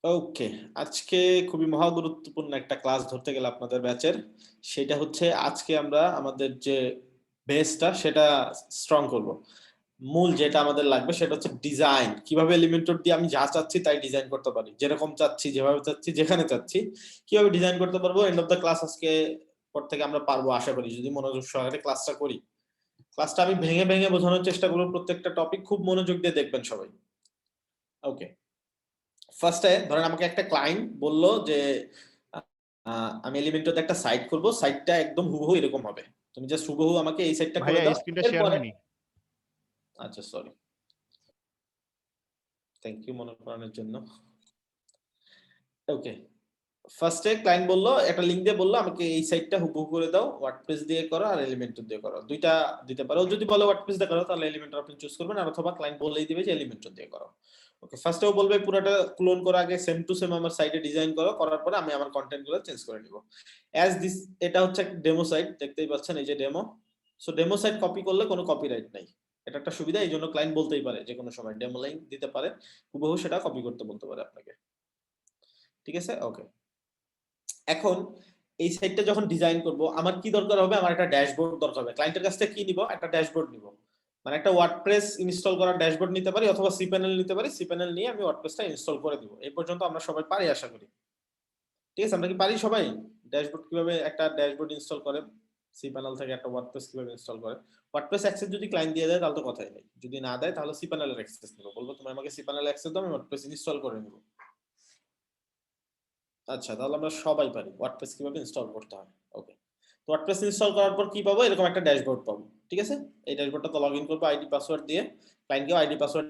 ওকে, আজকে খুবই মহা গুরুত্বপূর্ণ একটা ক্লাস ধরতে গেলে আপনাদের ব্যাচের। সেটা হচ্ছে আজকে আমরা আমাদের যে বেসটা সেটা স্ট্রং করব। মূল যেটা আমাদের লাগবে সেটা হচ্ছে ডিজাইন। কিভাবে এলিমেন্টর দিয়ে আমি যা চাচ্ছি তাই ডিজাইন করতে পারি। যেরকম চাচ্ছি, যেভাবে চাচ্ছি, যেখানে চাচ্ছি কিভাবে ডিজাইন করতে পারবো এন্ড অফ দ্য ক্লাস আজকে পর থেকে আমরা পারবো আশা করি যদি মনোযোগ সহকারে ক্লাসটা করি। ক্লাসটা আমি ভেঙে, ভেঙে বোঝানোর চেষ্টা করব প্রত্যেকটা টপিক খুব মনোযোগ দিয়ে দেখবেন সবাই। ওকে। ফার্স্টে ধরেন আমাকে একটা ক্লায়েন্ট বলল যে আমি এলিমেন্টরতে একটা সাইট করব, সাইটটা একদম হুবহু এরকম হবে। তুমি জাস্ট হুবহু আমাকে এই সাইটটা করে ভাইয়া দাও। স্ক্রিনটা শেয়ার এরপরে হয়নি। আচ্ছা সরি। থ্যাংক ইউ মনে করানোর জন্য। ওকে। ফার্স্টে ক্লায়েন্ট বলল একটা লিংক দিয়ে বলল আমাকে এই সাইটটা হুবহু করে দাও, ওয়ার্ডপ্রেস দিয়ে করো আর এলিমেন্টর দিয়ে করো। দুইটা দিতে পারো। যদি বলে ওয়ার্ডপ্রেস দিয়ে করো তাহলে এলিমেন্টর আপনি চুজ করবেন আর অথবা ক্লায়েন্ট বলেই দিবে যে এলিমেন্টর দিয়ে করো। ওকে, ফার্স্টেও বলবে পুরোটা ক্লোন করা আগে সেম টু সেম আমার সাইটে ডিজাইন করো, করার পরে আমি আমার কন্টেন্টগুলো চেঞ্জ করে নিব। অ্যাজ দিস এটা হচ্ছে একটা ডেমো সাইট, দেখতেই পাচ্ছেন এই যে demo. So demo site copy করলে কোনো কপিরাইট নাই। এটা একটা সুবিধা, এই জন্য ক্লায়েন্ট বলতেই পারে যে কোনো সময় ডেমো লাইন দিতে পারে, হুবহু সেটা কপি করতে বলতে পারে আপনাকে। ঠিক আছে? ওকে। এখন এই সাইটটা যখন ডিজাইন করব আমার কি দরকার হবে? আমার একটা ড্যাশবোর্ড দরকার হবে। ক্লায়েন্টের কাছ থেকে কি নিব? একটা ড্যাশবোর্ড নিব। মানে একটা ওয়ার্ডপ্রেস ইনস্টল করার ড্যাশবোর্ড নিতে পারি অথবা cPanel নিতে পারি। cPanel নিয়ে আমি ওয়ার্ডপ্রেসটা ইনস্টল করে দিব। এই পর্যন্ত আমরা সবাই পারি আশা করি। ঠিক আছে? আমরা কি পারি সবাই? ড্যাশবোর্ড কিভাবে একটা ড্যাশবোর্ড ইনস্টল করে, cPanel থেকে একটা ওয়ার্ডপ্রেস কিভাবে ইনস্টল করে। ওয়ার্ডপ্রেস অ্যাক্সেস যদি ক্লায়েন্ট দিয়ে দেয় তাহলে তো কথাই নেই। যদি না দেয় তাহলে cPanel এর অ্যাক্সেস নিব। বলব তুমি আমাকে cPanel অ্যাক্সেস দাও, আমি ওয়ার্ডপ্রেস ইনস্টল করে নিব। আচ্ছা, তাহলে আমরা সবাই পারি ওয়ার্ডপ্রেস কিভাবে ইনস্টল করতে হয়। ওকে। তো ওয়ার্ডপ্রেস ইনস্টল করার পর কি পাবো? এরকম একটা ড্যাশবোর্ড পাবো। ঠিক আছে? এই ড্যাশবোর্ডটাতে লগইন করব আইডি পাসওয়ার্ড দিয়ে। ক্লায়েন্টকেও আইডি পাসওয়ার্ড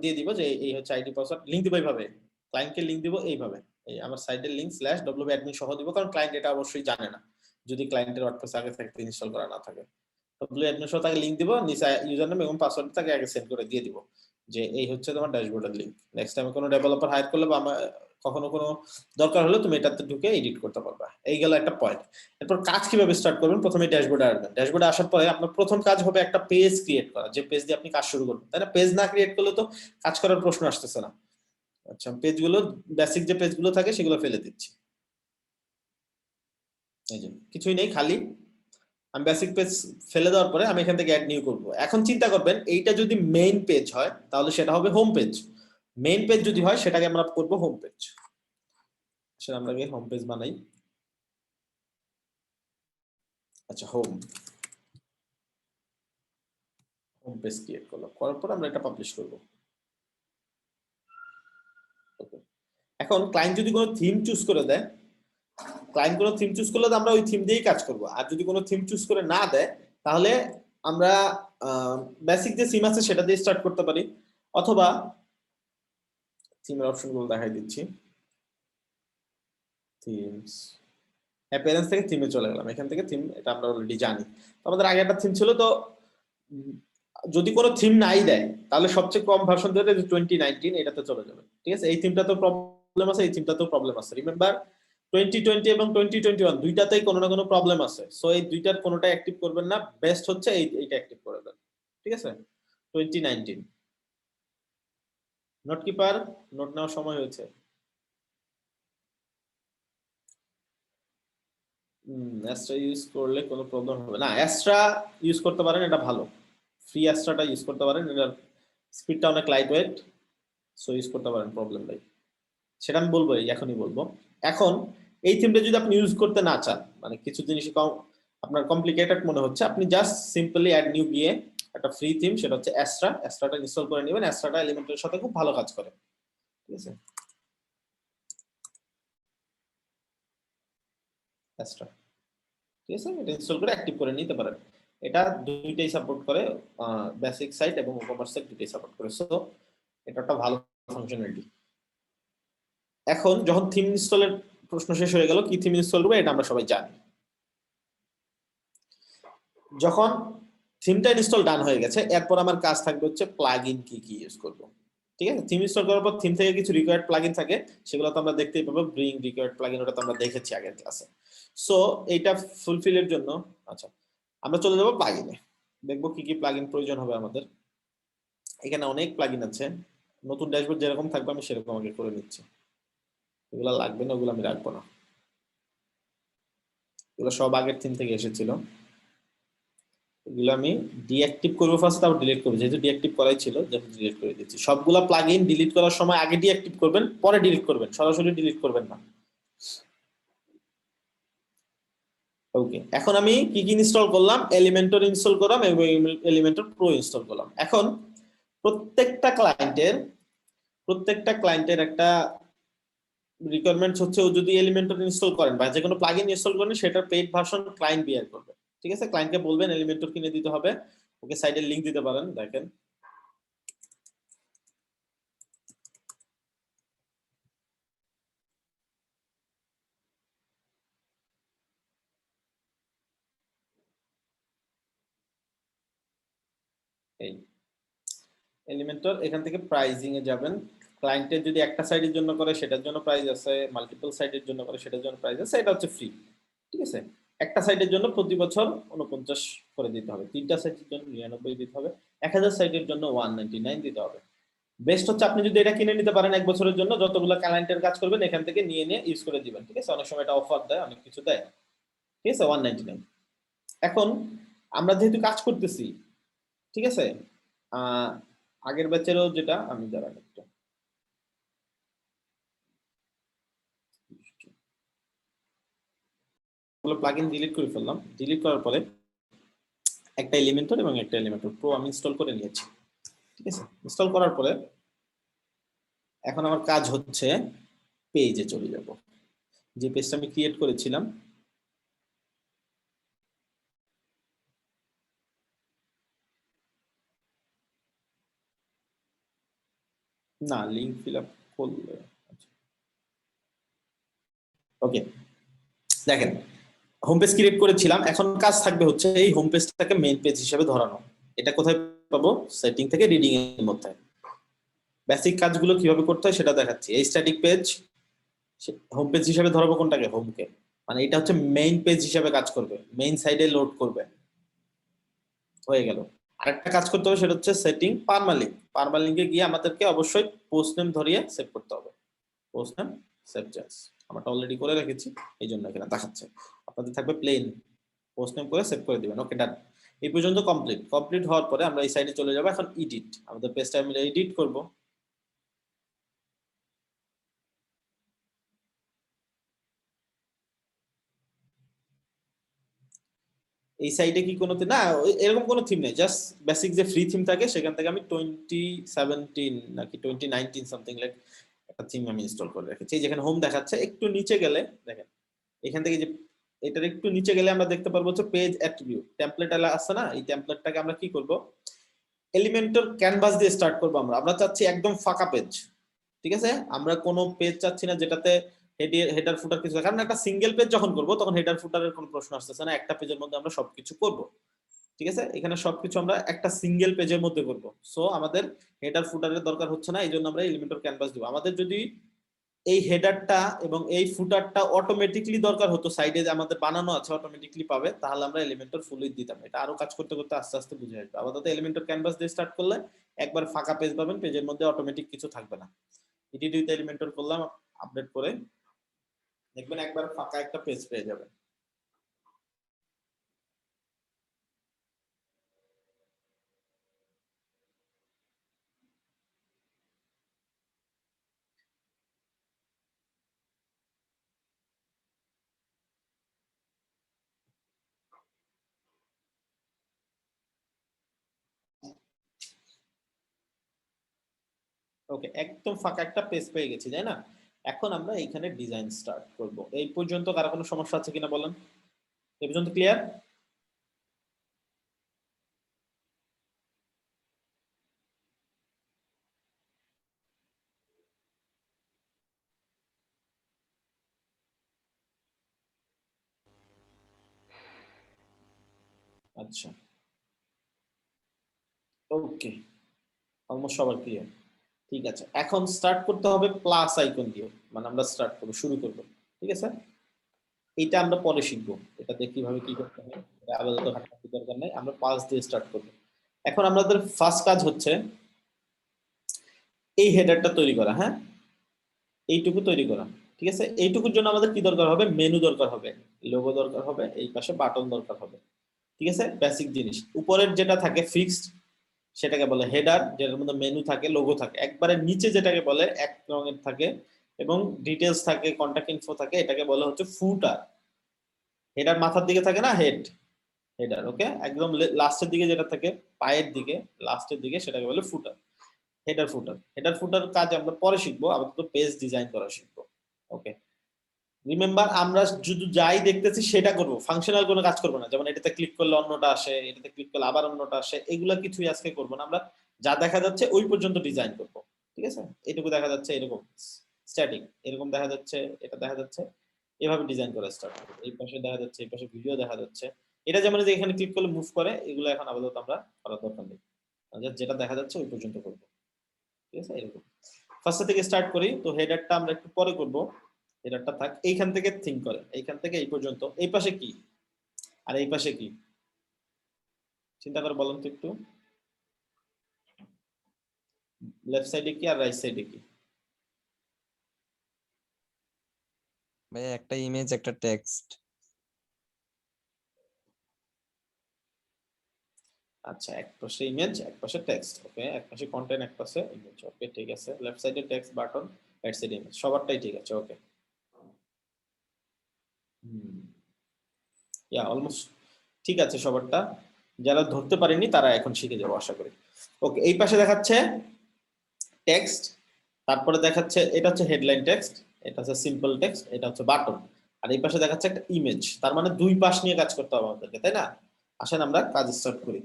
দিয়ে দিব যে এই হচ্ছে আইডি পাসওয়ার্ড। লিংক দিব এইভাবে। ক্লায়েন্টকে লিংক দিব এইভাবে। এই আমার সাইটের লিংক /wp-admin সহ দিব কারণ ক্লায়েন্ট এটা অবশ্যই জানে না। যদি ক্লায়েন্টের ওয়ার্ডপ্রেস আগে থেকে ইনস্টল করা না থাকে। wp-admin সহ তাকে লিংক দিব, নিচে ইউজার নেম এবং পাসওয়ার্ড তাকে আগে সেন্ড করে দিয়ে দিব। যে এই হচ্ছে তোমার ড্যাশবোর্ডের লিংক। নেক্সট টাইম কোনো ডেভেলপার হায়ার করলে বা কখনো কোনো দরকার হলে তুমি এটাতে ঢুকে এডিট করতে পারবা। এই গেল একটা পয়েন্ট। এরপর কাজ কিভাবে স্টার্ট করবেন? প্রথমে ড্যাশবোর্ডে আসবেন। ড্যাশবোর্ডে আসার পরে আপনার প্রথম কাজ হবে একটা পেজ ক্রিয়েট করা, যে পেজ দিয়ে আপনি কাজ শুরু করবেন। তাই না? পেজ না ক্রিয়েট করলে তো কাজ করার প্রশ্ন আসতেছে না। আচ্ছা, পেজগুলো বেসিক যে পেজগুলো থাকে সেগুলো ফেলে দিচ্ছি। এই যে কিছুই নেই, খালি। আমি বেসিক পেজ ফেলে দেওয়ার পরে আমি এখান থেকে অ্যাড নিউ করব। এখন চিন্তা করবেন এইটা যদি মেইন পেজ হয় তাহলে সেটা হবে হোম পেজ। মেইন পেজ যদি হয় সেটাকে আমরা করব হোম পেজ। সেটা আমরা আগে হোম পেজ বানাই। আচ্ছা, হোম পেজ ক্রিয়েট করলাম, করার পর আমরা এটা পাবলিশ করব। ওকে। এখন ক্লায়েন্ট যদি কোনো থিম চুজ করে দেয়, ক্লায়েন্ট কোনো থিম চুজ করলে তো আমরা ওই থিম দিয়েই কাজ করব। আর যদি কোনো থিম চুজ করে না দেয় তাহলে আমরা বেসিক যে থিম আছে সেটা দিয়ে স্টার্ট করতে পারি অথবা থিমের অপশনগুলো দেখাই দিচ্ছি। থিমস, অ্যাপিয়ারেন্স থেকে থিমে চলে গেলাম। এখান থেকে থিম এটা আমরা অলরেডি জানি। তো আমাদের আগে একটা থিম ছিল, তো যদি কোনো থিম নাই দেয় তাহলে সবচেয়ে কম ভার্সন ধরে 2019 এটাতে চলে যাবে। ঠিক আছে? এই থিমটা তো প্রবলেম আছে, এই থিমটাতেও প্রবলেম আছে। রিমেম্বার 2020 এবং 2021 দুইটাতেই কোনো না কোনো প্রবলেম আছে। সো এই দুইটার কোনোটা অ্যাক্টিভ করবেন না, বেস্ট হচ্ছে এইটা অ্যাক্টিভ করে দেন। ঠিক আছে? 2019 নোট কিপার, নোট নেওয়ার সময় হয়েছে। অ্যাস্ট্রা ইউজ করলে কোনো প্রবলেম হবে না। অ্যাস্ট্রা ইউজ করতে পারেন, এটা ভালো। ফ্রি অ্যাস্ট্রাটা ইউজ করতে পারেন, এটার স্পিডটা অনেক লাইট ওয়েট। সো ইউজ করতে পারেন, প্রবলেম নাই। সেটা আমি বলবো, এখনই বলবো। এখন এই থিমটা যদি আপনি ইউজ করতে না চান, মানে কিছু জিনিস আপনার কমপ্লিকেটেড মনে হচ্ছে, আপনি জাস্ট সিম্পলি অ্যাড নিউ গিয়ে একটা ফ্রি থিম, সেটা হচ্ছে অ্যাস্ট্রা। অ্যাস্ট্রাটা ইনস্টল করে নেবেন। অ্যাস্ট্রাটা এলিমেন্টের সাথে খুব ভালো কাজ করে। ঠিক আছে? অ্যাস্ট্রা, ঠিক আছে? এটা ইনস্টল করে অ্যাক্টিভ করে নিতে পারেন। এটা দুইটাই সাপোর্ট করে, বেসিক সাইট এবং ই-কমার্স সাইট দুইটাই সাপোর্ট করে। সো এটা একটা ভালো ফাংশনালিটি। এখন যখন থিম ইনস্টলের প্রশ্ন শেষ হয়ে গেল, কি থিম ইনস্টল করবে এটা আমরা সবাই জানি। যখন থিমটা ইনস্টল ডান হয়ে গেছে, এরপর আমার কাজ থাকবে হচ্ছে প্লাগইন কি কি ইউজ করব। ঠিক আছে? থিম ইনস্টল করার পর থিম থেকে কিছু রিকোয়ার্ড প্লাগইন থাকে, সেগুলো তো আমরা দেখতেই পাবো। ব্রিং রিকোয়ার্ড প্লাগইন, ওটা তো আমরা দেখেছি আগের ক্লাসে। সো এইটা ফুলফিলের জন্য আচ্ছা আমরা চলে যাব প্লাগইনে, দেখবো কি কি প্লাগইন প্রয়োজন হবে আমাদের। এখানে অনেক প্লাগইন আছে। নতুন ড্যাশবোর্ড যেরকম থাকবে আমি সেরকম আগে করে নিচ্ছি। এগুলো লাগবে না, ওগুলো আমি রাখবো না, এগুলো সব আগের থিম থেকে এসেছিল। এগুলো আমি ডিঅ্যাক্টিভ করবো ফার্স্ট, তারপর ডিলিট করবো, যেহেতু ডিঅ্যাক্টিভ করাই ছিল যেহেতু ডিলিট করে দিচ্ছি। সবগুলা প্লাগইন ডিলিট করার সময় আগে ডিঅ্যাক্টিভ করবেন, পরে ডিলিট করবেন, সরাসরি ডিলিট করবেন না। ওকে, এখন আমি কি কি ইনস্টল করলাম? এলিমেন্টর ইনস্টল করলাম এবং এলিমেন্টর প্রো ইনস্টল করলাম। এখন প্রত্যেকটা ক্লায়েন্টের একটা রিকোয়ারমেন্টস হচ্ছে, ও যদি এলিমেন্টর ইনস্টল করেন বা যে কোনো প্লাগইন ইনস্টল করেন, সেটার পেইড ভার্সন ক্লায়েন্ট বিয়ার করবে। ঠিক আছে, ক্লায়েন্টকে বলবেন এলিমেন্টর কিনে দিতে হবে, ওকে সাইডের লিংক দিতে পারেন, দেখেন এই এলিমেন্টর। এখান থেকে প্রাইজিং এ যাবেন, ক্লায়েন্টের যদি একটা সাইটের জন্য করে সেটার জন্য প্রাইস আছে, মাল্টিপল সাইটের জন্য করে সেটার জন্য প্রাইস আছে, এটা হচ্ছে ফ্রি। ঠিক আছে, একটা সাইটের জন্য প্রতি বছর 49 করে দিতে হবে, 3টা সাইটের জন্য 99 দিতে হবে, 1000 সাইটের জন্য 199 দিতে হবে। বেস্ট হচ্ছে আপনি যদি এটা কিনে নিতে পারেন 1 বছরের জন্য, যতগুলো ক্লায়েন্টের কাজ করবেন এখান থেকে নিয়ে নিয়ে ইউজ করে দিবেন। ঠিক আছে, অনেক সময় এটা অফার দেয়, অনেক কিছু দেয়। ঠিক আছে, 199। এখন আমরা যেহেতু কাজ করতেছি, ঠিক আছে, আগের ব্যাচেরও যেটা আমি দাঁড়ান একটু প্লাগইন ডিলিট করে ফেললাম। ডিলিট করার পরে একটা এলিমেন্টর এবং একটা এলিমেন্টর প্রো আমি ইনস্টল করে নিয়েছি। ঠিক আছে, ইনস্টল করার পরে এখন আমার কাজ হচ্ছে পেজে চলে যাব, যে পেজটা আমি ক্রিয়েট করেছিলাম। না, লিংক ফিল আপ করলে ওকে, দেখেন হোম পেজ ক্রিয়েট করেছিলাম, এখন কাজ থাকবে হচ্ছে এই হোম পেজটাকে মেইন পেজ হিসেবে ধরানো। এটা কোথায় পাবো? সেটিং থেকে রিডিং এর মধ্যে। বেসিক কাজগুলো কিভাবে করতে হয় সেটা দেখাচ্ছি। এই স্ট্যাটিক পেজ হোম পেজ হিসেবে ধরবো কোনটাকে? হোমকে, মানে এটা হচ্ছে মেইন পেজ হিসেবে কাজ করবে, মেইন সাইডে লোড করবে। হয়ে গেল। আরেকটা কাজ করতে হবে, সেটা হচ্ছে সেটিং পারমালিঙ্ক। পারমালিঙ্কে গিয়ে আমাদেরকে অবশ্যই পোস্ট নেম ধরিয়ে সেভ করতে হবে। পোস্ট নেম সেভ চেঞ্জ আমারটা অলরেডি করে রেখেছি, এই জন্য এখানে দেখাচ্ছে। আপনাদের থাকবে প্লেন, পোস্ট নেম করে সেভ করে দিবেন। ওকে, ডান। এই পর্যন্ত কমপ্লিট হওয়ার পরে আমরা এই সাইডে চলে যাব। এখন এডিট, আমাদের পেজটা আমি এডিট করব। এই সাইডে কি কোনো না এরকম কোনো থিম নেই, জাস্ট বেসিক যে ফ্রি থিম থাকে সেখান থেকে আমি 2017 নাকি 2019 সামথিং লাইক একটা থিম আমি ইনস্টল করে রেখেছি। যেখানে হোম দেখাচ্ছে, একটু নিচে গেলে দেখেন, এখান থেকে যে এটার একটু নিচে গেলে আমরা দেখতে পারবো হচ্ছে পেজ অ্যাট্রিবিউট টেমপ্লেট আছে না, এই টেমপ্লেটটাকে আমরা কি করব? এলিমেন্টর ক্যানভাস দিয়ে স্টার্ট করব। আমরা চাচ্ছি একদম ফাঁকা পেজ। ঠিক আছে, আমরা কোনো পেজ চাচ্ছি না যেটাতে হেডার ফুটার কিছু, কারণ একটা সিঙ্গেল পেজ যখন করব তখন হেডার ফুটারের কোনো প্রশ্ন আসতেছে না, একটা পেজের মধ্যে আমরা সবকিছু করব। ঠিক আছে, এখানে সবকিছু আমরা একটা সিঙ্গেল পেজের মধ্যে করব। সো আমাদের হেডার ফুটারের দরকার হচ্ছে না, এই জন্য আমরা এলিমেন্টর ক্যানভাস দিব। আমাদের যদি এই হেডারটা এবং এই ফুটারটা অটোমেটিকলি দরকার হতো, সাইডে আমাদের বানানো আছে অটোমেটিকলি পাবে, তাহলে আমরা এলিমেন্টর ফুল উইডথ দিতাম। এটা আরো কাজ করতে করতে আস্তে আস্তে বুঝে আসবে। আপাতত এলিমেন্টর ক্যানভাস দিয়ে স্টার্ট করলে একবার ফাঁকা পেজ পাবেন, পেজের মধ্যে অটোমেটিক কিছু থাকবে না। এডিট উইথ এলিমেন্টর করলাম, আপডেট করে দেখবেন একবার ফাঁকা একটা পেজ পেয়ে যাবেন। ওকে, একদম ফাঁকা একটা পেজ পেয়ে গেছি, তাই না? এখন আমরা এইখানে ডিজাইন স্টার্ট করব। এই পর্যন্ত কারো কোনো সমস্যা আছে কিনা বলেন? এই পর্যন্ত ক্লিয়ার? আচ্ছা, ওকে, অলমোস্ট সবার ক্লিয়ার। ঠিক আছে, এখন স্টার্ট করতে হবে প্লাস আইকন দিয়ে, মানে আমরা স্টার্ট করব, শুরু করব। ঠিক আছে, এটা আমরা পরে শিখবো, এটাতে কিভাবে কি করতে হয়, এটা আপাতত হাঁটাহাঁটি দরকার নাই, আমরা প্লাস দিয়ে স্টার্ট করব। এখন আমাদের ফার্স্ট কাজ হচ্ছে এই হেডারটা তৈরি করা, হ্যাঁ, এইটুকু তৈরি করা। ঠিক আছে, এইটুকুর জন্য আমাদের কি দরকার হবে, মেনু দরকার হবে, লোগো দরকার হবে, এই পাশে বাটন দরকার হবে। ঠিক আছে, বেসিক জিনিস। উপরের যেটা থাকে ফিক্সড সেটাকে বলে হেডার, যেটার মধ্যে মেনু থাকে, লোগো থাকে। একবারে নিচে যেটাকে বলে এক রঙের থাকে এবং ডিটেলস থাকে, কন্টাক্ট ইনফো থাকে, এটাকে বলে হচ্ছে ফুটার। হেডার মাথার দিকে থাকে না, হেডার। ওকে, একদম লাস্টের দিকে যেটা থাকে, পায়ের দিকে লাস্টের দিকে, সেটাকে বলে ফুটার। হেডার ফুটার কাজ আমরা পরে শিখবো, আপাতত পেজ ডিজাইন করা শিখবো। ওকে, রিমেম্বার আমরা শুধু যাই দেখতেছি সেটা করব, ফাংশনাল কোনো কাজ করব না। যেমন এটাতে ক্লিক করলে অন্যটা আসে, এটাতে ক্লিক করলে আবার অন্যটা আসে, এগুলা কিছুই আজকে করব না আমরা। যা দেখা যাচ্ছে ওই পর্যন্ত ডিজাইন করব। ঠিক আছে, এটুকু দেখা যাচ্ছে এরকম স্ট্যাটিক, এরকম দেখা যাচ্ছে, এটা দেখা যাচ্ছে, এভাবে ডিজাইন করা স্টার্ট করব। এই পাশে দেখা যাচ্ছে, এই পাশে ভিডিও দেখা যাচ্ছে। এটা যেমন যে এখানে ক্লিক করলে মুভ করে, এগুলো এখন আপাতত আমরা করার দরকার নেই, যেটা দেখা যাচ্ছে ওই পর্যন্ত করব। ঠিক আছে, এরকম ফার্স্ট থেকে স্টার্ট করি। তো হেডারটা আমরা একটু পরে করব, হেডারটা থাক। এইখান থেকে থিঙ্ক করে, এইখান থেকে এই পর্যন্ত, এই পাশে কি আর এই পাশে কি, চিন্তা করে বলুন তো একটু। লেফট সাইডে কি আর রাইট সাইডে কি? ভাই একটা ইমেজ একটা টেক্সট। আচ্ছা, এক পাশে ইমেজ এক পাশে টেক্সট। ওকে, এক পাশে কন্টেন্ট এক পাশে ইমেজ। ওকে, ঠিক আছে। লেফট সাইডে টেক্সট বাটন, রাইট সাইডে ইমেজ, সবারটাই ঠিক আছে। ওকে, ইয়া অলমোস্ট ঠিক আছে সবারটা। যারা ধরতে পারেনি তারা এখন শিখে যাবো আশা করি। ওকে, এই পাশে দেখাচ্ছে টেক্সট, তারপরে দেখাচ্ছে এটা হচ্ছে হেডলাইন টেক্সট, এটা হচ্ছে সিম্পল টেক্সট, এটা হচ্ছে বাটন, আর এই পাশে দেখাচ্ছে একটা ইমেজ। তার মানে দুই পাশ নিয়ে কাজ করতে হবে আমাদেরকে, তাই না? আসেন আমরা কাজ স্টার্ট করি।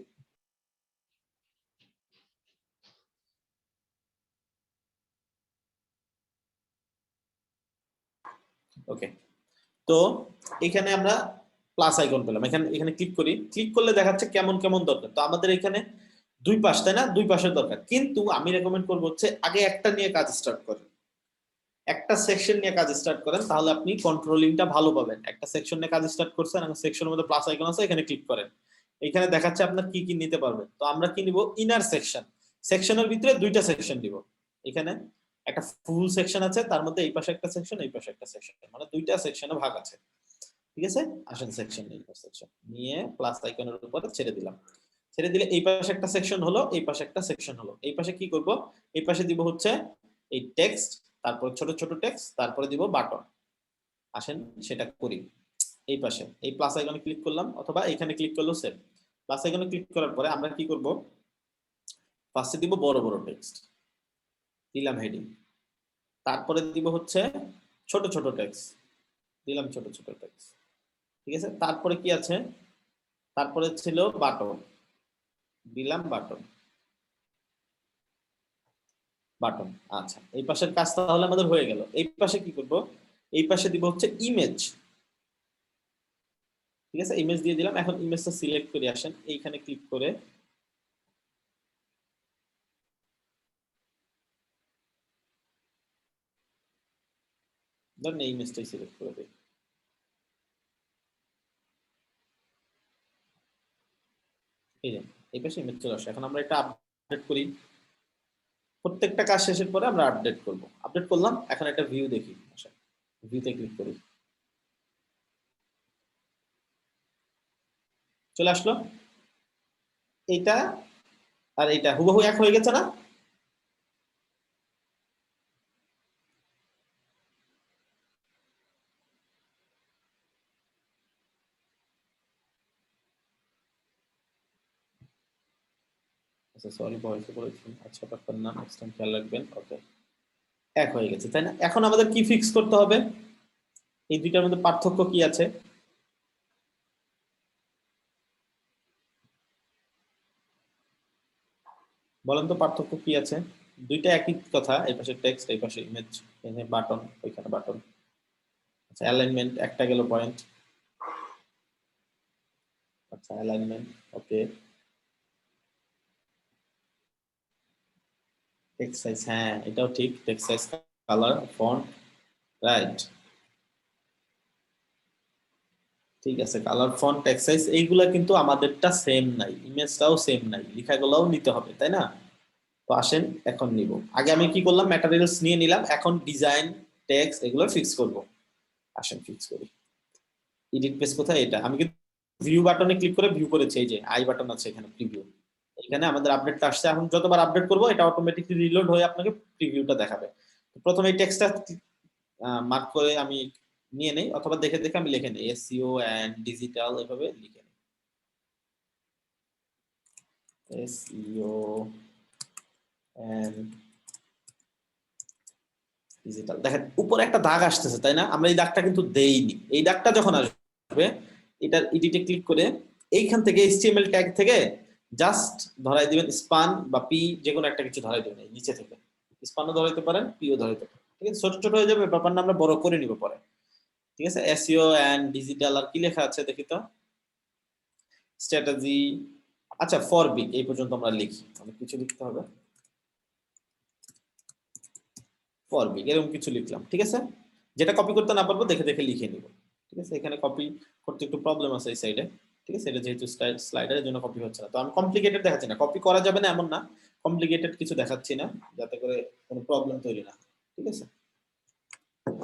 ওকে, তো এখানে আমরা প্লাস আইকন পেলাম, এখানে এখানে ক্লিক করি। ক্লিক করলে দেখাচ্ছে কেমন কেমন দরকার। তো আমাদের এখানে দুই পাশ, তাই না? দুই পাশের দরকার, কিন্তু আমি রেকমেন্ড করবো হচ্ছে আগে একটা নিয়ে কাজ স্টার্ট করেন, একটা সেকশন নিয়ে কাজ স্টার্ট করেন, তাহলে আপনি কন্ট্রোলিংটা ভালো পাবেন। একটা সেকশন নিয়ে কাজ স্টার্ট করছেন, এবং সেকশনের মধ্যে প্লাস আইকন আছে, এখানে ক্লিক করেন। এখানে দেখাচ্ছে আপনার কি কি নিতে পারবেন। তো আমরা কি নিব, ইনার সেকশন। সেকশনের ভিতরে দুইটা সেকশন দিব। এখানে একটা ফুল সেকশন আছে, তার মধ্যে এই পাশে একটা সেকশন, এই পাশে একটা সেকশন, মানে দুইটা সেকশনে ভাগ আছে। ঠিক আছে, আসেন সেকশন নিই। সেকশন নিয়ে প্লাস আইকনের উপরে ছেড়ে দিলাম। ছেড়ে দিলে এই পাশে একটা সেকশন হলো, এই পাশে একটা সেকশন হলো। এই পাশে কি করব, এই পাশে দিব হচ্ছে এই টেক্সট, তারপর ছোট ছোট টেক্সট, তারপরে দিব বাটন। আসেন সেটা করি। এই পাশে এই প্লাস আইকনে ক্লিক করলাম, অথবা এখানে ক্লিক করলেও সেম। প্লাস আইকনে ক্লিক করার পরে আমরা কি করব, ফার্স্টে দিব বড় বড় টেক্সট, দিলাম হেডিং। তারপরে দিব হচ্ছে ছোট ছোট টেক্সট, দিলাম ছোট ছোট টেক্সট। ঠিক আছে, তারপরে কি আছে, তারপরে ছিল বাটন, দিলাম বাটন, বাটন। আচ্ছা, এই পাশের কাজ তাহলে আমাদের হয়ে গেল। এই পাশে কি করব, এই পাশে দিব হচ্ছে ইমেজ। ঠিক আছে, ইমেজ দিয়ে দিলাম। এখন ইমেজটা সিলেক্ট করে আসেন, এইখানে ক্লিক করে ধরেন এই ইমেজটাই সিলেক্ট করে দিই। এই যে এই পাশে ইমেজ চলে আসে। এখন আমরা এটা আপডেট করি। প্রত্যেকটা কাজ শেষের পরে আমরা আপডেট করব। আপডেট করলাম, এখন একটা ভিউ দেখি। আচ্ছা, ভিউতে ক্লিক করি, চলে আসলো। এইটা আর এইটা হুবহু এক হয়ে গেছে না? আচ্ছা সরি, ভয়েসে বলেছি, আচ্ছা ব্যাপার না, নেক্সট টাইম খেয়াল রাখবেন। ওকে, এক হয়ে গেছে, তাই না? এখন আমাদের কি ফিক্স করতে হবে, এই দুইটার মধ্যে পার্থক্য কি আছে? বলেন তো পার্থক্য কি আছে? দুইটা একই কথা, এই পাশে টেক্সট, এই পাশে ইমেজ, এখানে বাটন, ওইখানে বাটন। আচ্ছা, অ্যালাইনমেন্ট একটা গেল পয়েন্ট। আচ্ছা, অ্যালাইনমেন্ট ওকে। টেক্সট সাইজ, হ্যাঁ এটাও ঠিক। Text size, colour, font, right, ঠিক আছে। কালার, ফন্ট, টেক্সট সাইজ এইগুলা কিন্তু আমাদেরটা সেম নাই, ইমেজটাও সেম নাই, লেখাগুলোও নিতে হবে, তাই না? তো আসেন এখন নিব। আগে আমি কি করলাম, ম্যাটেরিয়ালস নিয়ে নিলাম, এখন ডিজাইন টেক্সট এগুলো ফিক্স করব। আসেন ফিক্স করি। এডিট পেজ কোথায়? এটা আমি কিন্তু ভিউ বাটনে ক্লিক করে ভিউ করেছি, এই যে আই বাটন আছে এখানে প্রিভিউ, এখানে আমাদের আপডেটটা আসছে। এখন যতবার আপডেট করব এটা অটোমেটিকলি রিলোড হয়ে আপনাকে প্রিভিউটা দেখাবে। প্রথমে এই টেক্সটটা মার্ক করে আমি নিয়ে নেই, অথবা দেখে দেখে আমি লিখে নেই এসইও এন্ড ডিজিটাল, এভাবে লিখে নেই এসইও এন্ড ডিজিটাল। দেখেন উপরে একটা দাগ আসতেছে, তাই না? আমরা এই দাগটা কিন্তু দেইনি। এই দাগটা যখন আসবে এটার এডিটে ক্লিক করে এইখান থেকে এইচটিএমএল ট্যাগ থেকে জাস্ট ধরাই দিবেন স্পান বা পি, যে কোনো একটা কিছু ধরাই দিবেন এই নিচে থেকে। স্পানও ধরাইতে পারেন, পিও ধরাইতে পারেন, ঠিক আছে? ছোট ছোট হয়ে যাবে, ব্যাপারটা আমরা বড় করে নিব পরে, ঠিক আছে? এসইও এন্ড ডিজিটাল, আর কি লেখা আছে দেখি তো, স্ট্র্যাটেজি। আচ্ছা ফর বিগ এই পর্যন্ত আমরা লিখি, অনেক কিছু লিখতে হবে। ফর বিগ এরকম কিছু লিখলাম, ঠিক আছে? যেটা কপি করতে না পারবো দেখে দেখে লিখে নিব, ঠিক আছে? এখানে কপি করতে একটু প্রবলেম আছে এই সাইডে, ঠিক আছে? এটা যেহেতু স্লাইডারের জন্য কপি হচ্ছে না, তো আমি কমপ্লিকেটেড দেখাচ্ছি না। কপি করা যাবে না এমন না, কমপ্লিকেটেড কিছু দেখাচ্ছি না যাতে করে কোনো প্রবলেম তৈরি না, ঠিক আছে?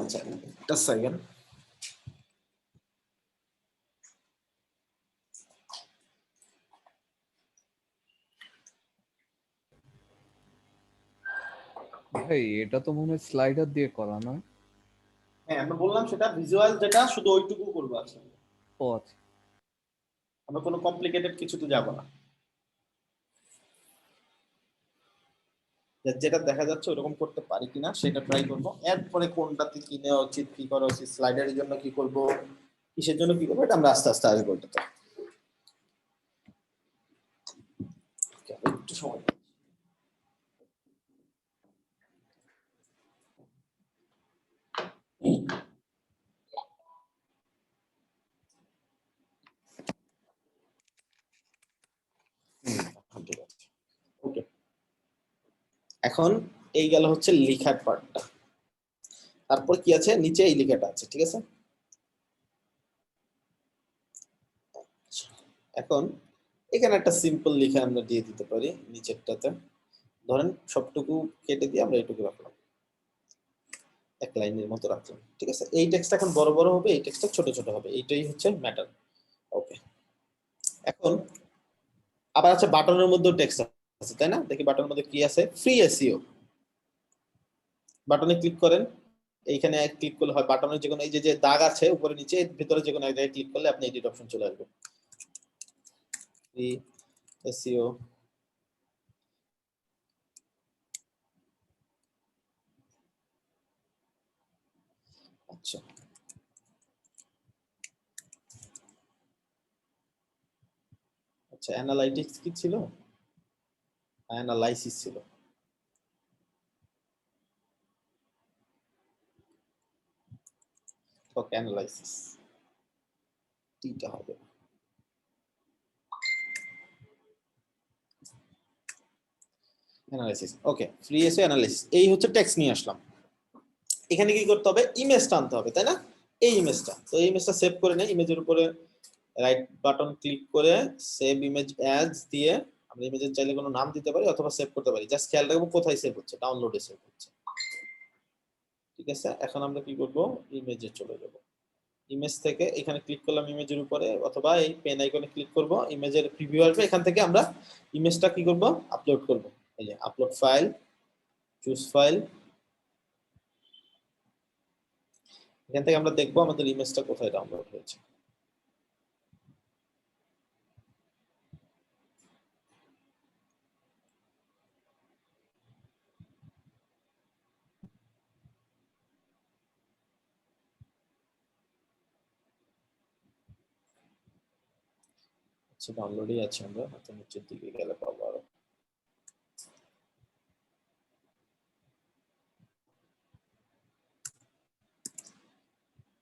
আচ্ছা একটা সেকেন্ড। ভাই এটা তো মনে হয় স্লাইডার দিয়ে করা না? হ্যাঁ আমরা বললাম সেটা ভিজুয়াল, যেটা শুধু ওইটুকু করবো আসলে, ও আচ্ছা। আমরা কোনো কমপ্লিকেটেড কিছুতে যাব না। যেটা দেখা যাচ্ছে ওরকম করতে পারি কিনা সেটা ট্রাই করবো, এরপরে কোনটাতে কি নেওয়া উচিত, কি করা উচিত, স্লাইডারের জন্য কি করব, কিসের জন্য কি করবো, এটা আমরা আস্তে আস্তে আসবো এটাতে। একটু সময় দাও। ঠিক আছে, ওকে। এখন এই গেল হচ্ছে লেখার পার্টটা, তারপর কি আছে নিচে এই লেখাটা আছে, ঠিক আছে? এখন এখানে একটা সিম্পল লেখা আমরা দিয়ে দিতে পারি নিচেরটাতে, ধরেন সবটুকু কেটে দিয়ে আমরা এইটুকু রাখলাম, এক লাইনের মতো রাখলাম, ঠিক আছে? এই টেক্সটটা এখন বড় বড় হবে, এই টেক্সটটা ছোট ছোট হবে, এইটাই হচ্ছে ম্যাটার। ওকে, এখন আবার আছে বাটনের মধ্যেও টেক্সট আছে, তাই না? দেখি বাটনের মধ্যে কি আছে, ফ্রি এসইও। বাটনে ক্লিক করেন, এইখানে ক্লিক করলে হয় বাটনের যে কোনো এই যে দাগ আছে উপরে নিচে, এর ভিতরে যে কোনো এক জায়গায় ক্লিক করলে আপনি এডিট অপশন চলে আসবে, ফ্রি এসইও। আচ্ছা আচ্ছা, অ্যানালাইটিক্স কি ছিল? অ্যানালাইসিস ছিল। ওকে, অ্যানালাইসিস টিটা হবে। অ্যানালাইসিস, ওকে, ফ্রি এসইও অ্যানালাইসিস, এই হচ্ছে টেক্সট নিয়ে আসলাম। এখানে কি করতে হবে, ইমেজটা আনতে হবে, তাই না? এই ইমেজটা, তো এই ইমেজটা সেভ করে নেই, ইমেজের উপরে রাইট বাটন ক্লিক করে সেভ ইমেজ অ্যাজ দিয়ে আমরা ইমেজের চাইলে কোনো নাম দিতে পারি অথবা সেভ করতে পারি। জাস্ট খেয়াল রাখবো কোথায় সেভ হচ্ছে, ডাউনলোডে সেভ হচ্ছে, ঠিক আছে? এখন আমরা কি করব, ইমেজে চলে যাব, ইমেজ থেকে এখানে ক্লিক করলাম ইমেজের উপরে, অথবা এই পেন আইকনে ক্লিক করব, ইমেজের প্রিভিউ আসবে, এখান থেকে আমরা ইমেজটা কি করব, আপলোড করব। এই যে আপলোড ফাইল, চুজ ফাইল, এখান থেকে আমরা দেখবো আমাদের ইমেজটা কোথায় ডাউনলোড হয়েছে। আচ্ছা ডাউনলোডই আছে, আমরা হাতে নিচের দিকে গেলে পাবো আরো।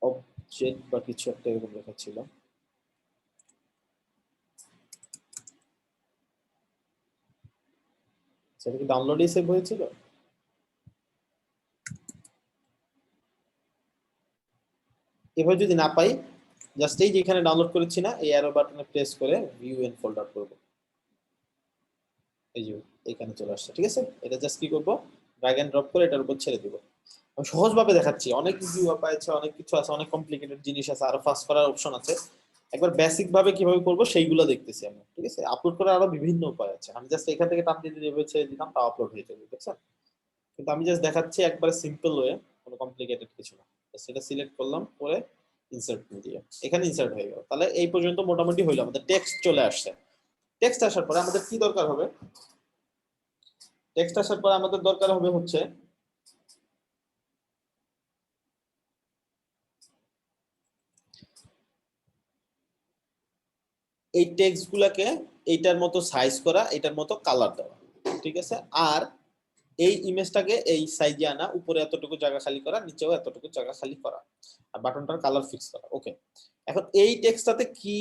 অবজেক্ট বা কিছু একটা এরকম লেখা ছিল, সেটা কি ডাউনলোডই সেভ হয়েছিল? এভাবে যদি না পাই, জাস্ট এই যেখানে ডাউনলোড করেছি না, এই অ্যারো বাটনে প্রেস করে ভিউ এন্ড ফোল্ডার করব, এই যে এখানে চলে আসছে, ঠিক আছে? এটা জাস্ট কি করব, ড্র্যাগ এন্ড ড্রপ করে এটার উপর ছেড়ে দিব, আমি সহজভাবে দেখাচ্ছি, অনেক ইজি উপায় আছে, অনেক কিছু আছে, অনেক কমপ্লিকেটেড জিনিস আছে, আরো ফাস্ট করার অপশন আছে। একবার বেসিক ভাবে কিভাবে করব সেইগুলো দেখতেছি আমরা, ঠিক আছে? আপলোড করার আরো বিভিন্ন উপায় আছে, আমি জাস্ট এখান থেকে টান দিয়ে দিয়ে ছেড়ে দিলাম, তা আপলোড হয়ে যাবে, বুঝছেন? কিন্তু আমি জাস্ট দেখাচ্ছি একবারে সিম্পল ওয়ে, কোনো কমপ্লিকেটেড কিছু না। সেটা সিলেক্ট করলাম, করে ইনসার্ট দিয়ে এখানে ইনসার্ট হয়ে গেল। তাহলে এই পর্যন্ত মোটামুটি হইলো, আমাদের টেক্সট চলে আসছে। টেক্সট আসার পরে আমাদের কি দরকার হবে? টেক্সট আসার পরে আমাদের দরকার হবে হচ্ছে এই টেক্সট গুলাকে এইটার মতো সাইজ করা, এটার মতো কালার দেওয়া, ঠিক আছে? আর এই ইমেজটাকে এই সাইজে আনা, উপরে এতটুকু জায়গা খালি করা, নিচেও এতটুকু জায়গা খালি করা, আর বাটনটার কালার ফিক্স করা। ওকে, এখন এই টেক্সটটাতে কি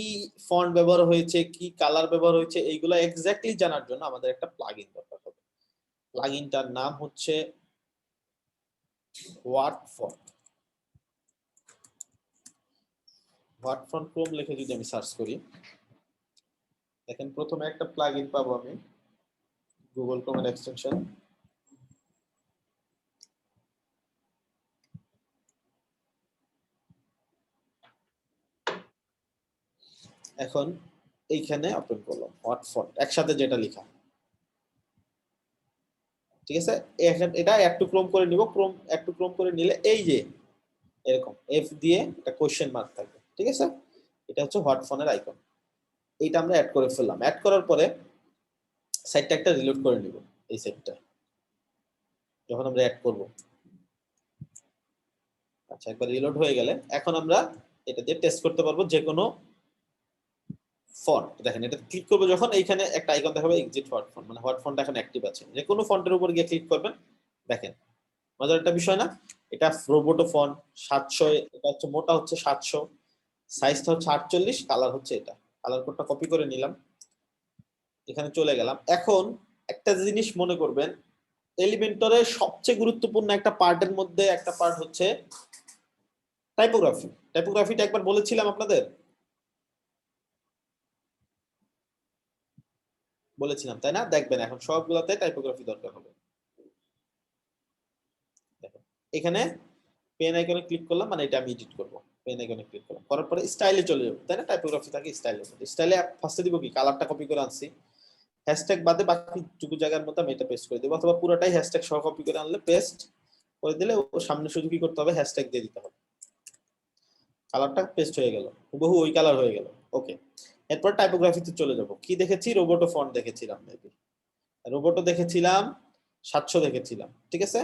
ফন্ট ব্যবহার হয়েছে, কি কালার ব্যবহার হয়েছে, এইগুলা এক্স্যাক্টলি জানার জন্য আমাদের একটা প্লাগইন দরকার হবে। প্লাগইনটার নাম হচ্ছে what font. What font Chrome লিখে যদি আমি সার্চ করি, দেখেন প্রথমে একটা প্লাগইন পাবো আমি, গুগল ক্রোমের এক্সটেনশন। এখন এইখানে ওপেন করলাম হোয়াট ফন্ট, একসাথে যেটা লেখা, ঠিক আছে? এটা অ্যাড টু ক্রোম করে নিব। ক্রোম অ্যাড টু ক্রোম করে নিলে এই যে এরকম এফ দিয়ে একটা কোশ্চেন মার্ক থাকবে, ঠিক আছে? এটা হচ্ছে হোয়াট ফন্টের আইকন। এইটা আমরা অ্যাড করে ফেললাম। অ্যাড করার পরে সাইটটা একটা রিলোড করে নিব। এই সাইটটা যখন আমরা অ্যাড করব, আচ্ছা, একবার রিলোড হয়ে গেলে এখন আমরা এটা দিয়ে টেস্ট করতে পারবো যে কোনো ফন্ট। দেখেন এটা ক্লিক করবো যখন, এইখানে একটা আইকন দেখাবে এক্সিট হোয়াট ফন্ট, মানে হোয়াট ফন্ট এখন অ্যাক্টিভ আছে। যে কোনো ফন্টের উপর গিয়ে ক্লিক করবেন, দেখেন মজার একটা বিষয় না? এটা রোবোটো ফন্ট 700, এটা হচ্ছে মোটা হচ্ছে 700, সাইজটা হচ্ছে 48, কালার হচ্ছে এটা। কালার কোডটা কপি করে নিলাম, এখানে চলে গেলাম। এখন একটা জিনিস মনে করবেন, এলিমেন্টরের সবচেয়ে গুরুত্বপূর্ণ একটা পার্টের মধ্যে একটা পার্ট হচ্ছে টাইপোগ্রাফি। টাইপোগ্রাফিটা একবার বলেছিলাম আপনাদের, বলেছিলাম তাই না? দেখবেন এখন সবগুলোতে টাইপোগ্রাফি দরকার হবে। দেখেন এখানে পেন আইকনে ক্লিক করলাম, মানে এটা আমি এডিট করব। পেন আইকনে ক্লিক করলাম, করার পরে স্টাইলে চলে যাব, তাই না? টাইপোগ্রাফি থাকে স্টাইলে। স্টাইলে ফার্স্টে দিব কি, কালারটা কপি করে আনছি, হ্যাশট্যাগ বাদে বাকি টুকু জায়গার মধ্যে আমি এটা পেস্ট করে দেব, অথবা পুরোটাই হ্যাশট্যাগ সহ কপি করে আনলে পেস্ট করে দিলে ও সামনে শুধু কি করতে হবে, হ্যাশট্যাগ দিয়ে দিতে হবে। কালারটা পেস্ট হয়ে গেল, হুবহু ওই কালার হয়ে গেল। ওকে, এরপর টাইপোগ্রাফিতে চলে যাব। কি দেখেছি? রোবোটো ফন্ট দেখেছিলাম, মেবি রোবোটো দেখেছিলাম, 700 দেখেছিলাম, ঠিক আছে?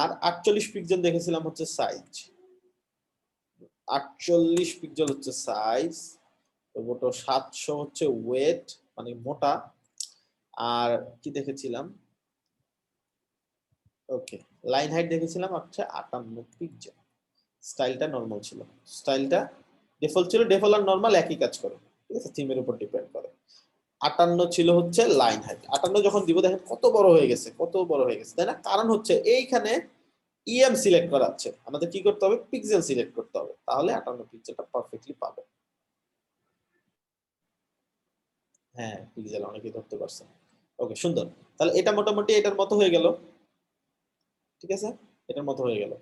আর 48 পিক্সেল দেখেছিলাম হচ্ছে সাইজ, 48 পিক্সেল হচ্ছে সাইজ। রোবোটো 700 হচ্ছে ওয়েট, মানে মোটা। আর কি দেখেছিলাম? ওকে, লাইন হাইট দেখেছিলাম হচ্ছে 58 পিক্সেল। স্টাইলটা নরমাল ছিল, স্টাইলটা ডিফল্ট ছিল। ডিফল্ট আর নরমাল একই কাজ করে, ঠিক আছে? থিমের উপর ডিপেন্ড করে। 58 ছিল হচ্ছে লাইন হাইট। 58 যখন দিব, দেখেন কত বড় হয়ে গেছে, কত বড় হয়ে গেছে, তাই না? কারণ হচ্ছে এইখানে ইএম সিলেক্ট করা আছে, আমাদের কি করতে হবে, পিক্সেল সিলেক্ট করতে হবে, তাহলে 58 পিক্সেলটা পারফেক্টলি পাবে। হ্যাঁ, পিক্সেল অনেকেই ধরতে পারছে। ওকে, সুন্দর। তাহলে এটা মোটামুটি এটার মতো হয়ে গেল, ঠিক আছে? এটার মতো হয়ে গেল।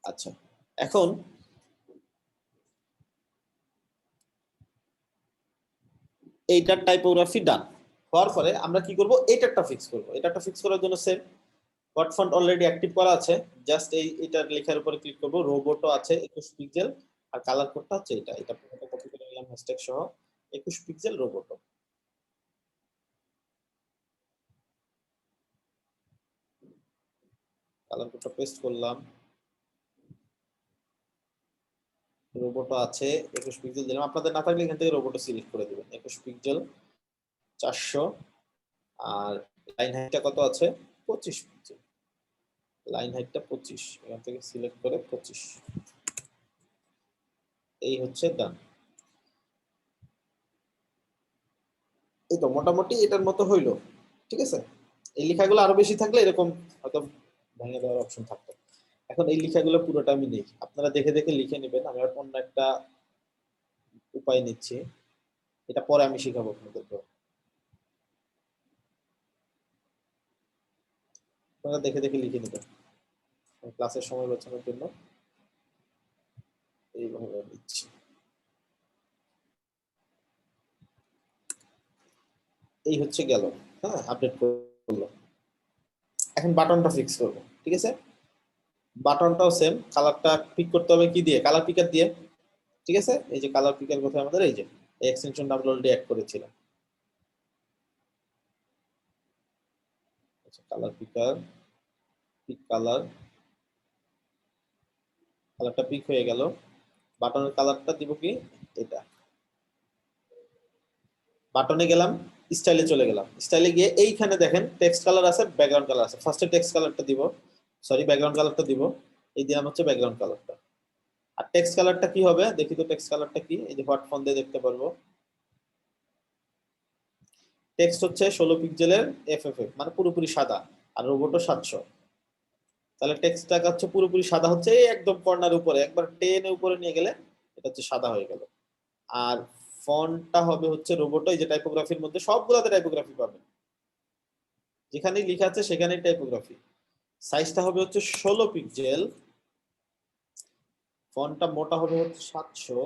আচ্ছা, এখন এইটার টাইপোগ্রাফি ডান হওয়ার পরে আমরা কি করব, এটারটা ফিক্স করব। এটারটা ফিক্স করার জন্য same what font already active করা আছে, জাস্ট এটার লেখার উপরে ক্লিক করব। রোবোটো আছে 21 পিক্সেল, আর কালার কোডটা হচ্ছে এটা। এটা কপি করে নিলাম হ্যাশট্যাগ সহ, 21 পিক্সেল রোবোটো। কালার কোডটা পেস্ট করলাম, রোবোটো আছে 21 পিক্সেল দিলাম। আপনাদের না থাকলে এখান থেকে রোবোটো সিলেক্ট করে দিবেন, 21 পিক্সেল 400। আর লাইন হাইটটা কত আছে, 25 পিক্সেল। লাইন হাইটটা 25, এখান থেকে সিলেক্ট করে 25। এই হচ্ছে ডান। এই তো মোটামুটি এটার মতো হইলো, ঠিক আছে? এই লেখাগুলো আরো বেশি থাকলে এরকম হয়তো ভেঙে দেওয়ার অপশন থাকতো। এখন এই লেখাগুলো পুরোটা আমি নেই, আপনারা দেখে দেখে লিখে নেবেন। আমি আর অন্য একটা উপায় নিচ্ছি, এটা পরে আমি শিখাবো আপনাদেরকে। আপনারা দেখে দেখে লিখে নেবেন ক্লাসের সময় বাঁচানোর জন্য এইভাবে দিচ্ছি। এই হচ্ছে গেল, হ্যাঁ আপডেট করলো। এখন বাটনটা ফিক্স করবো, ঠিক আছে? বাটনটাও সেম, কালারটা পিক করতে হবে কি দিয়ে? কালার পিকার দিয়ে, ঠিক আছে? এই যে কালার পিকার কোথায় আমাদের, এই যে এক্সটেনশনটা আমরা অলরেডি অ্যাড করেছিলাম। আচ্ছা কালার পিকার, পিক কালার, কালারটা পিক হয়ে গেল। বাটনের কালারটা দিব কি এটা, বাটনে গেলাম, স্টাইলে চলে গেলাম, স্টাইলে গিয়ে এইখানে দেখেন টেক্সট কালার আছে, ব্যাকগ্রাউন্ড কালার আছে। ফার্স্টে টেক্সট কালারটা দিব, সরি ব্যাকগ্রাউন্ড কালারটা দিব, এই দিলাম হচ্ছে ব্যাকগ্রাউন্ড কালারটা। আর টেক্সট কালারটা কি হবে দেখি তো, টেক্সট কালারটা কি, এই যে হোয়াট ফন্ট দিয়ে দেখতে পারবো। টেক্সট হচ্ছে 16 পিক্সেলের এফএফএফ, মানে পুরোপুরি সাদা, আর রোবটও 700। তাহলে টেক্সটটা হচ্ছে পুরোপুরি সাদা, হচ্ছে এই একদম কর্নার উপরে একবার টেনে উপরে নিয়ে গেলে এটা হচ্ছে সাদা হয়ে গেল। আর ফন্টটা হবে হচ্ছে রোবটো, এই যে টাইপোগ্রাফির মধ্যে সবগুলোতে টাইপোগ্রাফি পাবেন, যেখানেই লেখা আছে সেখানেই টাইপোগ্রাফি। সাইজটা হবে হচ্ছে 16 পিক্সেল, ফন্টটা মোটা হবে হচ্ছে 700।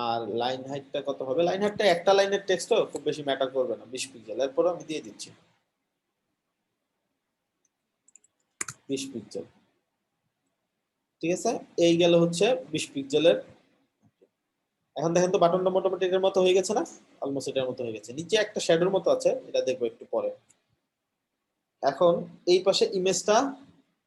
আর লাইন হাইটটা কত হবে? লাইন হাইটটা একটা লাইনের টেক্সট তো খুব বেশি ম্যাটার করবে না, 20 পিক্সেল। এরপর আমি দিয়ে দিচ্ছি 20 পিক্সেল, ঠিক আছে? এই গেল হচ্ছে 20 পিক্সেলের। এখন দেখেন তো বাটনটা মোটামুটি এটার মতো হয়ে গেছে না? অলমোস্ট এটার মতো হয়ে গেছে। নিচে একটা শ্যাডোর মতো আছে, এটা দেখবো একটু পরে। এখন এই পাশে ইমেজটা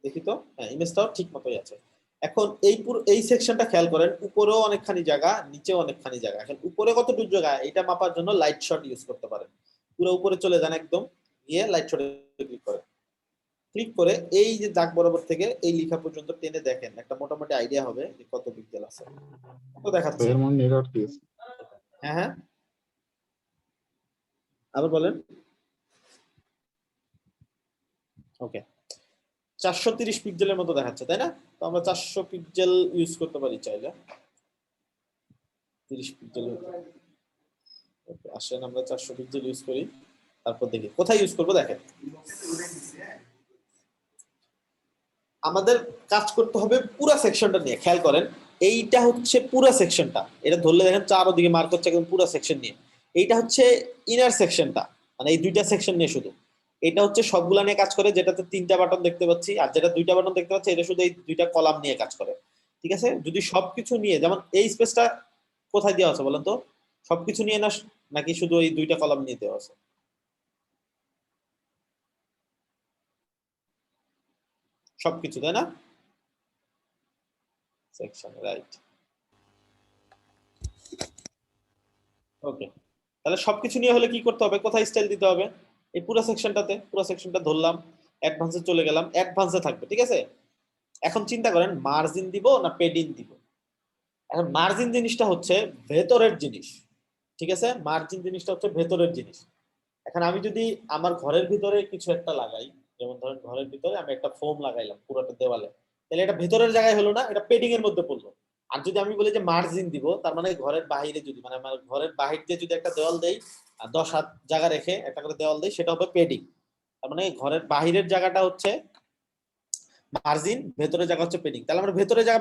দেখি তো, হ্যাঁ ইমেজটাও ঠিক মতোই আছে। এখন এই পুরো এই সেকশনটা খেয়াল করেন, উপরেও অনেকখানি জায়গা, নিচেও অনেকখানি জায়গা। এখন উপরে কতটুকু জায়গা এটা মাপার জন্য লাইট শট ইউজ করতে পারেন। পুরো উপরে চলে যান একদম, গিয়ে লাইট শটে ক্লিক করেন। ক্লিক করে এই যে দাগ বরাবর থেকে এই লেখা পর্যন্ত টেনে দেখেন, একটা মোটামুটি আইডিয়া হবে যে কত পিক্সেল আছে। তো দেখাচ্ছি, এর মধ্যে নেটওয়ার্ক কি আছে? হ্যাঁ হ্যাঁ আবার বলেন। ওকে, 430 পিক্সেলের মতো দেখাচ্ছে তাই না? তো আমরা 400 পিক্সেল ইউজ করতে পারি চাইলে, 30 পিক্সেল। ওকে আসেন আমরা 400 পিক্সেল ইউজ করি, তারপর দেখি কোথায় ইউজ করব। দেখেন আমাদের কাজ করতে হবে পুরো সেকশনটা নিয়ে, খেয়াল করেন এইটা হচ্ছে পুরো সেকশনটা, এটা ধরলে দেখেন চারদিকে মার্ক হচ্ছে একদম পুরো সেকশন নিয়ে। এইটা হচ্ছে ইনার সেকশনটা, মানে এই দুইটা সেকশন নিয়ে শুধু। এটা হচ্ছে সবগুলা নিয়ে কাজ করে, যেটাতে 3টা বাটন দেখতে পাচ্ছি, আর যেটা 2টা বাটন দেখতে পাচ্ছি এটা শুধু এই 2টা কলাম নিয়ে কাজ করে, ঠিক আছে? যদি সবকিছু নিয়ে, যেমন এই স্পেসটা কোথায় দেওয়া আছে বলেন তো? সবকিছু নিয়ে না, নাকি শুধু এই 2টা কলাম নিয়ে দেওয়া আছে? সবকিছু, তাই না? Section, right. ওকে, তাহলে সবকিছু নিয়ে হলে কি করতে হবে, কোথায় স্টাইল দিতে হবে? এই পুরো সেকশনটাতে, পুরো সেকশনটা ধরলাম, অ্যাডভান্সে চলে গেলাম, অ্যাডভান্সে থাকবে, ঠিক আছে? এখন চিন্তা করেন মার্জিন দিব না পেডিং দিব। এখন মার্জিন জিনিসটা হচ্ছে ভেতরের জিনিস, ঠিক আছে? মার্জিন জিনিসটা হচ্ছে ভেতরের জিনিস। এখন আমি যদি আমার ঘরের ভিতরে কিছু একটা লাগাই, যেমন ধরেন ঘরের ভিতরে আমি একটা ফোম লাগাইলাম পুরোটা দেওয়ালে, তাহলে এটা ভেতরের জায়গায় হলো না, এটা পেডিং এর মধ্যে পড়লো। আর যদি আমি বলি যে মার্জিন দিব, তার মানে ঘরের বাইরে যদি, মানে আমার ঘরের বাহির দিয়ে যদি একটা দেওয়াল দেই, 10 হাত জায়গা রেখে একটা করে দেওয়াল দেই, সেটা হবে পেডিং। তার মানে ঘরের বাহিরের জায়গাটা হচ্ছে মার্জিন, ভেতরের জায়গা হচ্ছে পেডিং। তাহলে আমরা ভেতরের জায়গা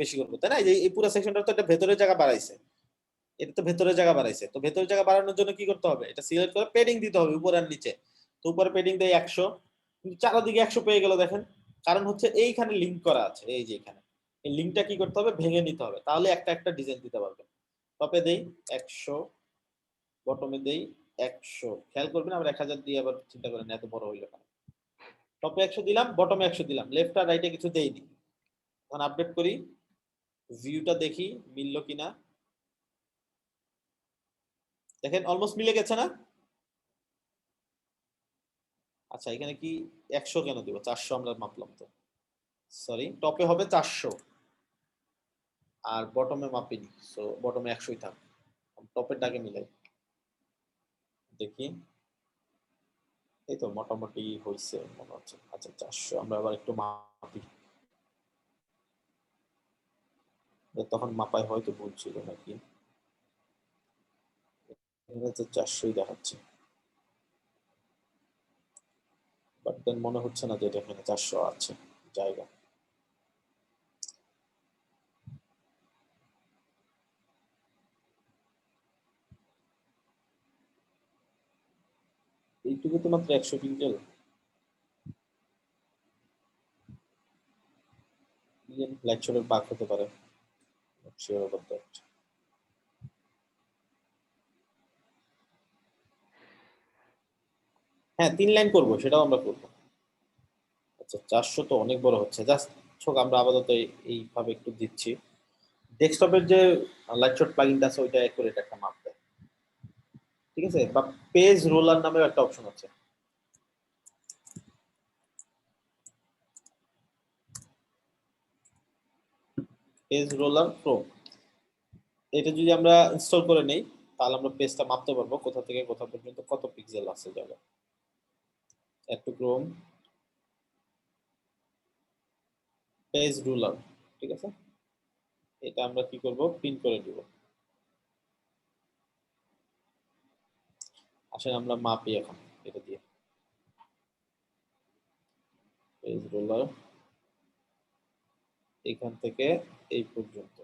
বেশি করবো, তাই না? এই পুরো সেকশনটা তো এটা ভেতরের জায়গা বাড়াইছে, এটা তো ভেতরের জায়গা বাড়াইছে। তো ভেতরের জায়গা বাড়ানোর জন্য কি করতে হবে? এটা সিলেক্ট করে পেডিং দিতে হবে উপর আর নিচে। তো উপরে পেডিং দেয় 100, কিন্তু চারদিকে 100 পেয়ে গেল দেখেন, কারণ হচ্ছে এইখানে লিংক করা আছে, এই যে এখানে এই লিংকটা কি করতে হবে, ভেঙে নিতে হবে, তাহলে একটা একটা ডিজাইন দিতে পারবেন। টপে দেই 100, বটমে দেই 100, খেয়াল করবেন আবার 1000 দিয়ে আবার চিন্তা করেন এত বড় হইলো কেন। টপে 100 দিলাম, বটমে 100 দিলাম, লেফট আর রাইটে কিছু দেইনি। এখন আপডেট করি, ভিউটা দেখি মিললো কিনা। দেখেন অলমোস্ট মিলে গেছে না? আচ্ছা এখানে কি 100 কেন দিব, 400 আমরা মাপলাম তো, সরি টপে হবে 400 আর বটমে মাপিনি, সো বটমে 100ই থাক। টপের ডাকে মিলাই দেখি, এই তো মোটামুটি হইছে মনে হচ্ছে। আচ্ছা 400 আমরা আবার একটু মাপি, তখন মাপায় হয়তো ভুল ছিল নাকি, এখানে তো 400ই দেখাচ্ছে, বাট দেন মনে হচ্ছে না যে এটা এখানে 400 আছে জায়গা। এইটুকু তো মাত্র 100 পিক্সেল। লাইট শটের বাক হতে পারে, শিওর অ্যাবাউট দ্যাট। হ্যাঁ 3 লাইন করবো, সেটাও আমরা করবো। আচ্ছা 400 তো অনেক বড় হচ্ছে, জাস্ট ছোক আমরা আপাতত এইভাবে একটু দিচ্ছি। ডেস্কটপের যে লাইট শট প্লাগইনটা আছে ওইটা অ্যাকুরেট একটা মাপ দেয়, ঠিক আছে? বা পেজ রোলার নামেও একটা অপশন আছে। পেজ রোলার প্রো, এটা যদি আমরা ইনস্টল করে নেই তাহলে আমরা পেজটা মাপতে পারবো কোথা থেকে কোথা পর্যন্ত কত পিক্সেল আছে জায়গা। একটু ক্রোম, পেজ রুলার, ঠিক আছে? এটা আমরা কি করব, পিন করে দিব। আসলে আমরা মাপি এখন এটা দিয়ে। পেজ রুলার এখান থেকে এই পর্যন্ত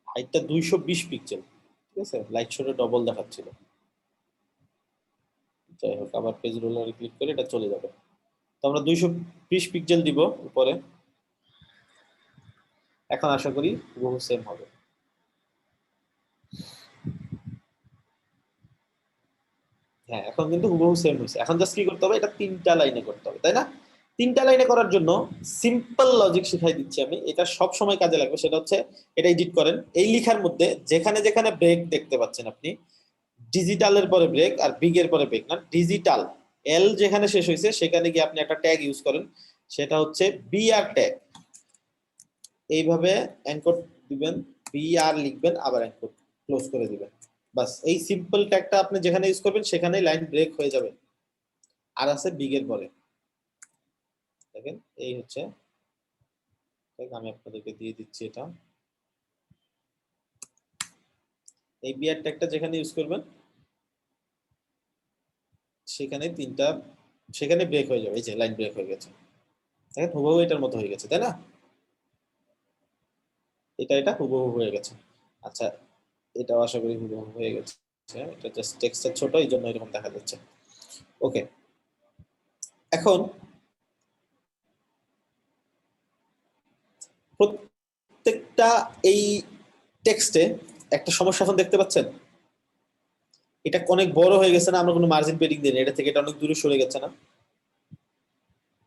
হাইটটা 220 পিক্সেল, ঠিক আছে? লাইট শটে ডবল দেখাচ্ছিল। যাই হোক, আবার পেজ রোলারে ক্লিক করে এটা চলে যাবে। তো আমরা 220 পিক্সেল দিব উপরে। এখন আশা করি হুবহু সেম হবে। হ্যাঁ এখন কিন্তু হুবহু সেম হয়েছে। এখন জাস্ট কি করতে হবে, এটা 3টা লাইনে করতে হবে, তাই না? 3টা লাইনে করার জন্য সিম্পল লজিক শিখাই দিচ্ছি আমি, এটা সব সময় কাজে লাগবে। সেটা হচ্ছে এটা এডিট করেন, এই লেখার মধ্যে যেখানে যেখানে ব্রেক দেখতে পাচ্ছেন আপনি, ডিজিটালের পরে ব্রেক আর বিগ এর পরে ব্রেক না, ডিজিটাল এল যেখানে শেষ হয়েছে সেখানে গিয়ে আপনি একটা ট্যাগ ইউজ করেন, সেটা হচ্ছে বিআর ট্যাগ। এইভাবে অ্যাঙ্কর দিবেন, বিআর লিখবেন, আবার অ্যাঙ্কর ক্লোজ করে দিবেন। বাস এই সিম্পল ট্যাগটা আপনি যেখানে ইউজ করবেন সেখানেই লাইন ব্রেক হয়ে যাবে। আর আছে বিগ এর পরে, দেখেন এই হচ্ছে, আমি আপনাদেরকে দিয়ে দিচ্ছি এটা। এই বিআর ট্যাগটা যেখানে ইউজ করবেন সেখানে তিনটা, সেখানে ব্রেক হয়ে যাবে। এই যে লাইন ব্রেক হয়ে গেছে, দেখেন হুবহু এটার মতো হয়ে গেছে, তাই না? এটা হুবহু হয়ে গেছে। আচ্ছা এটাও আশা করি হুবহু হয়ে গেছে। এটা জাস্ট টেক্সটটা ছোট, এই জন্য এরকম দেখা যাচ্ছে। ওকে, এখন প্রত্যেকটা এই টেক্সটে একটা সমস্যা এখন দেখতে পাচ্ছেন, এটা অনেক বড় হয়ে গেছে না? আমরা কোনো মার্জিন পেডিং দিই না, এটা থেকে এটা অনেক দূরে সরে গেছে না?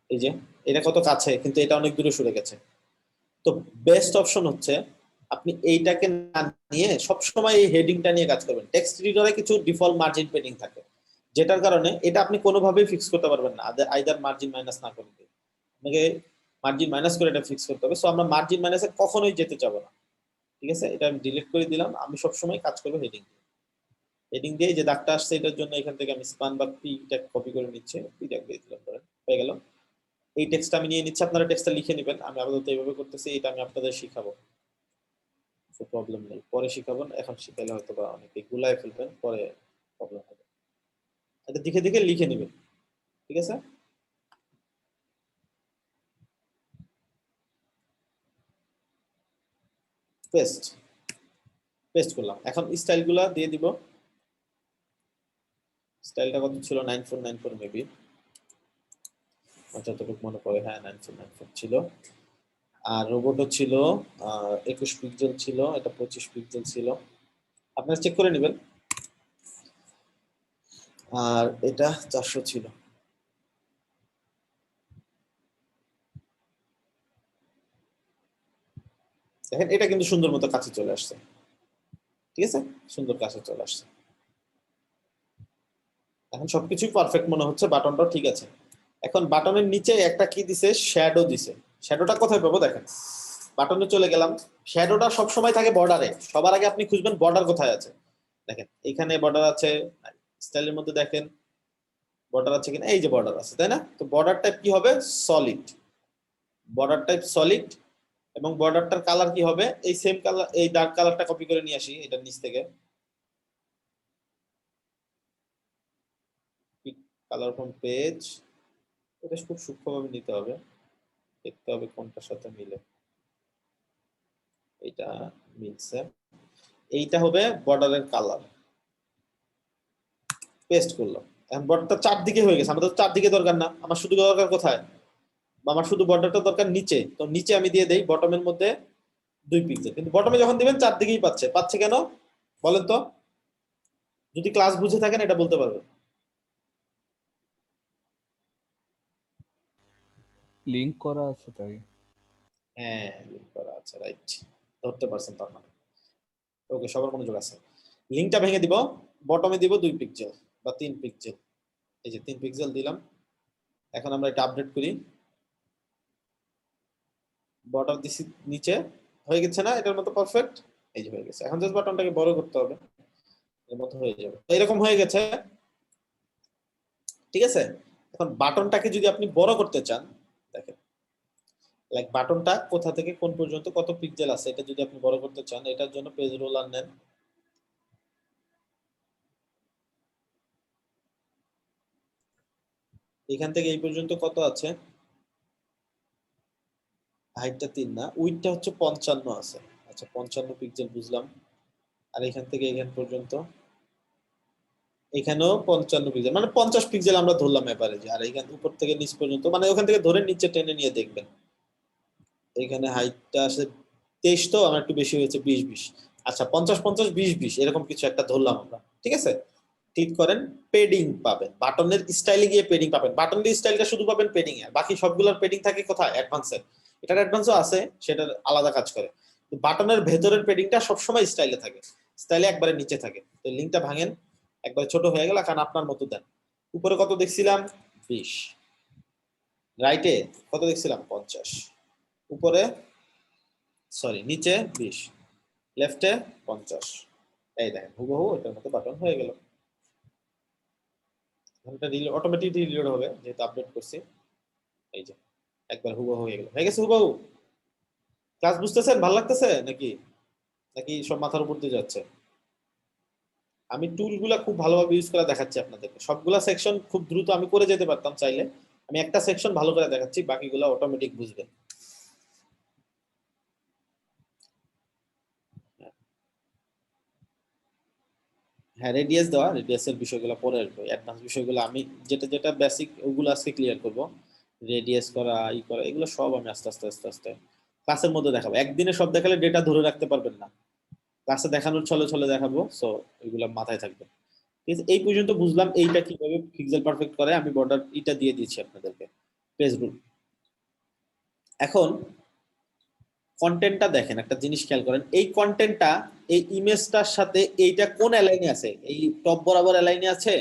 এই যে এটা কত কাছে, কিন্তু এটা অনেক দূরে সরে গেছে। তো বেস্ট অপশন হচ্ছে আপনি এইটাকে না নিয়ে সবসময় এই হেডিংটা নিয়ে কাজ করবেন। টেক্সট এডিটরে কিছু ডিফল্ট মার্জিন পেডিং থাকে, যেটার কারণে এটা আপনি কোনোভাবেই ফিক্স করতে পারবেন না, আইদার মার্জিন মাইনাস না করে দিয়ে আপনাকে মার্জিন মাইনাস করে এটা ফিক্স করতে হবে। সো আমরা মার্জিন মাইনাসে কখনোই যেতে চাবো না, ঠিক আছে? এটা আমি ডিলিট করে দিলাম। আমি সবসময় কাজ করবো হেডিং দিয়ে। হেডিং দিয়ে যে দাগটা আসছে এটার জন্য এখান থেকে আমি স্পান বা পি ট্যাগ কপি করে নিচ্ছি, পি ট্যাগ দিয়ে দিলাম, ধরেন হয়ে গেল। এই টেক্সটটা আমি নিয়ে নিচ্ছি, আপনারা টেক্সটটা লিখে নেবেন। আমি আপাতত এইভাবে করতেছি, এটা আমি আপনাদের শিখাবো, প্রবলেম নেই, পরে শিখাবো। এখন শিখাইলে হয়তো বা অনেকে গুলায় ফেলবেন, পরে প্রবলেম হবে। এটা দেখে দেখে লিখে নেবেন, ঠিক আছে? পেস্ট, পেস্ট করলাম। এখন স্টাইলগুলা দিয়ে দিব। স্টাইলটা কত ছিল, 9494 মেবি, যতটুকু মনে পড়ে। হ্যাঁ 9494 ছিল। আর রোবটও ছিল 21 পিক্সেল ছিল, এটা 25 পিক্সেল ছিল, আপনারা চেক করে নেবেন। আর এটা 400 ছিল। দেখেন এটা কিন্তু সুন্দর মতো কাছে চলে আসছে, ঠিক আছে? সুন্দর কাছে চলে আসছে। এখন সবকিছুই পারফেক্ট মনে হচ্ছে, বাটনটাও ঠিক আছে। এখন বাটনের নিচে একটা কি দিছে, শ্যাডো দিছে। শ্যাডোটা কোথায় পাবো, দেখেন বাটনে চলে গেলাম, শ্যাডোটা সব সময় থাকে বর্ডারে। সবার আগে আপনি খুঁজবেন বর্ডার কোথায় আছে। দেখেন এখানে বর্ডার আছে, স্টাইলের মধ্যে দেখেন বর্ডার আছে কিনা, এই যে বর্ডার আছে, তাই না? তো বর্ডার টাইপ কি হবে, সলিড। Border type solid. এবং বর্ডারটার কালার কি হবে, এই সেম কালার, এই ডার্ক কালারটা কপি করে নিয়ে আসি এটার নিচ থেকে। কালার ফ্রম পেজ, এটা খুব সূক্ষ্মভাবে নিতে হবে, দেখতে হবে কোনটার সাথে মিলে। এটা মিলছে, এইটা হবে বর্ডারের কালার, পেস্ট করলাম। এখন বর্ডারটা চারদিকে হয়ে গেছে, আমাদের চারদিকে দরকার না, আমার শুধু দরকার কোথায়, আমার শুধু বর্ডারটা দরকার নিচে, তো নিচে আমি দিয়ে দেই বটমের মধ্যে 2 পিক্সেল, কিন্তু বটমে যখন দিবেন চারদিকেই পাচ্ছে, পাচ্ছে কেন বলেন তো, যদি ক্লাস বুঝে থাকেন এটা বলতে পারবেন। লিংক করা আছে তাই। হ্যাঁ লিংক করা আছে, রাইট, ধরতে পারছেন তার মানে। ওকে, সবার মনোযোগ আছে। লিংকটা ভেঙে দিব, বটমে দিব 2 পিক্সেল বা 3 পিক্সেল, এই যে 3 পিক্সেল দিলাম। এখন আমরা এটা আপডেট করি, বর্ডার দিছি নিচে, হয়ে গেছে না এটার মতো পারফেক্ট, এই যে হয়ে গেছে। এখন জাস্ট বাটনটাকে বড় করতে হবে, এর মতো হয়ে যাবে, এরকম হয়ে গেছে, ঠিক আছে। এখন বাটনটাকে যদি আপনি বড় করতে চান, দেখেন লাইক বাটনটা কোথা থেকে কোন পর্যন্ত কত পিক্সেল আছে, এটা যদি আপনি বড় করতে চান, এটার জন্য পেজ রোলার নেন, এখান থেকে এই পর্যন্ত কত আছে, হাইটটা 3 না, উইডথটা হচ্ছে 55 আছে, আচ্ছা 55 পিক্সেল বুঝলাম। আর এখান থেকে এখান পর্যন্ত এখানেও 55 পিক্সেল, মানে 50 পিক্সেল আমরা ধরলাম এভারেজে। আর এখান উপর থেকে নিচ পর্যন্ত, মানে ওখান থেকে ধরে নিচে টেনে নিয়ে দেখবেন, এখানে হাইটটা আছে 23, তো আমার একটু বেশি হয়েছে 20 আচ্ছা 50 50 20 20 এরকম কিছু একটা ধরলাম আমরা, ঠিক আছে। ঠিক করেন, পেডিং পাবেন, বাটনের স্টাইলে গিয়ে পেডিং পাবেন, বাটনের স্টাইলটা শুধু পাবেন পেডিং এ, বাকি সবগুলোর পেডিং থাকে কোথায়, অ্যাডভান্সে। এটার অ্যাডভান্সও আছে, সেটার আলাদা কাজ করে, বাটনের ভেতরের পেডিংটা সবসময় স্টাইলে থাকে, স্টাইলে একবারে নিচে থাকে। তো লিংকটা ভাঙেন, একবারে ছোট হয়ে গেল, কারণ আপনার মতো দেন। উপরে কত দেখছিলাম 20, রাইটে কত দেখছিলাম 50, উপরে সরি নিচে 20, লেফটে 50, এই দেখেন হুবহু এটার মতো বাটন হয়ে গেল। এটা অটোমেটিকলি রিলোড হবে যেহেতু আপডেট করছি, এই যে একবার হুবহু হয়ে গেল, হয়ে গেছে হুবহু। ক্লাস বুঝতেছেন, ভালো লাগতেছে নাকি, নাকি সব মাথার উপর দিয়ে যাচ্ছে? আমি টুলগুলা খুব ভালোভাবে ইউজ করে দেখাচ্ছি আপনাদেরকে, সবগুলা সেকশন খুব দ্রুত আমি করে যেতে পারতাম চাইলে, আমি একটা সেকশন ভালো করে দেখাচ্ছি, বাকিগুলো অটোমেটিক বুঝবেন। হ্যাঁ রেডিয়াস দেওয়া, রেডিয়াসের বিষয়গুলো পরে আসবে, অ্যাডভান্স বিষয়গুলো আমি যেটা যেটা বেসিক ওগুলো আজকে ক্লিয়ার করব। রেডিয়াস করা ই করা এগুলো সব আমি আস্তে আস্তে আস্তে আস্তে ক্লাসের মধ্যে দেখাবো, একদিনে সব দেখালে ডেটা ধরে রাখতে পারবেন না, ক্লাসে দেখানোর ছলে ছলে দেখাবো, সো এগুলো মাথায় থাকবে, ঠিক আছে। এই পর্যন্ত বুঝলাম এইটা কিভাবে পিক্সেল পারফেক্ট করে, আমি বর্ডার এটা দিয়ে দিয়েছি আপনাদেরকে, পেজ রুল। এখন কন্টেন্টটা দেখেন, একটা জিনিস খেয়াল করেন, এই কন্টেন্টটা এই ইমেজটার সাথে এইটা কোন অ্যালাইনে আছে, এই টপ বরাবর অ্যালাইনে আছে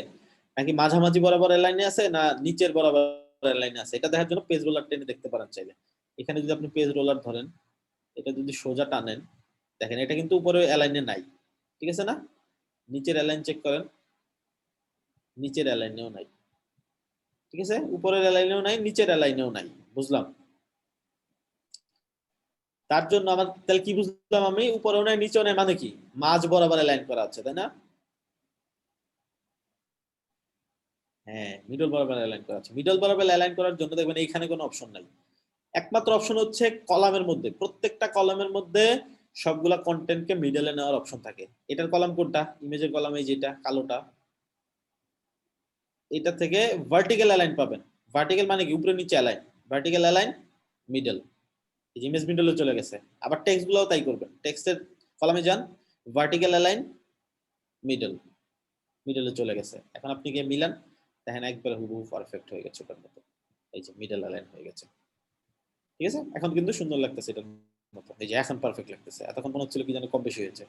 নাকি মাঝামাঝি বরাবর অ্যালাইনে আছে না নিচের বরাবর অ্যালাইনে আছে, এটা দেখার জন্য পেজ রোলার টেনে দেখতে পারেন চাইলে। এখানে যদি আপনি পেজ রোলার ধরেন, এটা যদি সোজা টানেন, দেখেন এটা কিন্তু উপরে অ্যালাইনে নাই, ঠিক আছে না, নিচের অ্যালাইন চেক করেন, নিচের অ্যালাইনেও নাই, ঠিক আছে, উপরের অ্যালাইনেও নাই, নিচের অ্যালাইনেও নাই, বুঝলাম। তার জন্য আমার তাহলে কি বুঝলাম আমি, উপরেও নাই নিচেও নাই, মানে কি মাঝ বরাবর অ্যালাইন করা আছে, তাই না? হ্যাঁ মিডল বরাবর অ্যালাইন করা আছে, মিডল বরাবর অ্যালাইন করার জন্য দেখবেন এইখানে কোনো অপশন নাই, একমাত্র অপশন হচ্ছে কলামের মধ্যে, প্রত্যেকটা কলামের মধ্যে সবগুলা কন্টেন্টকে মিডলে নেওয়ার অপশন থাকে। এটার কলাম কোনটা, ইমেজের কলাম এই যেটা কালোটা, এটা থেকে ভার্টিক্যাল অ্যালাইন পাবেন, ভার্টিক্যাল মানে কি উপরে নিচে align, vertical align middle, image মিডলে চলে গেছে। আবার টেক্সট গুলোও তাই করবেন, টেক্সটের কলামে যান, ভার্টিক্যাল অ্যালাইন মিডল, মিডলে চলে গেছে। এখন আপনি গিয়ে মিলান, দেখেন একবার হুবহু পারফেক্ট হয়ে গেছে ওটার মতো, এই যে মিডল অ্যালাইন হয়ে গেছে, ঠিক আছে। এখন কিন্তু সুন্দর লাগতেছে এটার মতো, এই যে এখন পারফেক্ট লাগতেছে, এতক্ষণ মনে হচ্ছিল কি যেন কম বেশি হয়েছে।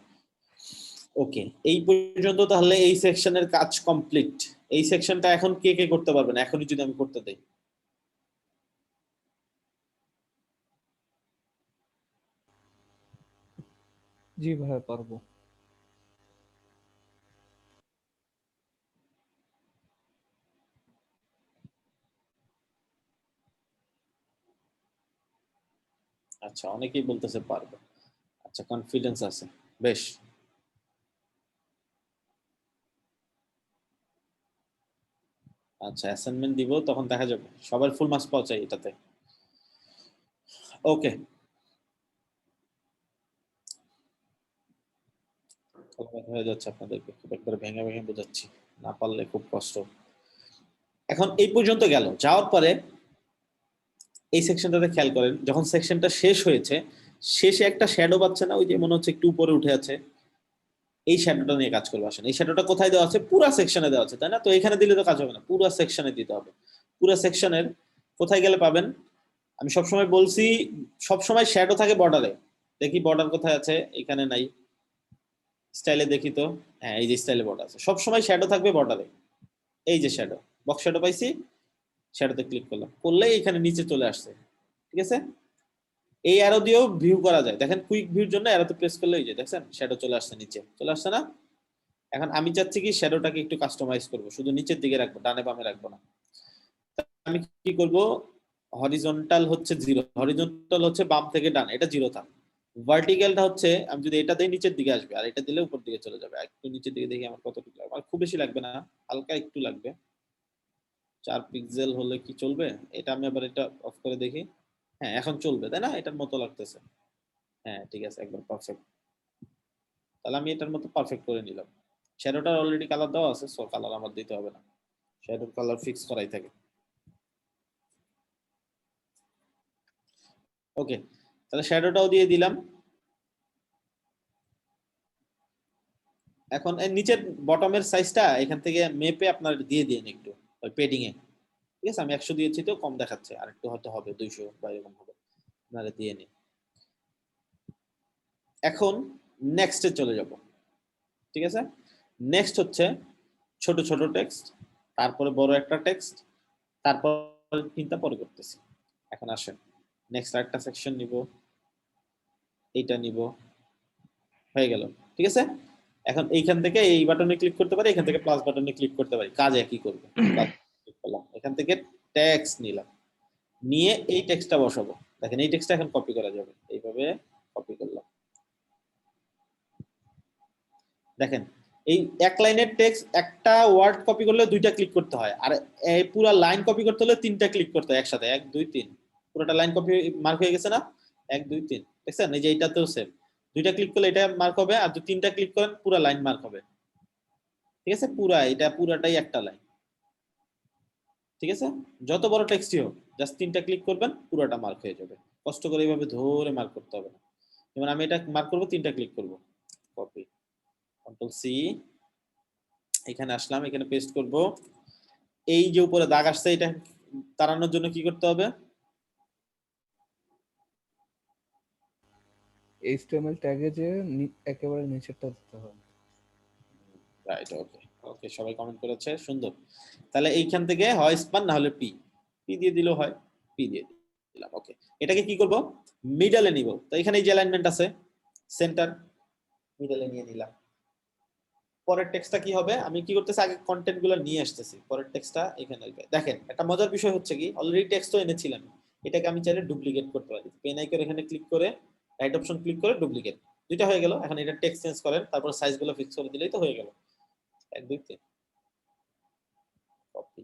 ওকে, এই পর্যন্ত তাহলে এই সেকশনের কাজ কমপ্লিট। এই সেকশনটা এখন কে কে করতে পারবেন এখনই যদি আমি করতে দেই? জি ভাইয়া পারবো। আচ্ছা অনেকেই বলতেছে পারবে, আচ্ছা কনফিডেন্স আছে, বেশ। আচ্ছা অ্যাসাইনমেন্ট দিব, তখন দেখা যাবে। সবার ফুল মার্কস পাওয়া চাই এটাতে। ওকে, হয়ে যাচ্ছে আপনাদেরকে, খুব একবার ভেঙে ভেঙে বোঝাচ্ছি, না পারলে খুব কষ্ট। এখন এই পর্যন্ত গেল, যাওয়ার পরে এই সেকশনটাতে খেয়াল করেন, যখন সেকশনটা শেষ হয়েছে, শেষে একটা শ্যাডো পাচ্ছে না, ওই যে মনে হচ্ছে একটু উপরে উঠে আছে, এই শ্যাডোটা নিয়ে কাজ করবো। আসেন, এই শ্যাডোটা কোথায় দেওয়া আছে? পুরো সেকশনে দেওয়া আছে, তাই না? তো এখানে দিলে তো কাজ হবে না, পুরো সেকশনে দিতে হবে। পুরো সেকশনের কোথায় গেলে পাবেন? আমি সবসময় বলছি, সবসময় শ্যাডো থাকে বর্ডারে। দেখি বর্ডার কোথায় আছে, এখানে নাই। স্টাইলে দেখি তো, হ্যাঁ এই যে স্টাইলে বর্ডার আছে, সবসময় শ্যাডো থাকবে বর্ডারে। এই যে শ্যাডো, বক্স শ্যাডো পাইছি, শ্যাডোতে ক্লিক করলাম, করলেই এখানে নিচে চলে আসছে। ঠিক আছে, এই অ্যারো দিয়েও ভিউ করা যায়। দেখেন কুইক ভিউর জন্য অ্যারোতে প্রেস করলে এই যে দেখছেন শ্যাডো চলে আসছে, নিচে চলে আসছে না? এখন আমি চাচ্ছি কি শ্যাডোটাকে একটু কাস্টমাইজ করব, শুধু নিচের দিকে রাখবো, ডানে বামে রাখবো না। আমি কি করব, হরিজন্টাল হচ্ছে 0, হরিজন্টাল হচ্ছে বাম থেকে ডান, এটা 0 থাক। ভার্টিক্যালটা হচ্ছে আমি যদি এটা দেই নিচের দিকে আসবে, আর এটা দিলে উপর দিকে চলে যাবে। একটু নিচের দিকে দেখি আমার কতটুকু লাগবে, আমার খুব বেশি লাগবে না, হালকা একটু লাগবে। 4 পিক্সেল হলে কি চলবে? এটা আমি আবার এটা অফ করে দেখি। হ্যাঁ এখন চলবে, তাই না? এটার মতো লাগতেছে। হ্যাঁ ঠিক আছে, একবার পারফেক্ট। তাহলে আমি এটার মতো পারফেক্ট করে নিলাম। শ্যাডোটার অলরেডি কালার দেওয়া আছে, সো কালার আমার দিতে হবে না, শ্যাডোর কালার ফিক্স করাই থাকে। ওকে, তাহলে শ্যাডোটাও দিয়ে দিলাম। এখন এর নিচের বটমের সাইজটা এখান থেকে মেপে আপনার দিয়ে দিন একটু, ওই পেডিং এ। ঠিক আছে, আমি 100 দিয়েছি তো কম দেখাচ্ছে, আর একটু হয়তো হবে 200 বা এরকম হবে, আপনারা দিয়ে নিন। এখন নেক্সটে চলে যাব। ঠিক আছে, নেক্সট হচ্ছে ছোট ছোট টেক্সট, তারপরে বড় একটা টেক্সট, তারপর চিন্তা পরে করতেছি। এখন আসেন, নেক্সট আরেকটা সেকশন নিব, এইটা নিব, হয়ে গেল। ঠিক আছে, এখন এইখান থেকে এই বাটনে ক্লিক করতে পারি, এখান থেকে প্লাস বাটনে ক্লিক করতে পারি, কাজ একই করবে। ক্লিক করলাম, এখান থেকে টেক্সট নিলাম, নিয়ে এই টেক্সটটা বসাবো। দেখেন এই টেক্সটটা এখন কপি করা যাবে, এইভাবে কপি করলাম। দেখেন এই এক লাইনের টেক্সট, একটা ওয়ার্ড কপি করলে 2টা ক্লিক করতে হয়, আর এই পুরো লাইন কপি করতে হলে 3টা ক্লিক করতে হয় একসাথে, 1 2 3। পুরোটা লাইন কপি মার্ক হয়ে গেছে না? 1 2 3, দেখছেন? এই যে এইটাতেও সেম, 2টা ক্লিক করলে এটা মার্ক হবে, আর যদি 3টা ক্লিক করেন পুরো লাইন মার্ক হবে। ঠিক আছে, পুরা এটা পুরাটাই একটা লাইন। ঠিক আছে, যত বড় টেক্সটই হোক, জাস্ট 3টা ক্লিক করবেন, পুরোটা মার্ক হয়ে যাবে। কষ্ট করে এইভাবে ধরে মার্ক করতে হবে না। যেমন আমি এটা মার্ক করব, 3টা ক্লিক করব, কপি, কন্ট্রোল সি, এখানে আসলাম, এখানে পেস্ট করব। এই যে উপরে দাগ আসছে, এটা তাড়ানোর জন্য কি করতে হবে? HTML ট্যাগে যে একেবারে নিচেরটা দিতে হবে। রাইট, ওকে ওকে, সবাই কমেন্ট করেছে, সুন্দর। তাহলে এইখান থেকে হয় স্পান, না হলে পি, পি দিয়ে দিলেও হয়, পি দিয়ে দিলাম। ওকে, এটাকে কি করব, মিডলে নিব। তো এখানে এই যে অ্যালাইনমেন্ট আছে, সেন্টার, মিডলে নিয়ে নিলাম। পরের টেক্সটটা কি হবে, আমি কি করতেছি, আগে কন্টেন্ট গুলো নিয়ে আসতেছি, পরের টেক্সটটা এখানে আসবে। দেখেন একটা মজার বিষয় হচ্ছে কি, অলরেডি টেক্সট তো এনেছিলাম, এটাকে আমি চাইলে ডুপ্লিকেট করতে পারি। পেন আইকন এখানে ক্লিক করে, রাইট অপশন ক্লিক করে ডুপ্লিকেট, দুইটা হয়ে গেল। এখন এটা টেক্সট চেঞ্জ করেন, তারপর সাইজ গুলো ফিক্স করে দিলেই তো হয়ে গেল। 1 2 3, কপি,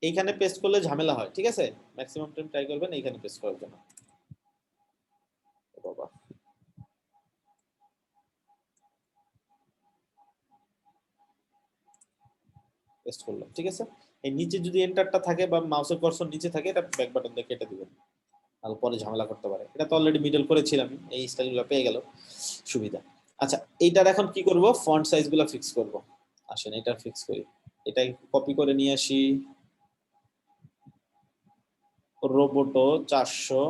এইখানে পেস্ট করলে ঝামেলা হয়। ঠিক আছে, ম্যাক্সিমাম টাইম ট্রাই করবেন এইখানে পেস্ট করার জন্য। বাবা, পেস্ট করলাম। ঠিক আছে, এই নিচে যদি এন্টারটা থাকে বা মাউসের কার্সর নিচে থাকে, এটা ব্যাক বাটন দিয়ে কেটে দিবেন, আর পরে ঝামেলা করতে পারে। এটা তো অলরেডি মিডল করেছিলাম, এই স্টাইলগুলো পেয়ে গেল, সুবিধা। আচ্ছা, এইটার এখন কি করব, ফন্ট সাইজগুলো ফিক্স করব। আসেন এটা ফিক্স করি, এটাই কপি করে নিয়ে আসি, রোবোটো 400,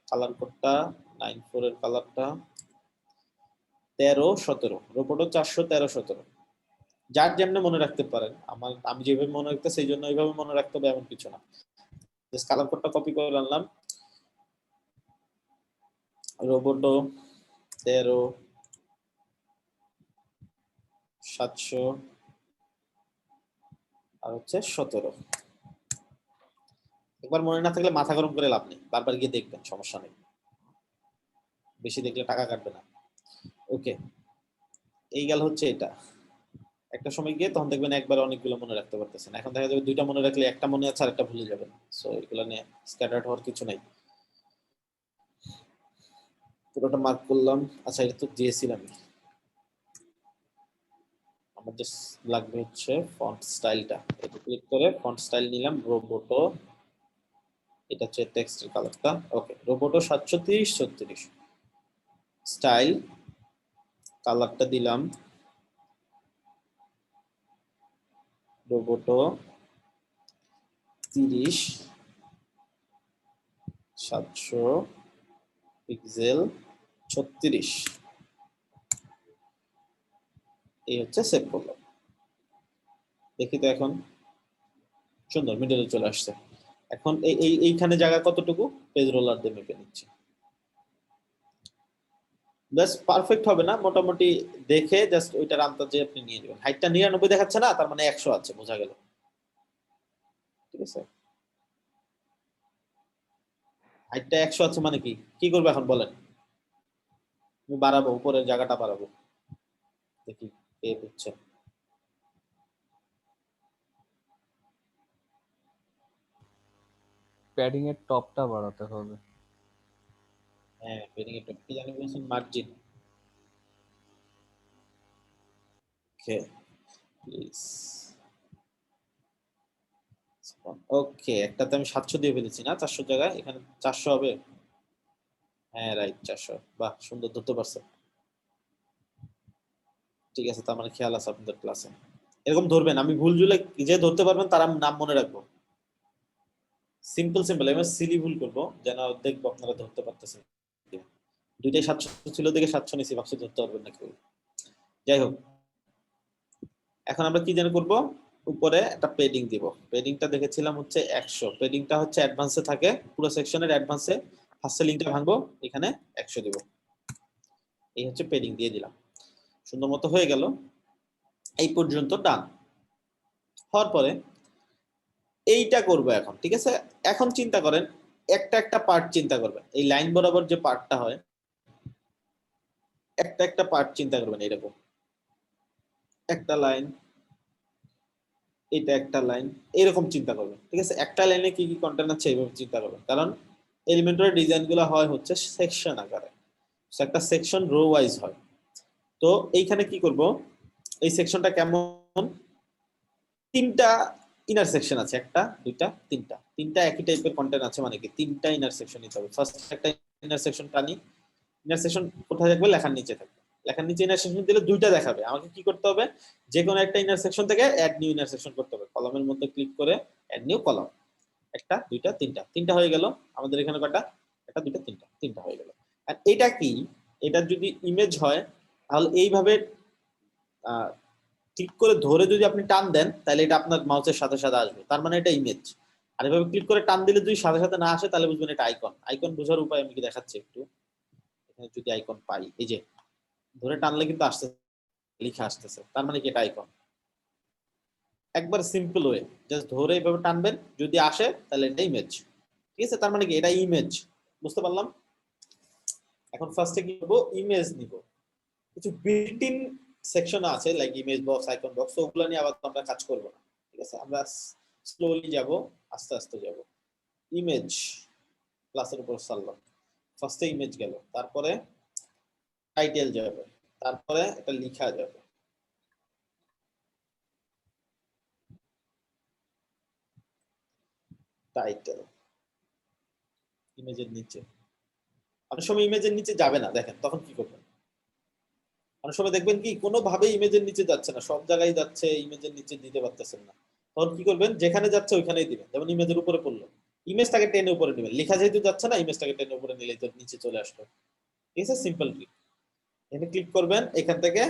কালার কোডটা 94 এর কালারটা 13 17, রোবোটো 400 13 17। যার যেমনি মনে রাখতে পারেন, আমি যেভাবে মনে রাখতে সেই জন্য এইভাবে মনে রাখতে হবে এমন কিছু না। জাস্ট কালার কোডটা কপি করে আনলাম, রোবোটো 13 700 আর হচ্ছে 17। একবার মনে না থাকলে মাথা গরম করে লাভ নেই, বারবার গিয়ে দেখবেন, সমস্যা নেই, বেশি দেখলে টাকা কাটবে না। ওকে, এই গেল হচ্ছে এটা। একটা সময় গিয়ে তখন দেখবেন একবার অনেকগুলো মনে রাখতে পারতেছেন। এখন দেখা যাবে দুইটা মনে রাখলে একটা মনে আছে আর একটা ভুলে যাবেন। সো এগুলো নিয়ে স্ক্যাটার্ড হওয়ার কিছু নাই। পুরোটা মার্ক করলাম। আচ্ছা, এটা তো দিয়েছিলাম। আমাদের লাগবে হচ্ছে ফন্ট স্টাইলটা। এটা ক্লিক করে ফন্ট স্টাইল নিলাম, রোবোটো। এটা হচ্ছে টেক্সটের কালারটা। ওকে, রোবোটো 730 36 স্টাইল কালারটা দিলাম রোবোটো 30 700 পিক্সেল 36। এই হচ্ছে সেভ করলাম। দেখি তো এখন সুন্দর মিডলে চলে আসছে। এখন এইখানে জায়গা কতটুকু পেজ রোলার দিয়ে মেপে নিচ্ছি। জাস্ট পারফেক্ট হবে না, মোটামুটি দেখে জাস্ট ওইটার আন্দাজে আপনি নিয়ে নেবেন। হাইটটা 99 দেখাচ্ছে না, তার মানে 100 আছে, বোঝা গেল। ঠিক আছে, হাইটটা 100 আছে মানে কি কি করবো এখন বলেন? আমি বাড়াবো, উপরের জায়গাটা বাড়াবো, দেখি কে বুঝছে। প্যাডিং এর টপটা বাড়াতে হবে। হ্যাঁ, পেডিং একটু কি জানি বলছেন, মার্জিন। Okay please. ওকে, একটাতে আমি 700 দিয়ে ফেলেছি না, 400 জায়গায় এখানে 400 হবে। হ্যাঁ রাইট, 400। বাহ, সুন্দর ধরতে পারছেন। ঠিক আছে, তার মানে খেয়াল আছে আপনাদের ক্লাসে। এরকম ধরবেন, আমি ভুল জুলে যে ধরতে পারবেন তার আমি নাম মনে রাখবো। সিম্পল সিম্পল, এবার সিলি ভুল করবো যেন দেখবো আপনারা ধরতে পারতেছেন। দুইটাই 700 ছিল, দেখে 700 নিছি, ভাবছি ধরতে পারবেন না কেউ। যাই হোক, এখন আমরা কি যেন করব, উপরে একটা পেডিং দিব। পেডিংটা দেখেছিলাম হচ্ছে 100। পেডিংটা হচ্ছে অ্যাডভান্সে থাকে, পুরো সেকশনের অ্যাডভান্সে। ফার্স্ট লিংকটা ভাঙবো, এখানে 100 দিব। এই হচ্ছে পেডিং দিয়ে দিলাম, সুন্দর মতো হয়ে গেল। এই পর্যন্ত ডান হওয়ার পরে এইটা করবো এখন। ঠিক আছে, এখন চিন্তা করেন, একটা একটা পার্ট চিন্তা করবেন। এই লাইন বরাবর যে পার্টটা হয়, একটা একটা পার্ট চিন্তা করবেন। এরকম একটা লাইন, এটা একটা লাইন, এরকম চিন্তা করবেন। ঠিক আছে, একটা লাইনে কি কি কন্টেন্ট আছে এইভাবে চিন্তা করবেন, কারণ এলিমেন্টারি ডিজাইন গুলো হয় হচ্ছে সেকশন আকারে। একটা সেকশন রো ওয়াইজ হয়। তো এইখানে কি করব, এই সেকশনটা কেমন, তিনটা ইনার সেকশন আছে, একটা দুইটা তিনটা, তিনটা একই টাইপের কন্টেন্ট আছে, মানে কি তিনটা ইনার সেকশন নিতে হবে। ফার্স্ট একটা ইনার সেকশন টানি। ইনার সেকশন কোথায় থাকবে, লেখার নিচে থাকবে। লেখার নিচে ইনার সেকশন দিলে দুইটা দেখাবে। আমাকে কি করতে হবে, যে কোনো একটা ইনার সেকশন থেকে অ্যাড নিউ ইনার সেকশন করতে হবে। কলামের মধ্যে ক্লিক করে অ্যাড নিউ কলাম। একটা দুইটা তিনটা, তিনটা হয়ে গেল। আমাদের এখানে কয়টা, একটা দুইটা তিনটা, তিনটা হয়ে গেল। আর এটা কি, এটা যদি ইমেজ হয় তাহলে এইভাবে ক্লিক করে ধরে যদি আপনি টান দেন তাহলে এটা আপনার মাউসের সাথে সাথে আসবে, তার মানে এটা ইমেজ। আর এভাবে ক্লিক করে টান দিলে যদি সাথে সাথে না আসে তাহলে বুঝবেন এটা আইকন। আইকন বোঝার উপায় আমি কি দেখাচ্ছি একটু। এখানে যদি আইকন পাই, এই যে ধরে টানলে কিন্তু আসতেছে, লিখে আসতেছে, তার মানে কি এটা আইকন। একবার সিম্পল ওয়ে, জাস্ট ধরে এইভাবে টানবেন, যদি আসে তাহলে এটা ইমেজ। ঠিক আছে, তার মানে কি এটা ইমেজ। বুঝতে পারলাম। এখন ফার্স্টে কি করব, ইমেজ নিব। কিছু বিল্ট ইন সেকশন আছে like image box, icon box, ওগুলো নিয়ে আবার আমরা কাজ করব না। ঠিক আছে, আমরা স্লোলি যাব, আস্তে আস্তে যাব। ইমেজ ক্লাসের উপর সারলাম। ফার্স্টে ইমেজ গেল, তারপরে টাইটেল যাবে, তারপরে এটা লেখা যাবে। টাইটেল ইমেজের নিচে, অনেক সময় ইমেজের নিচে যাবে না, দেখেন তখন কি করবেন। অনেক সময় দেখবেন কি কোনোভাবে ইমেজের নিচে যাচ্ছে না, সব জায়গায় যাচ্ছে, ইমেজের নিচে দিতে পারতেছেন না। তখন কি করবেন, যেখানে যাচ্ছে ওইখানেই দিবেন। যেমন ইমেজের উপরে পড়লো, ইমেজটাকে টেনে উপরে নেবেন। লেখা যেহেতু যাচ্ছে না, ইমেজটাকে টেনে উপরে নিলেই তো নিচে চলে আসলো। ঠিক আছে, সিম্পল ট্রিক। এখানে ক্লিক করবেন, এখান থেকে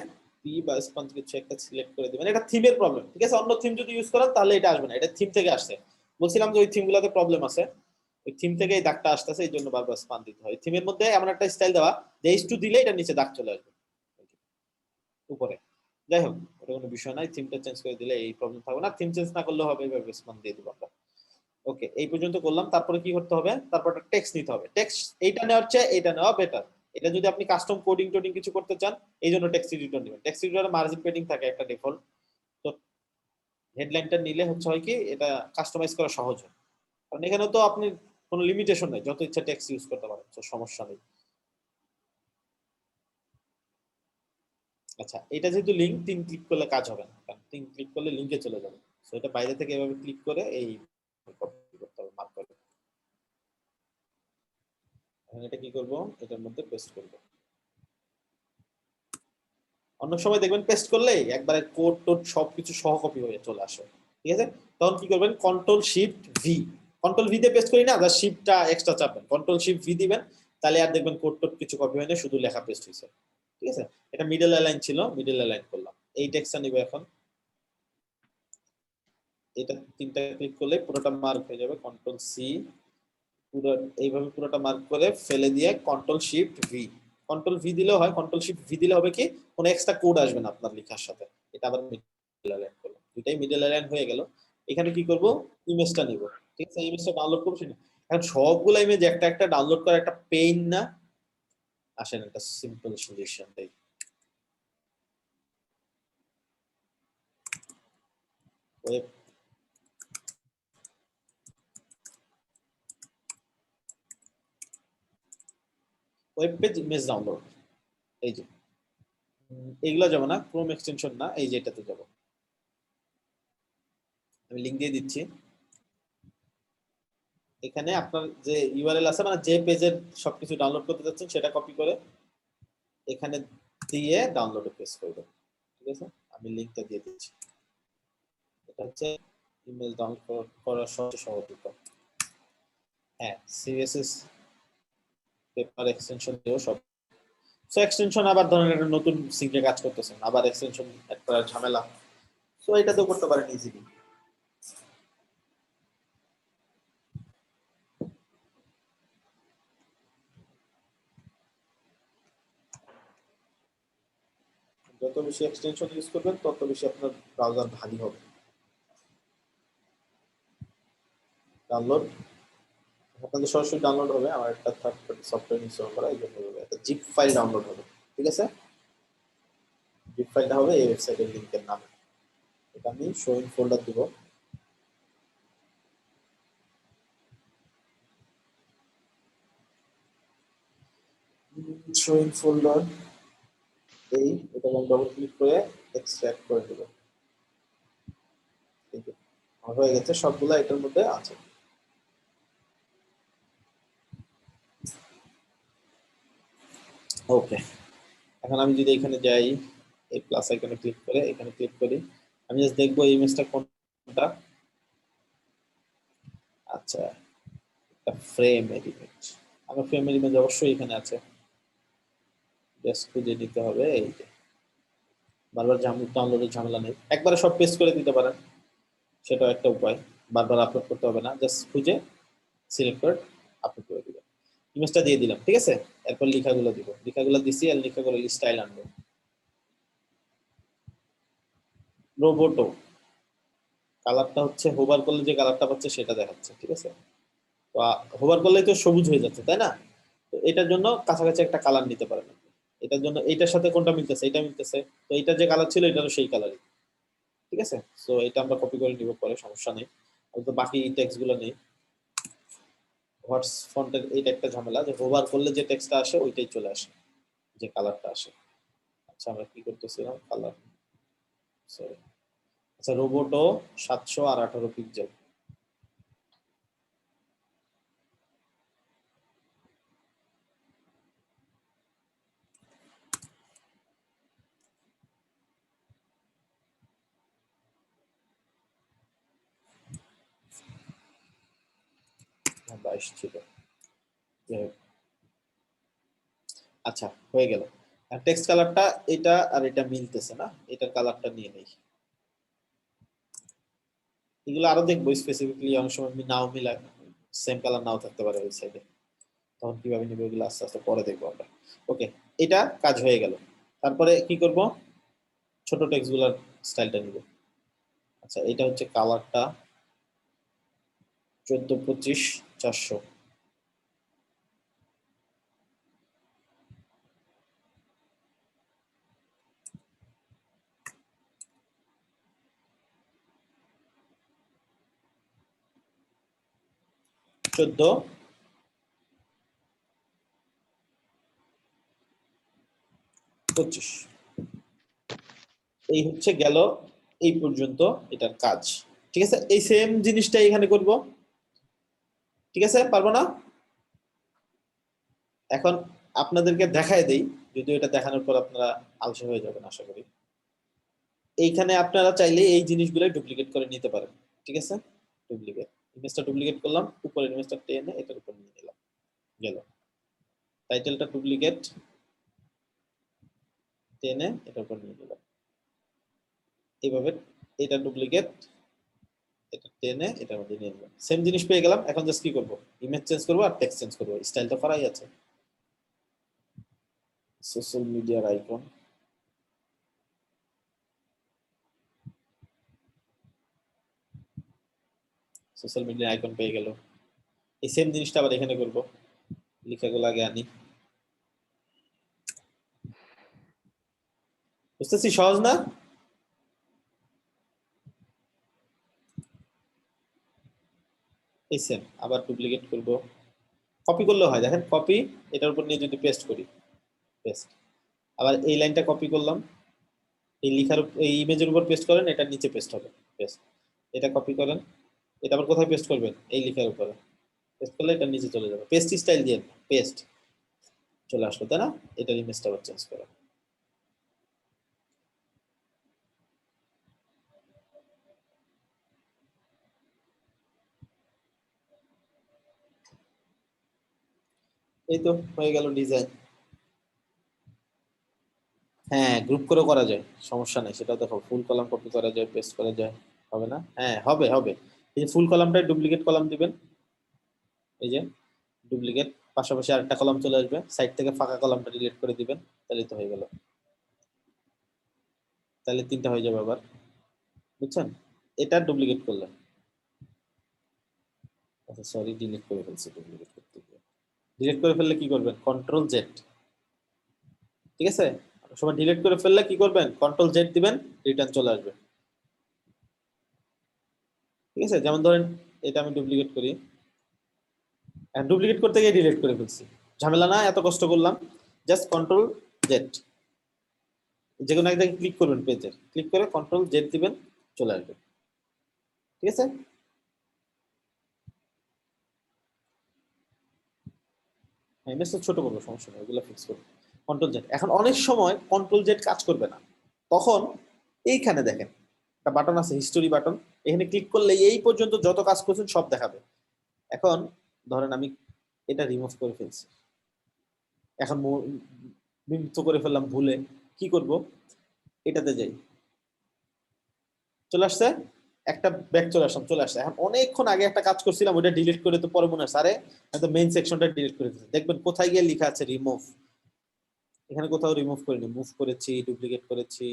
পি বা স্পঞ্জ কিছু একটা সিলেক্ট করে দিবেন। এটা থিমের প্রবলেম। ঠিক আছে, অন্য থিম যদি ইউজ করেন তাহলে এটা আসবে না, এটা থিম থেকে আসছে। বলছিলাম যে ওই থিমগুলোতে প্রবলেম আছে, ওই থিম থেকে এই দাগটা আসতেছে, এই জন্য বারবার স্পান দিতে হয়। থিমের মধ্যে এমন একটা স্টাইল দেওয়া যে H2 দিলে এটা নিচে দাগ চলে আসবে উপরে। যাই হোক, ওটা কোনো বিষয় নাই, থিমটা চেঞ্জ করে দিলে এই প্রবলেম থাকবে না। থিম চেঞ্জ না করলে হবে, এইভাবে স্পান দিয়ে দিব আমরা। ওকে, এই পর্যন্ত করলাম। তারপরে কি করতে হবে, তারপর একটা টেক্সট নিতে হবে। টেক্সট এইটা নেওয়ার চেয়ে এইটা নেওয়া বেটার। এটা যদি আপনি কাস্টম কোডিং টোডিং কিছু করতে চান, এই জন্য টেক্সট এডিটর নেবেন। টেক্সট এডিটরে মার্জিন পেডিং থাকে একটা ডিফল্ট, হেডলাইনটা নিলে হচ্ছে হয় কি এটা কাস্টমাইজ করা সহজ হয়, কারণ এখানে তো আপনি কোনো লিমিটেশন নেই, যত ইচ্ছা টেক্সট ইউজ করতে পারেন, তো সমস্যা নেই। আচ্ছা, এটা যেহেতু লিঙ্ক, 3 ক্লিক করলে কাজ হবে না, কারণ 3 ক্লিক করলে লিঙ্কে চলে যাবে। সো এটা বাইরে থেকে এভাবে ক্লিক করে এই কপি করতে হবে, মার্ক করে। এখন এটা কি করব, এটার মধ্যে পেস্ট করব। অন্য সময় দেখবেন পেস্ট করলেই একবারে কোড টোড সবকিছু সহ কপি হয়ে চলে আসে, ঠিক আছে? তখন কি করবেন, control shift V, control V দিয়ে পেস্ট করি না, জাস্ট শিফটটা এক্সট্রা চাপবেন, কন্ট্রোল শিফট ভি দিবেন, তাহলে আর দেখবেন কোড টোড কিছু কপি হয় না, শুধু লেখা পেস্ট হয়েছে, ঠিক আছে? এটা মিডল অ্যালাইন ছিল, মিডল অ্যালাইন করলাম। এই টেক্সটটা নিব এখন, এটা 3টা ক্লিক করলে পুরোটা মার্ক হয়ে যাবে, কন্ট্রোল সি, পুরো এইভাবে পুরোটা মার্ক করে ফেলে দিয়ে control shift V, control V দিলেও হয়, কন্ট্রোল শিফট ভি দিলে হবে কি কোনো এক্সট্রা কোড আসবে না আপনার লেখার সাথে। এটা আবার মিডল অ্যালাইন করলাম, দুইটাই মিডল অ্যালাইন হয়ে গেল। এখানে কি করব, ইমেজটা নিব, ঠিক আছে? ইমেজটা ডাউনলোড করব সেটা, এখন সবগুলো ইমেজ একটা একটা ডাউনলোড করা একটা পেইন না? আসেন একটা সিম্পল সলিউশন দেই। Web web page image download, এই যে এইগুলো যাব না, ক্রোম এক্সটেনশন না, এই যে এটাতে যাব। আমি লিংক দিয়ে দিচ্ছি। এখানে আপনার যে ইউআরএল আছে, মানে যে পেজের সবকিছু ডাউনলোড করতে যাচ্ছেন সেটা কপি করে এখানে দিয়ে ডাউনলোডে পেস্ট করবেন, ঠিক আছে? আমি লিংকটা দিয়ে দিচ্ছি। এটা হচ্ছে ইমেল ডাউনলোড করার সবচেয়ে সহজ উপায়। হ্যাঁ, সিএসএস পেপার এক্সটেনশন দিয়েও সব। সো এক্সটেনশন আবার ধরেন একটা নতুন সিঙ্কে কাজ করতেছেন, আবার এক্সটেনশন অ্যাড করার ঝামেলা, সো এটাতেও করতে পারেন ইজিলি। যত বেশি এক্সটেনশন ইউজ করবেন তত বেশি আপনার ব্রাউজার ভারী হবে। ডাউনলোড, আপনাদের সরাসরি ডাউনলোড হবে, আমার একটা থার্ড পার্টি সফটওয়্যার ইনস্টল করা, এই জন্য একটা জিপ ফাইল ডাউনলোড হবে, ঠিক আছে? জিপ ফাইলটা হবে এই ওয়েবসাইটের লিংকের নামে। এটা আমি শো ইন ফোল্ডার দিব, শো ইন ফোল্ডার, এই এটা ডবল ক্লিক করে এক্সট্রাক্ট করে দেব। ঠিক আছে, আমার হয়ে গেছে, সবগুলা এটার মধ্যে আছে। ওকে, এখন আমি যদি এখানে যাই, এই প্লাস আইকনে ক্লিক করে এখানে ক্লিক করি, আমি জাস্ট দেখবো এই ইমেজটা কোনটা। আচ্ছা, একটা ফ্রেমের ইমেজ, আমার ফ্রেমের ইমেজ অবশ্যই এখানে আছে, জাস্ট খুঁজে নিতে হবে। এই যে বারবার ডাউনলোডের ঝামেলা নেই, একবারে সব পেস্ট করে দিতে পারেন, সেটাও একটা উপায়, বারবার আপলোড করতে হবে না, জাস্ট খুঁজে সিলেক্ট করে আপলোড করে দিবেন। ইমেজটা দিয়ে দিলাম, ঠিক আছে? এরপর লেখাগুলো দিব, লেখাগুলো দিছি, আর লেখাগুলো স্টাইল আনবো। রোবোটো, কালারটা হচ্ছে হোভার করলে যে কালারটা পাচ্ছে সেটা দেখাচ্ছে, ঠিক আছে? তো হোভার করলেই তো সবুজ হয়ে যাচ্ছে, তাই না? তো এটার জন্য কাছাকাছি একটা কালার নিতে পারেন আপনি। এটার জন্য এইটার সাথে কোনটা মিলতেছে, এটা মিলতেছে, তো এটা যে কালার ছিল এটারও সেই কালারই, ঠিক আছে? সো এটা আমরা কপি করে নিব পরে, সমস্যা নেই। তো বাকি টেক্সট গুলো নেই, হোয়াটস ফন্টের এইটা একটা ঝামেলা, যে হোভার করলে যে টেক্সটটা আসে ওইটাই চলে আসে, যে কালারটা আসে। আচ্ছা, আমরা কি করতেছিলাম, কালার, সরি। আচ্ছা, রোবোটো 718 পিক্সেল, না 22 ছিল, যাই হোক। আচ্ছা, হয়ে গেল। আর টেক্সট কালারটা এটা আর এটা মিলতেছে না, এটার কালারটা নিয়ে নেই। এগুলো আরো দেখবো স্পেসিফিকলি, অনেক সময় নাও মিলা, সেম কালার নাও থাকতে পারে ওই সাইডে, তখন কিভাবে নিবে এগুলো আস্তে আস্তে পরে দেখবো আমরা। ওকে, এটা কাজ হয়ে গেল। তারপরে কি করব, ছোট টেক্সট গুলার স্টাইলটা নিব। আচ্ছা, এটা হচ্ছে কালারটা 1425 400, 14 25 এই হচ্ছে গেল এই পর্যন্ত এটার কাজ। ঠিক আছে, এই সেম জিনিসটা এখানে করব। ঠিক আছে, পারবো না? এখন আপনাদেরকে দেখায় দেই, যদিও এটা দেখানোর পর আপনারা আলসে হয়ে যাবেন আশা করি। এইখানে আপনারা চাইলে এই জিনিসগুলো ডুপ্লিকেট করে নিতে পারেন। ঠিক আছে, ডুপ্লিকেট ইমেজটা ডুপ্লিকেট করলাম, উপরের ইমেজটা টেনে এটার উপর নিয়ে নিলাম, গেল। টাইটেলটা ডুপ্লিকেট টেনে এটার উপর নিয়ে নিলাম, এইভাবে। এটা ডুপ্লিকেট, এটা টেনে এটার মধ্যে নিয়ে নিলাম, সেম জিনিস পেয়ে গেলাম। এখন জাস্ট কি করব, ইমেজ চেঞ্জ করব আর টেক্সট চেঞ্জ করব। স্টাইলটা করাই আছে, সোশ্যাল মিডিয়ার আইকন, সোশ্যাল মিডিয়ার আইকন পেয়ে গেল। এই সেম জিনিসটা আবার এখানে করব, লেখাগুলো আগে আনি। বুঝতেছি, সহজ না? এই সেম আবার ডুপ্লিকেট করব, কপি করলেও হয়, দেখেন কপি, এটার উপর নিয়ে যদি পেস্ট করি, পেস্ট। আবার এই লাইনটা কপি করলাম, এই লেখার এই ইমেজের উপর পেস্ট করেন, এটা নিচে পেস্ট হবে, পেস্ট। এটা কপি করেন, এটা আবার কোথায় পেস্ট করবেন, এই লেখার উপরে পেস্ট করলে এটা নিচে চলে যাবে। পেস্ট স্টাইল দিয়ে পেস্ট চলে আসলো, তাই না? এটার ইমেজটা আবার চেঞ্জ করা। এই তো হয়ে গেল ডিজাইন। হ্যাঁ, গ্রুপ করে করা যায়, সমস্যা নেই। সেটা দেখো, ফুল কলাম কপি করা যায়, পেস্ট করা যায়, হবে না? হ্যাঁ, হবে হবে। এই যে ফুল কলামটায় ডুপ্লিকেট কলাম দিবেন, এই যে ডুপ্লিকেট, পাশাপাশি আরেকটা কলাম চলে আসবে, সাইড থেকে ফাঁকা কলামটা ডিলিট করে দিবেন, তাহলে তো হয়ে গেল। তাহলে 3টা হয়ে যাবে আবার, বুঝছেন? এটা ডুপ্লিকেট করলেন, আচ্ছা সরি, ডিলিট করে ফেলছি। ডুপ্লিকেট করতে গিয়ে ডিলিট করে ফেললে কি করবেন, কন্ট্রোল জেড। ঠিক আছে, সময় ডিলিট করে ফেললে কি করবেন, কন্ট্রোল জেড দিবেন, রিটার্ন চলে আসবে। ঠিক আছে, যেমন ধরেন এটা আমি ডুপ্লিকেট করি, ডুপ্লিকেট করতে গিয়ে ডিলিট করে ফেলছি, ঝামেলা না, এত কষ্ট করলাম। জাস্ট কন্ট্রোল জেড, যে কোনো একটা ক্লিক করবেন, পেজের ক্লিক করে কন্ট্রোল জেড দিবেন, চলে আসবে। ঠিক আছে, ইমেজটা ছোট করবো, সমস্যা নেই, ওগুলো ফিক্স করবো। Control Z. এখন অনেক সময় কন্ট্রোল জেড কাজ করবে না, তখন এইখানে দেখেন একটা বাটন আছে, হিস্টোরি বাটন। এখানে ক্লিক করলে এই পর্যন্ত যত কাজ করছেন সব দেখাবে। এখন ধরেন আমি এটা রিমুভ করে ফেলছি, এখন বিমুক্ত করে ফেললাম ভুলে, কি করব, এটাতে যাই, চলে আসছে, একটা ব্যাক চলে আসলাম, চলে আসছে। এখন অনেকক্ষণ আগে একটা কাজ করছিলাম, ওটা ডিলিট করে তো পরে মনে আছে, আরে আমি তো মেইন সেকশনটা ডিলিট করে দিয়েছি। দেখবেন কোথায় গিয়ে লেখা আছে রিমুভ, এখানে কোথাও রিমুভ করিনি, মুভ করেছি, ডুপ্লিকেট করেছি,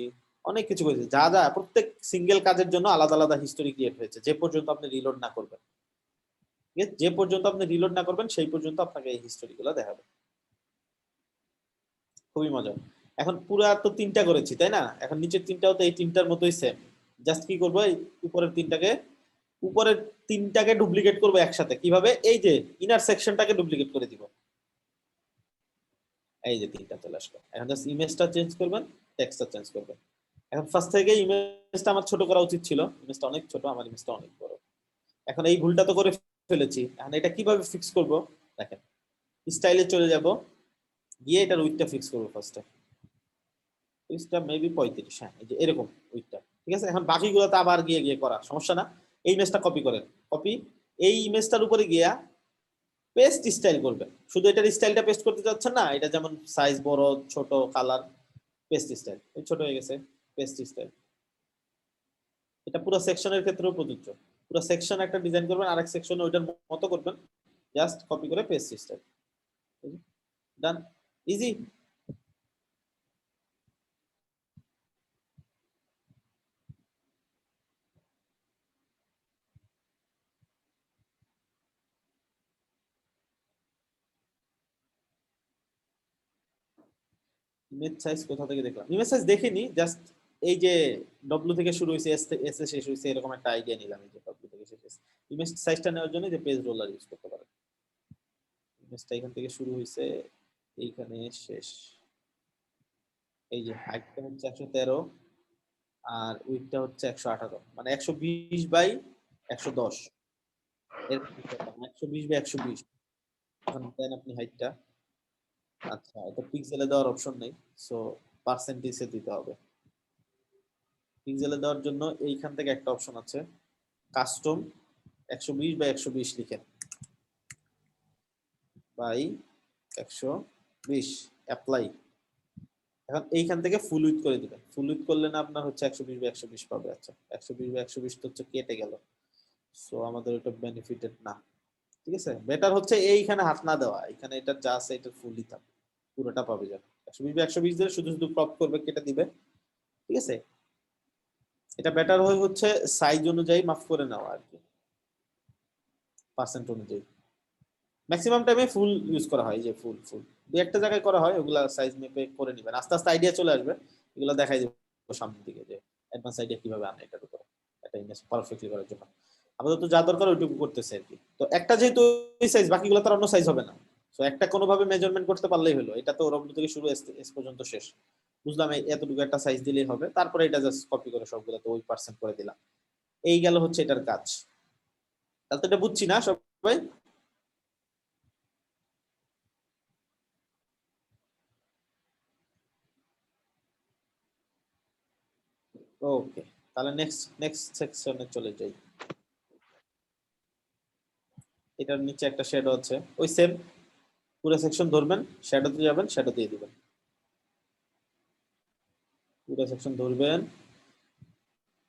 অনেক কিছু করেছি। যা যা প্রত্যেক সিঙ্গেল কাজের জন্য আলাদা আলাদা হিস্টোরি ক্রিয়েট হয়েছে, যে পর্যন্ত আপনি রিলোড না করবেন। ঠিক আছে, যে পর্যন্ত আপনি রিলোড না করবেন সেই পর্যন্ত আপনাকে এই হিস্টোরি গুলো দেখাবে। খুবই মজা। এখন পুরা তো 3টা করেছি, তাই না? এখন নিচের 3টাও তো এই 3টার মতোই সেম। জাস্ট কি করবো, এই উপরের 3টাকে ডুপ্লিকেট করবো একসাথে। কিভাবে, এই যে ইনার সেকশনটাকে ডুপ্লিকেট করে দিব, এই যে 3টা চলে আসলো। এখন জাস্ট ইমেজটা চেঞ্জ করবেন, টেক্সটটা চেঞ্জ করবেন। এখন ফার্স্ট থেকে ইমেজটা আমার ছোট করা উচিত ছিল, ইমেজটা অনেক ছোট, আমার ইমেজটা অনেক বড়। এখন এই ভুলটা তো করে ফেলেছি, এখন এটা কিভাবে ফিক্স করব, দেখেন স্টাইলে চলে যাব, গিয়ে এটার উইডথটা ফিক্স করব। ফার্স্টে উইডথটা মেবি 35, হ্যাঁ এই যে এরকম উইডথটা। ঠিক আছে, এখন বাকিগুলোতে আবার গিয়ে গিয়ে করা, সমস্যা না। এই ইমেজটা কপি করেন, কপি, এই ইমেজটার উপরে গিয়া পেস্ট স্টাইল করবেন। শুধু এটার স্টাইলটা পেস্ট করতে চাচ্ছেন না, এটা যেমন সাইজ বড় ছোট কালার, পেস্ট স্টাইল, ছোট হয়ে গেছে, পেস্ট স্টাইল। এটা পুরো সেকশনের ক্ষেত্রেও প্রযোজ্য। পুরো সেকশন একটা ডিজাইন করবেন, আরেক সেকশনে ওইটার মতো করবেন, জাস্ট কপি করে পেস্ট স্টাইল, ডান, ইজি। ইমেজ সাইজ কোথা থেকে দেখলাম, ইমেজ সাইজ দেখিনি, জাস্ট এই যে ডব্লিউ থেকে শুরু হয়েছে, এস এ শেষ হয়েছে, এরকম একটা আইডিয়া নিলাম। এই যে ডব্লিউ থেকে শেষ হয়েছে, ইমেজ সাইজটা নেওয়ার জন্য যে পেজ রোলার ইউজ করতে পারেন। ইমেজটা এখান থেকে শুরু হয়েছে, এইখানে শেষ। এই যে হাইটটা হচ্ছে 113 আর উইডথটা হচ্ছে 118, মানে 120 বাই 110, এর 120 বাই 120। এখন দেন আপনি হাইটটা। আচ্ছা, এটা পিক্সেলে দেওয়ার অপশন নেই, সো পার্সেন্টেজে দিতে হবে। পিক্সেলে দেওয়ার জন্য এইখান থেকে একটা অপশন আছে, কাস্টম 120 বাই 120 লিখেন, বাই 120, অ্যাপ্লাই। এখন এইখান থেকে ফুল উইথ করে দিবেন। ফুল উইথ করলে না আপনার হচ্ছে 120 বাই 120 পাবে। আচ্ছা, 120 বাই 120 তো হচ্ছে কেটে গেল, সো আমাদের ওটা বেনিফিটেড না। ঠিক আছে, বেটার হচ্ছে এইখানে হাত না দেওয়া, এখানে এটা যা আছে এটা ফুল দিতাম, পুরোটা পাবে যাবে। 120 বাই 120 দিয়ে শুধু শুধু ক্রপ করবে, কেটে দিবে। ঠিক আছে, এটা বেটার হয় হচ্ছে সাইজ অনুযায়ী মাফ করে নেওয়া আর কি, পার্সেন্ট অনুযায়ী। ম্যাক্সিমাম টাইমে ফুল ইউজ করা হয়, যে ফুল ফুল দুই একটা জায়গায় করা হয়, ওগুলা সাইজ মেপে করে নেবেন। আস্তে আস্তে আইডিয়া চলে আসবে, এগুলো দেখাই দেবো সামনের দিকে, যে অ্যাডভান্স আইডিয়া কিভাবে আনে এটার উপরে, একটা ইমেজ পারফেক্টলি করার জন্য। আপাতত যা দরকার ওইটুকু করতেছে আর কি। তো একটা যেহেতু এই সাইজ, বাকিগুলো তার অন্য সাইজ হবে না, তো একটা কোনোভাবে মেজারমেন্ট করতে পারলেই হলো। এটা তো রম্ব থেকে শুরু এস পর্যন্ত শেষ, বুঝলাম এতটুকু একটা সাইজ দিলেই হবে। তারপরে এটা জাস্ট কপি করে সবগুলো তো ওই পার্সেন্ট করে দিলাম। এই গেল হচ্ছে এটার কাজ। তাহলে তো এটা বুঝছি না সবাই? ওকে, তাহলে নেক্সট নেক্সট সেকশনে চলে যাই। এটার নিচে একটা শ্যাডো আছে, ওই সেম পুরো সেকশন ধরবেন, শ্যাডোতে যাবেন, শ্যাডো দিয়ে দিবেন। পুরো সেকশন ধরবেন,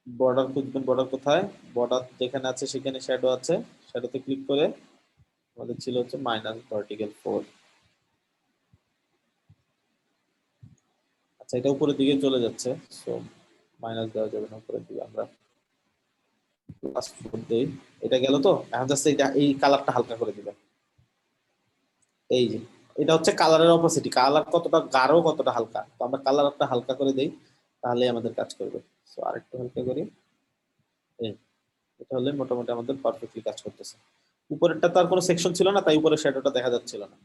বর্ডার খুঁজবেন, বর্ডার কোথায়, বর্ডার যেখানে আছে সেখানে শ্যাডো আছে, শ্যাডোতে ক্লিক করে আমাদের ছিল হচ্ছে মাইনাস ভার্টিক্যাল 4। আচ্ছা, এটা উপরের দিকে চলে যাচ্ছে, সো মাইনাস দেওয়া যাবে না, উপরের দিকে আমরা প্লাস 4 দেই। এটা গেল তো, এখন জাস্ট এটা এই কালারটা হালকা করে দিবেন। এই যে এটা হচ্ছে কালারের অপোসিটি, কালার কতটা গাঢ় কতটা হালকা, তো আমরা কালারটা হালকা করে দেই, তাহলে আমাদের কাজ করবে। সো আরেকটু হালকা করি, এই এটা হলে মোটামুটি আমাদের পারফেক্টলি কাজ করতেছে। উপরেরটা তো আর কোনো সেকশন ছিল না, তাই উপরে শ্যাডোটা দেখা যাচ্ছিল না।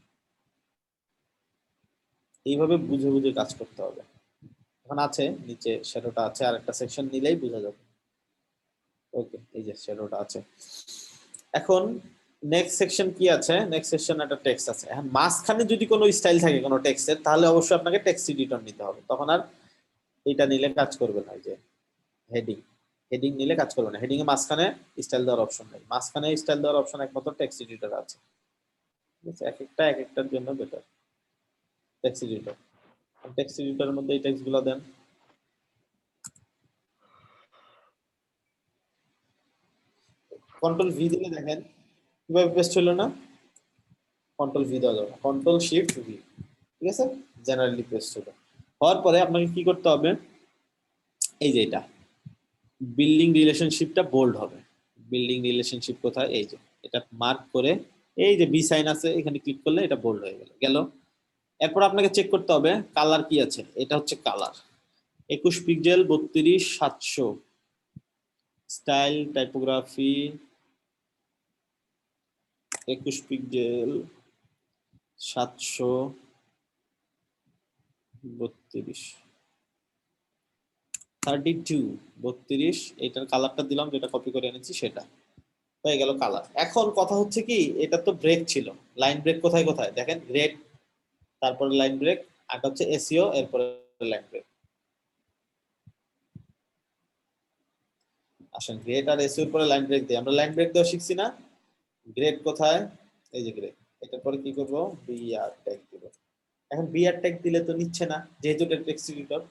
এইভাবে বুঝে বুঝে কাজ করতে হবে। এখন আছে নিচে শ্যাডোটা আছে, আর একটা সেকশন নিলেই বোঝা যাবে। ওকে, এই যে শ্যাডোটা আছে। এখন নেক্সট সেকশন কি আছে, নেক্সট সেকশন একটা টেক্সট আছে। এখন মাঝখানে যদি কোনো স্টাইল থাকে কোনো টেক্সটের, তাহলে অবশ্যই আপনাকে টেক্সট এডিটর নিতে হবে, তখন আর এটা নিলে কাজ করবে না। এই যে হেডিং, হেডিং নিলে কাজ করবে না, হেডিং এর মাঝখানে স্টাইল দেওয়ার অপশন নেই, মাঝখানে স্টাইল দেওয়ার অপশন একমাত্র টেক্সট এডিটর আছে। ঠিক আছে, এক একটা এক একটার জন্য বেটার। টেক্সট এডিটর, টেক্সট এডিটরের মধ্যে এই টেক্সট গুলো দেন। কন্ট্রোল ভি দিলে দেখেন কিভাবে পেস্ট হলো না, কন্ট্রোল ভি দেওয়া যাবে, কন্ট্রোল শিফট ভি। ঠিক আছে, জেনারেলি পেস্ট হলো। হওয়ার পরে আপনাকে কি করতে হবে, এই যে এটা বিল্ডিং রিলেশনশিপটা বোল্ড হবে। বিল্ডিং রিলেশনশিপ কোথায়, এই যে এটা মার্ক করে, এই যে বি সাইন আছে এখানে ক্লিক করলে এটা বোল্ড হয়ে গেল গেল। এরপর আপনাকে চেক করতে হবে কালার কি আছে, এটা হচ্ছে colour 21 pixel 32 700, style typography 21 pixel 732 32, এটার কালারটা দিলাম যেটা কপি করে এনেছি সেটা হয়ে গেল কালার। এখন কথা হচ্ছে কি, এটা তো ব্রেক ছিল, লাইন ব্রেক কোথায় কোথায় দেখেন, গ্রেড, তারপরে লাইন ব্রেক, আর হচ্ছে এসইও, এরপরে লাইন ব্রেক। আসেন গ্রেড আর এসইও এর পরে লাইন ব্রেক দিই, আমরা লাইন ব্রেক দেওয়া শিখছি না। গ্রেড কোথায়, এই যে গ্রেড, এটার পরে কি করব, বিআর ট্যাগ দিব। এখন বিআর ট্যাগ দিলে তো নিচ্ছে না, যেহেতু এটা টেক্সট এডিটর,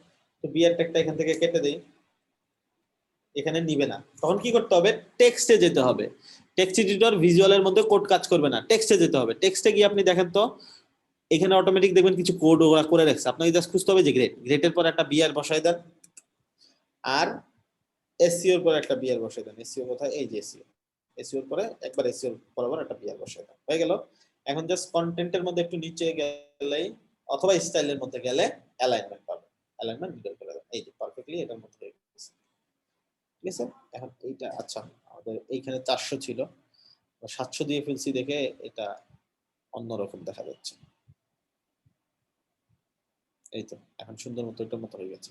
তো বিআর ট্যাগটা এখান থেকে কেটে দেই, এখানে নিবে না। তখন কি করতে হবে, টেক্সটে যেতে হবে। টেক্সট এডিটর ভিজুয়ালের মধ্যে কোড কাজ করবে না, টেক্সটে যেতে হবে। টেক্সটে গিয়ে আপনি দেখেন তো এখানে অটোমেটিক দেখবেন কিছু কোড ওরা করে রাখছে, আপনাকে জাস্ট খুঁজতে হবে যে গ্রেড, গ্রেডের পর একটা বিআর বসায় দেন, আর এসইও এর পর একটা বিআর বসায় দেন। এসইও কোথায়, এই যে এসইও, এসইও এর পরে একবার এসইও বরাবর একটা বিআর বসায় দেন, হয়ে গেল। এখন জাস্ট কন্টেন্টের মধ্যে একটু নিচে গেলেই অথবা স্টাইলের মধ্যে গেলে অ্যালাইনমেন্ট পাবেন, অ্যালাইনমেন্ট মিডল করে দেন, এই যে পারফেক্টলি এটার মধ্যে হয়ে গেছে। ঠিক আছে, এখন এইটা আচ্ছা আমাদের এইখানে 400 ছিল, 700 দিয়ে ফেলছি দেখে এটা অন্যরকম দেখা যাচ্ছে। এই তো এখন সুন্দর মতো এটার মতো হয়ে গেছে।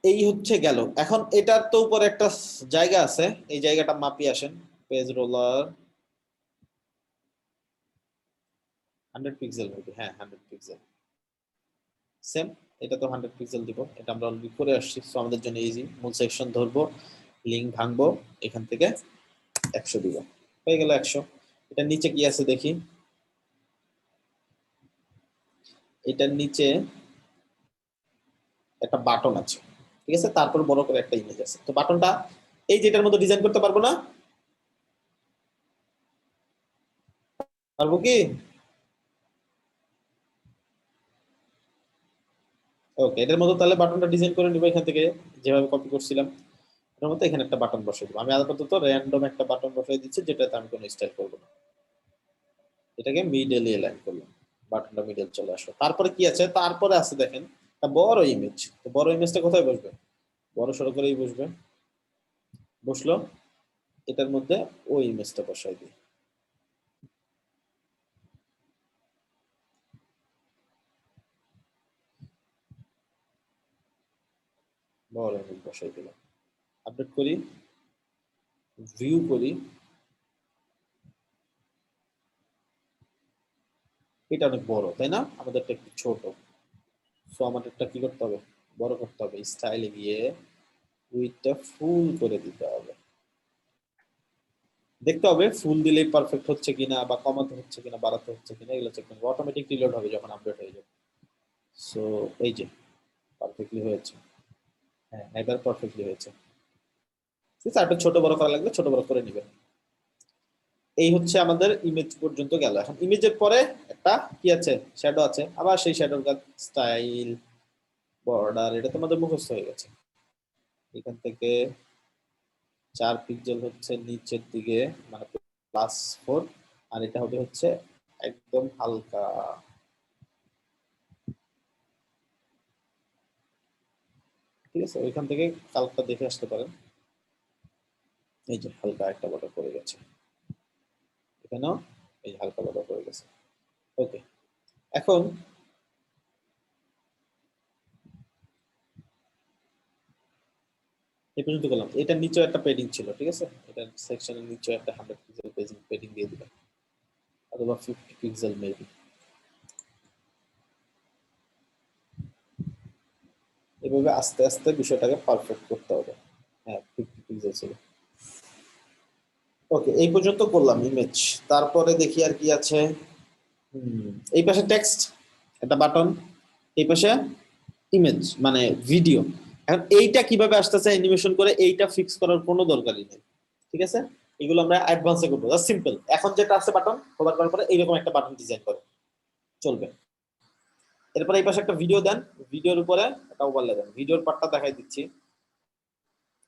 এই হচ্ছে গেল। এখন এটার তো উপরে একটা জায়গা আছে, এই জায়গাটা মাপিয়ে আসেন। পেজ রোলার 100 পিক্সেল হবে, হ্যাঁ 100 পিক্সেল সেম। এটা তো 100 পিক্সেল দিব, এটা আমরা অলরেডি করে আসছি, সো আমাদের জন্য ইজি। মূল সেকশন ধরবো, লিংক ভাঙবো, এখান থেকে 100 দিব, হয়ে গেল 100। এটা নিচে কি আছে দেখি, এটার নিচে একটা বাটন আছে, ঠিক আছে, তারপর বড় করে একটা ইমেজ আছে। তো বাটনটা এই যেটার মতো ডিজাইন করতে পারবো না? পারবো কি? ওকে, এটার মতো তাহলে বাটনটা ডিজাইন করে নিব এখান থেকে, যেভাবে কপি করছিলাম এটার মতো এখানে একটা বাটন বসিয়ে দিব। আমি আপাতত র্যান্ডম একটা বাটন বসিয়ে দিচ্ছি, যেটাতে আমি কোনো স্টাইল করবো না। এটাকে মিডল এলাইন করলাম, বাটনটা মিডল চলে আসলো। তারপরে কি আছে, তারপরে আছে দেখেন একটা বড় ইমেজ। তো বড় ইমেজটা কোথায় বসবে? বড় সড়ো করেই বসবে। বসলো, এটার মধ্যে ওই ইমেজটা বসাই দিই, বড় ইমেজ বসাই দিলাম। আপডেট করি, ভিউ করি, এটা অনেক বড় তাই না, আমাদেরটা একটু ছোট। সো আমাদেরটা কি করতে হবে, বড় করতে হবে। স্টাইলে গিয়ে উইডথটা ফুল করে দিতে হবে। দেখতে হবে ফুল দিলেই পারফেক্ট হচ্ছে কিনা, বা কমাতে হচ্ছে কিনা, বাড়াতে হচ্ছে কিনা, এগুলো চেক করবো। অটোমেটিক রিলোড হবে যখন আপডেট হয়ে যাবে। সো এই যে পারফেক্টলি হয়েছে, হ্যাঁ এবার পারফেক্টলি হয়েছে। ঠিক আছে, আরেকটু ছোট বড় করা লাগবে, ছোট বড় করে নিবে। এই হচ্ছে আমাদের ইমেজ পর্যন্ত গেল। এখন ইমেজের পরে একটা কি আছে, শ্যাডো আছে। আবার সেই শ্যাডোর কাজ, স্টাইল, বর্ডার, এটা তোমাদের মুখস্থ হয়ে গেছে। এখান থেকে 4 পিক্সেল হচ্ছে নিচের দিকে, মানে +4, আর এটা হবে হচ্ছে একদম হালকা। ঠিক আছে, ওইখান থেকে কালকটা দেখে আসতে পারেন। এই যে হালকা একটা বর্ডার পড়ে গেছে, এখানেও এই যে হালকা বর্ডার পড়ে গেছে। ওকে, এখন এই পর্যন্ত করলাম। এটার নিচেও একটা পেডিং ছিল, ঠিক আছে, এটার সেকশনের নিচেও একটা 100 পিক্সেল পেডিং দিয়ে দিলাম, অথবা 50 পিক্সেল মেবি। এভাবে আস্তে আস্তে বিষয়টাকে পারফেক্ট করতে হবে। হ্যাঁ 50 পিক্সেল ছিল। ওকে, এই পর্যন্ত করলাম ইমেজ। তারপরে দেখি আর কি আছে। এই পাশে টেক্সট, একটা বাটন, এই পাশে ইমেজ মানে ভিডিও। এখন এইটা কিভাবে আসতেছে অ্যানিমেশন করে, এইটা ফিক্স করার কোনো দরকারই নেই। ঠিক আছে, এগুলো আমরা অ্যাডভান্সে করবো, জাস্ট সিম্পল। এখন যেটা আছে বাটন, হোভার করার পরে এইরকম একটা বাটন ডিজাইন করে চলবে। এরপরে এই পাশে একটা ভিডিও দেন, ভিডিওর উপরে একটা ওভারলে দেন। ভিডিওর পার্টটা দেখাই দিচ্ছি।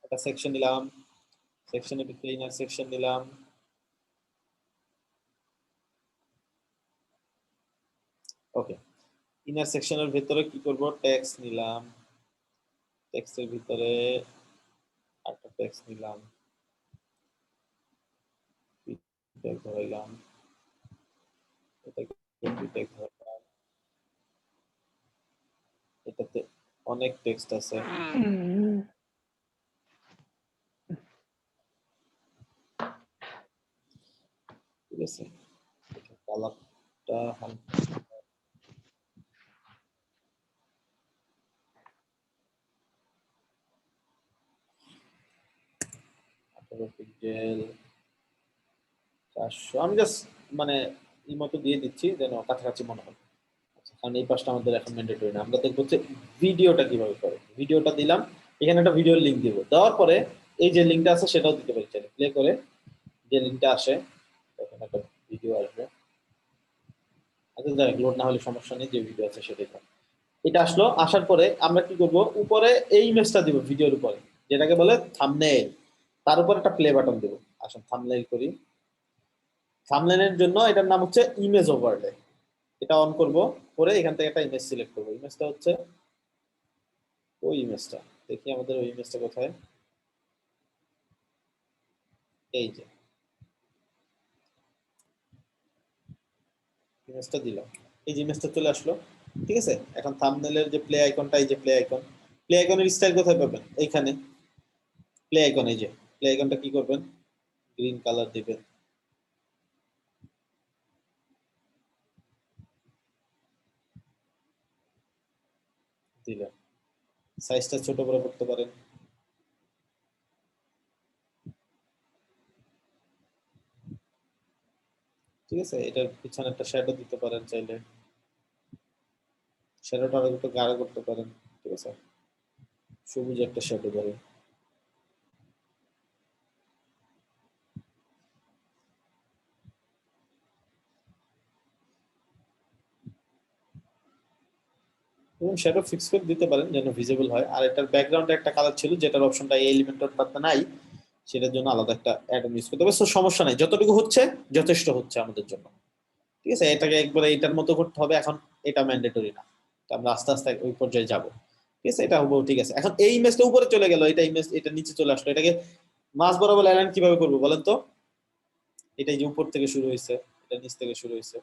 একটা সেকশন নিলাম, সেকশনের ভিতরে ইনার সেকশন নিলাম। ওকে, ইনার সেকশনের ভিতরে কি করব, টেক্সট নিলাম, টেক্সটের ভিতরে একটা টেক্সট নিলাম, ট্যাগ ধরাইলাম, এটাকে ট্যাগ ধরাইলাম। এটাতে অনেক টেক্সট আছে, ঠিক আছে। কালারটা হালকা 18 পিক্সেল 400, আমি জাস্ট মানে এই মতো দিয়ে দিচ্ছি যেন কাছাকাছি মনে হয়। আচ্ছা, কারণ এই পাশটা আমাদের এখন ম্যান্ডেটরি না। আমরা দেখবো যে ভিডিওটা কিভাবে করে। ভিডিওটা দিলাম, এখানে একটা ভিডিওর লিংক দিব, দেওয়ার পরে এই যে লিংকটা আছে সেটাও দিতে পারি, চাইলে প্লে করে যে লিংকটা আসে তখন একটা ভিডিও আসবে। আচ্ছা যাই লোড না হলে সমস্যা নেই, যে ভিডিও আছে সেটাই থাকবে। এটা আসলো, আসার পরে আমরা কি করব, উপরে এই ইমেজটা দিব ভিডিওর উপরে, যেটাকে বলে থাম্বনেইল। তার উপর একটা প্লে বাটন দেব। আসুন থাম্বনেইল করি। থাম্বনেইলের জন্য এটার নাম হচ্ছে ইমেজ ওভারলে। এটা অন করব, করে এখান থেকে একটা ইমেজ সিলেক্ট করব। ইমেজটা হচ্ছে ওই ইমেজটা, দেখি আমাদের ওই ইমেজটা কোথায়। এই যে ইমেজটা দিলাম, এই যে ইমেজটা চলে আসলো। ঠিক আছে, এখন থাম্বনেলের যে প্লে আইকনটা, এই যে প্লে আইকনের স্টাইল কোথায় পাবেন? এইখানে প্লে আইকন, এই যে প্লে আইকনটা কি করবেন, গ্রিন কালার দিবেন। দিলেন, সাইজটা ছোট বড় করতে পারেন। ঠিক আছে, এটার পিছনে একটা শ্যাডো দিতে পারেন চাইলে, শ্যাডোটা আরো একটু গাঢ় করতে পারেন। ঠিক আছে, সবুজ একটা শ্যাডো ধরে। এবং শ্যাডো ফিক্স করে দিতে পারেন যেন ভিজিবল হয়। আর এটার ব্যাকগ্রাউন্ডে একটা কালার ছিল যেটার অপশনটা এই এলিমেন্টটাতে নাই, সেটার জন্য আলাদা একটা অ্যাড অন ইউজ করতে হবে। সো সমস্যা নাই, যতটুকু হচ্ছে যথেষ্ট হচ্ছে আমাদের জন্য। ঠিক আছে, এটাকে একবারে এটার মতো করতে হবে এখন, এটা ম্যান্ডেটরি না, তো আমরা আস্তে আস্তে ওই পর্যায়ে যাব। ঠিক আছে, এটা হবো। ঠিক আছে, এখন এই ইমেজটা উপরে চলে গেল, এটা ইমেজ এটা নিচে চলে আসলো, এটাকে মাঝ বরাবর অ্যালাইন কিভাবে করবো বলেন তো? এটাই যে উপর থেকে শুরু হয়েছে, এটা নিচ থেকে শুরু হয়েছে,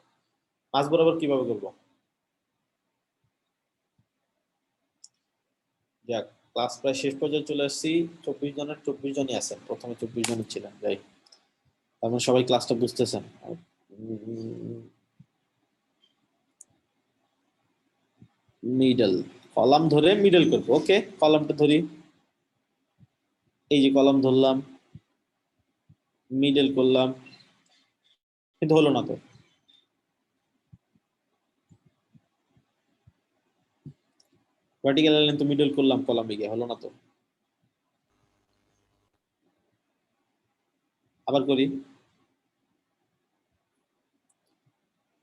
মাঝ বরাবর কিভাবে করবো? যাক, ক্লাস প্রায় শেষ পর্যায়ে চলে আসছি। 24 জনের 24 জনই আছেন, প্রথমে 24 জনই ছিলেন, যাই তারপর সবাই ক্লাসটা বুঝতেছেন। মিডল কলাম ধরে মিডল করবো। ওকে, কলামটা ধরি, এই যে কলাম ধরলাম, মিডল করলাম, কিন্তু হলো না তো। ভার্টিক্যাল লাইন তো মিডল করলাম, কলামে গিয়ে হলো না তো। আবার করি,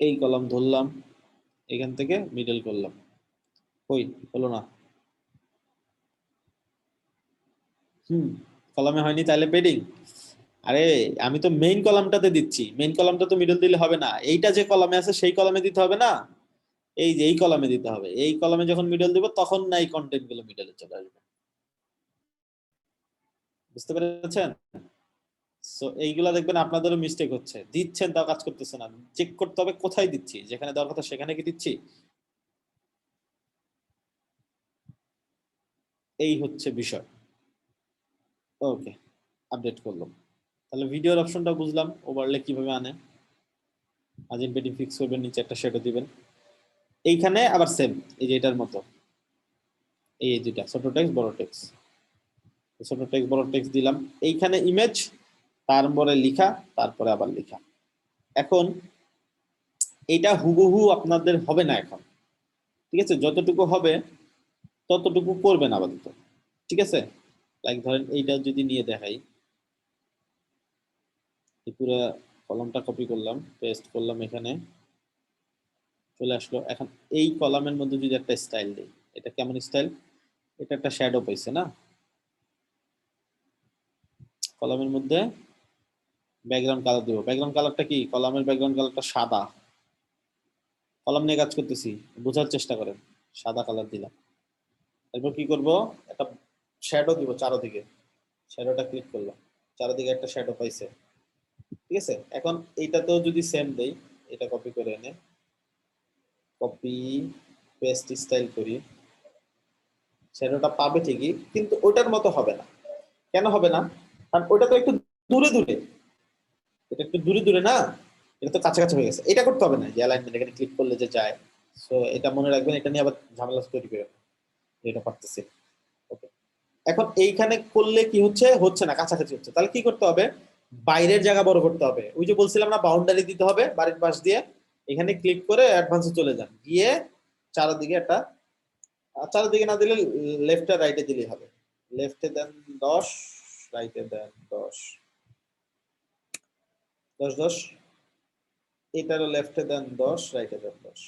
এই কলাম ধরলাম, এখান থেকে মিডল করলাম, কই হলো না। কলামে হয়নি, তাহলে পেডিং। আরে আমি তো মেইন কলামটাতে দিচ্ছি, মেইন কলামটা তো মিডল দিলে হবে না, এইটা যে কলামে আছে সেই কলামে দিতে হবে না, এই যে এই কলামে দিতে হবে। এই কলামে যখন মিডল দিব তখন না এই কন্টেন্ট গুলো মিডলে চলে আসবে। বুঝতে পেরেছেন? সো এইগুলা দেখবেন আপনাদেরও মিস্টেক হচ্ছে, দিচ্ছেন তাও কাজ করতেছে না। চেক করতে হবে কোথায় দিচ্ছি, যেখানে দেওয়ার কথা সেখানে কি দিচ্ছি। এই হচ্ছে বিষয়। ওকে, আপডেট করলাম। তাহলে ভিডিওর অপশনটা বুঝলাম, ওভারলে কিভাবে আনে। আজিন পেডিং ফিক্স করবেন, নিচে একটা শ্যাডো দিবেন। এইখানে আবার সেম, এই যে এটার মতো, এই দুইটা ছোট টেক্সট বড় টেক্সট, ছোট টেক্সট বড় টেক্সট দিলাম। এইখানে ইমেজ, তারপরে লিখা, তারপরে আবার লিখা। এখন এটা হুবহু আপনাদের হবে না এখন। ঠিক আছে, যতটুকু হবে ততটুকু করবেন আপাতত। ঠিক আছে, লাইক ধরেন এইটা যদি নিয়ে দেখাই, এই পুরো কলামটা কপি করলাম, পেস্ট করলাম, এখানে চলে আসলো। এখন এই কলামের মধ্যে যদি একটা স্টাইল দিই, এটা কেমন স্টাইল? এটা একটা শ্যাডো পাইছে না, কলামের মধ্যে ব্যাকগ্রাউন্ড কালার দিব। ব্যাকগ্রাউন্ড কালারটা কি? কলামের ব্যাকগ্রাউন্ড কালারটা সাদা। কলাম নিয়ে কাজ করতেছি, বোঝার চেষ্টা করেন। সাদা কালার দিলাম, এরপর কি করব, একটা শ্যাডো দিব চারদিকে। শ্যাডোটা ক্লিক করলাম, চারদিকে একটা শ্যাডো পাইছে। ঠিক আছে, এখন এইটাতেও যদি সেম দেই, এটা কপি করে এনে কপি পেস্ট স্টাইল করি, শ্যাডোটা পাবে ঠিকই, কিন্তু ওটার মতো হবে না। কেন হবে না? কারণ ওটা তো একটু দূরে দূরে, এটা একটু দূরে দূরে না, এটা তো কাছাকাছি হয়ে গেছে। এটা করতে হবে না যে অ্যালাইনমেন্ট, এখানে ক্লিক করলে যে যায়। সো এটা মনে রাখবেন, এটা নিয়ে আবার ঝামেলা তৈরি করে এটা পারতেছি। ওকে, এখন এইখানে করলে কি হচ্ছে, হচ্ছে না, কাছাকাছি হচ্ছে। তাহলে কি করতে হবে, বাইরের জায়গা বড় করতে হবে। ওই যে বলছিলাম না, বাউন্ডারি দিতে হবে বাড়ির পাশ দিয়ে। এখানে ক্লিক করে অ্যাডভান্সে চলে যান, গিয়ে চারদিকে একটা, চারদিকে না দিলে লেফটে রাইটে দিলেই হবে। লেফটে দেন 10, রাইটে দেন 10, 10 10, এটারও লেফটে দেন 10, রাইটে দেন 10,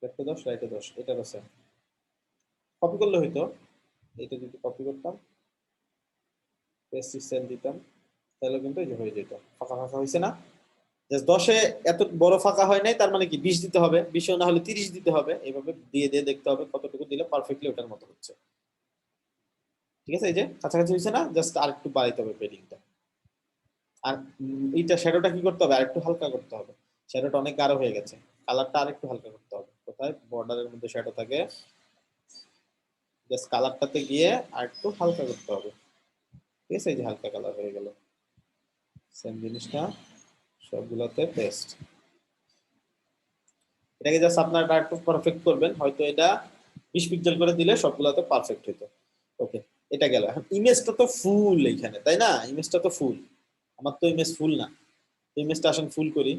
লেফটে 10, রাইটে 10, এটারও সেম। কপি করলে হইতো, এটা যদি কপি করতাম, পেস্ট স্টাইল দিতাম, তাহলে কিন্তু এই যে হয়ে যেত। ফাঁকা ফাঁকা হয়েছে না? জাস্ট 10-এ এত বড় ফাঁকা হয় নাই, তার মানে কি 20 দিতে হবে, 20-ও না হলে 30 দিতে হবে। এইভাবে দিয়ে দিয়ে দেখতে হবে কতটুকু দিলে পারফেক্টলি ওটার মতো হচ্ছে। ঠিক আছে, এই যে কাছাকাছি হয়েছে না, জাস্ট আর একটু বাড়াইতে হবে পেডিংটা। আর এইটা শ্যাডোটা কি করতে হবে, আরেকটু হালকা করতে হবে। শ্যাডোটা অনেক গাঢ় হয়ে গেছে, কালারটা আরেকটু হালকা করতে হবে। কোথায় বর্ডারের মধ্যে শ্যাডো থাকে, জাস্ট কালারটাতে গিয়ে আরেকটু হালকা করতে হবে। ঠিক আছে, এই যে হালকা কালার হয়ে গেল। সেম জিনিসটা সবগুলোতে পেস্ট। এটাকে জাস্ট আপনারা একটু পারফেক্ট করবেন, হয়তো এটা 20 পিক্সেল করে দিলে সবগুলোতে পারফেক্ট হইতো। ওকে, এটা গেল। এখন ইমেজটা তো ফুল এইখানে, তাই না? ইমেজটা তো ফুল, আমার তো ইমেজ ফুল না। ইমেজটা আসেন ফুল করি,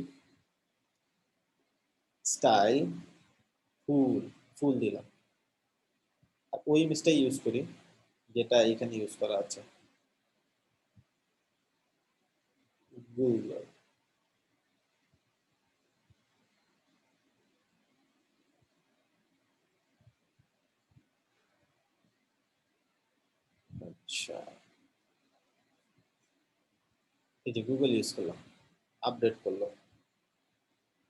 স্টাইল ফুল, ফুল দিলাম। আর ওই ইমেজটা ইউজ করি যেটা এখানে ইউজ করা আছে, গুগল। আচ্ছা, এই যে গুগল ইউজ করলাম, আপডেট করলো।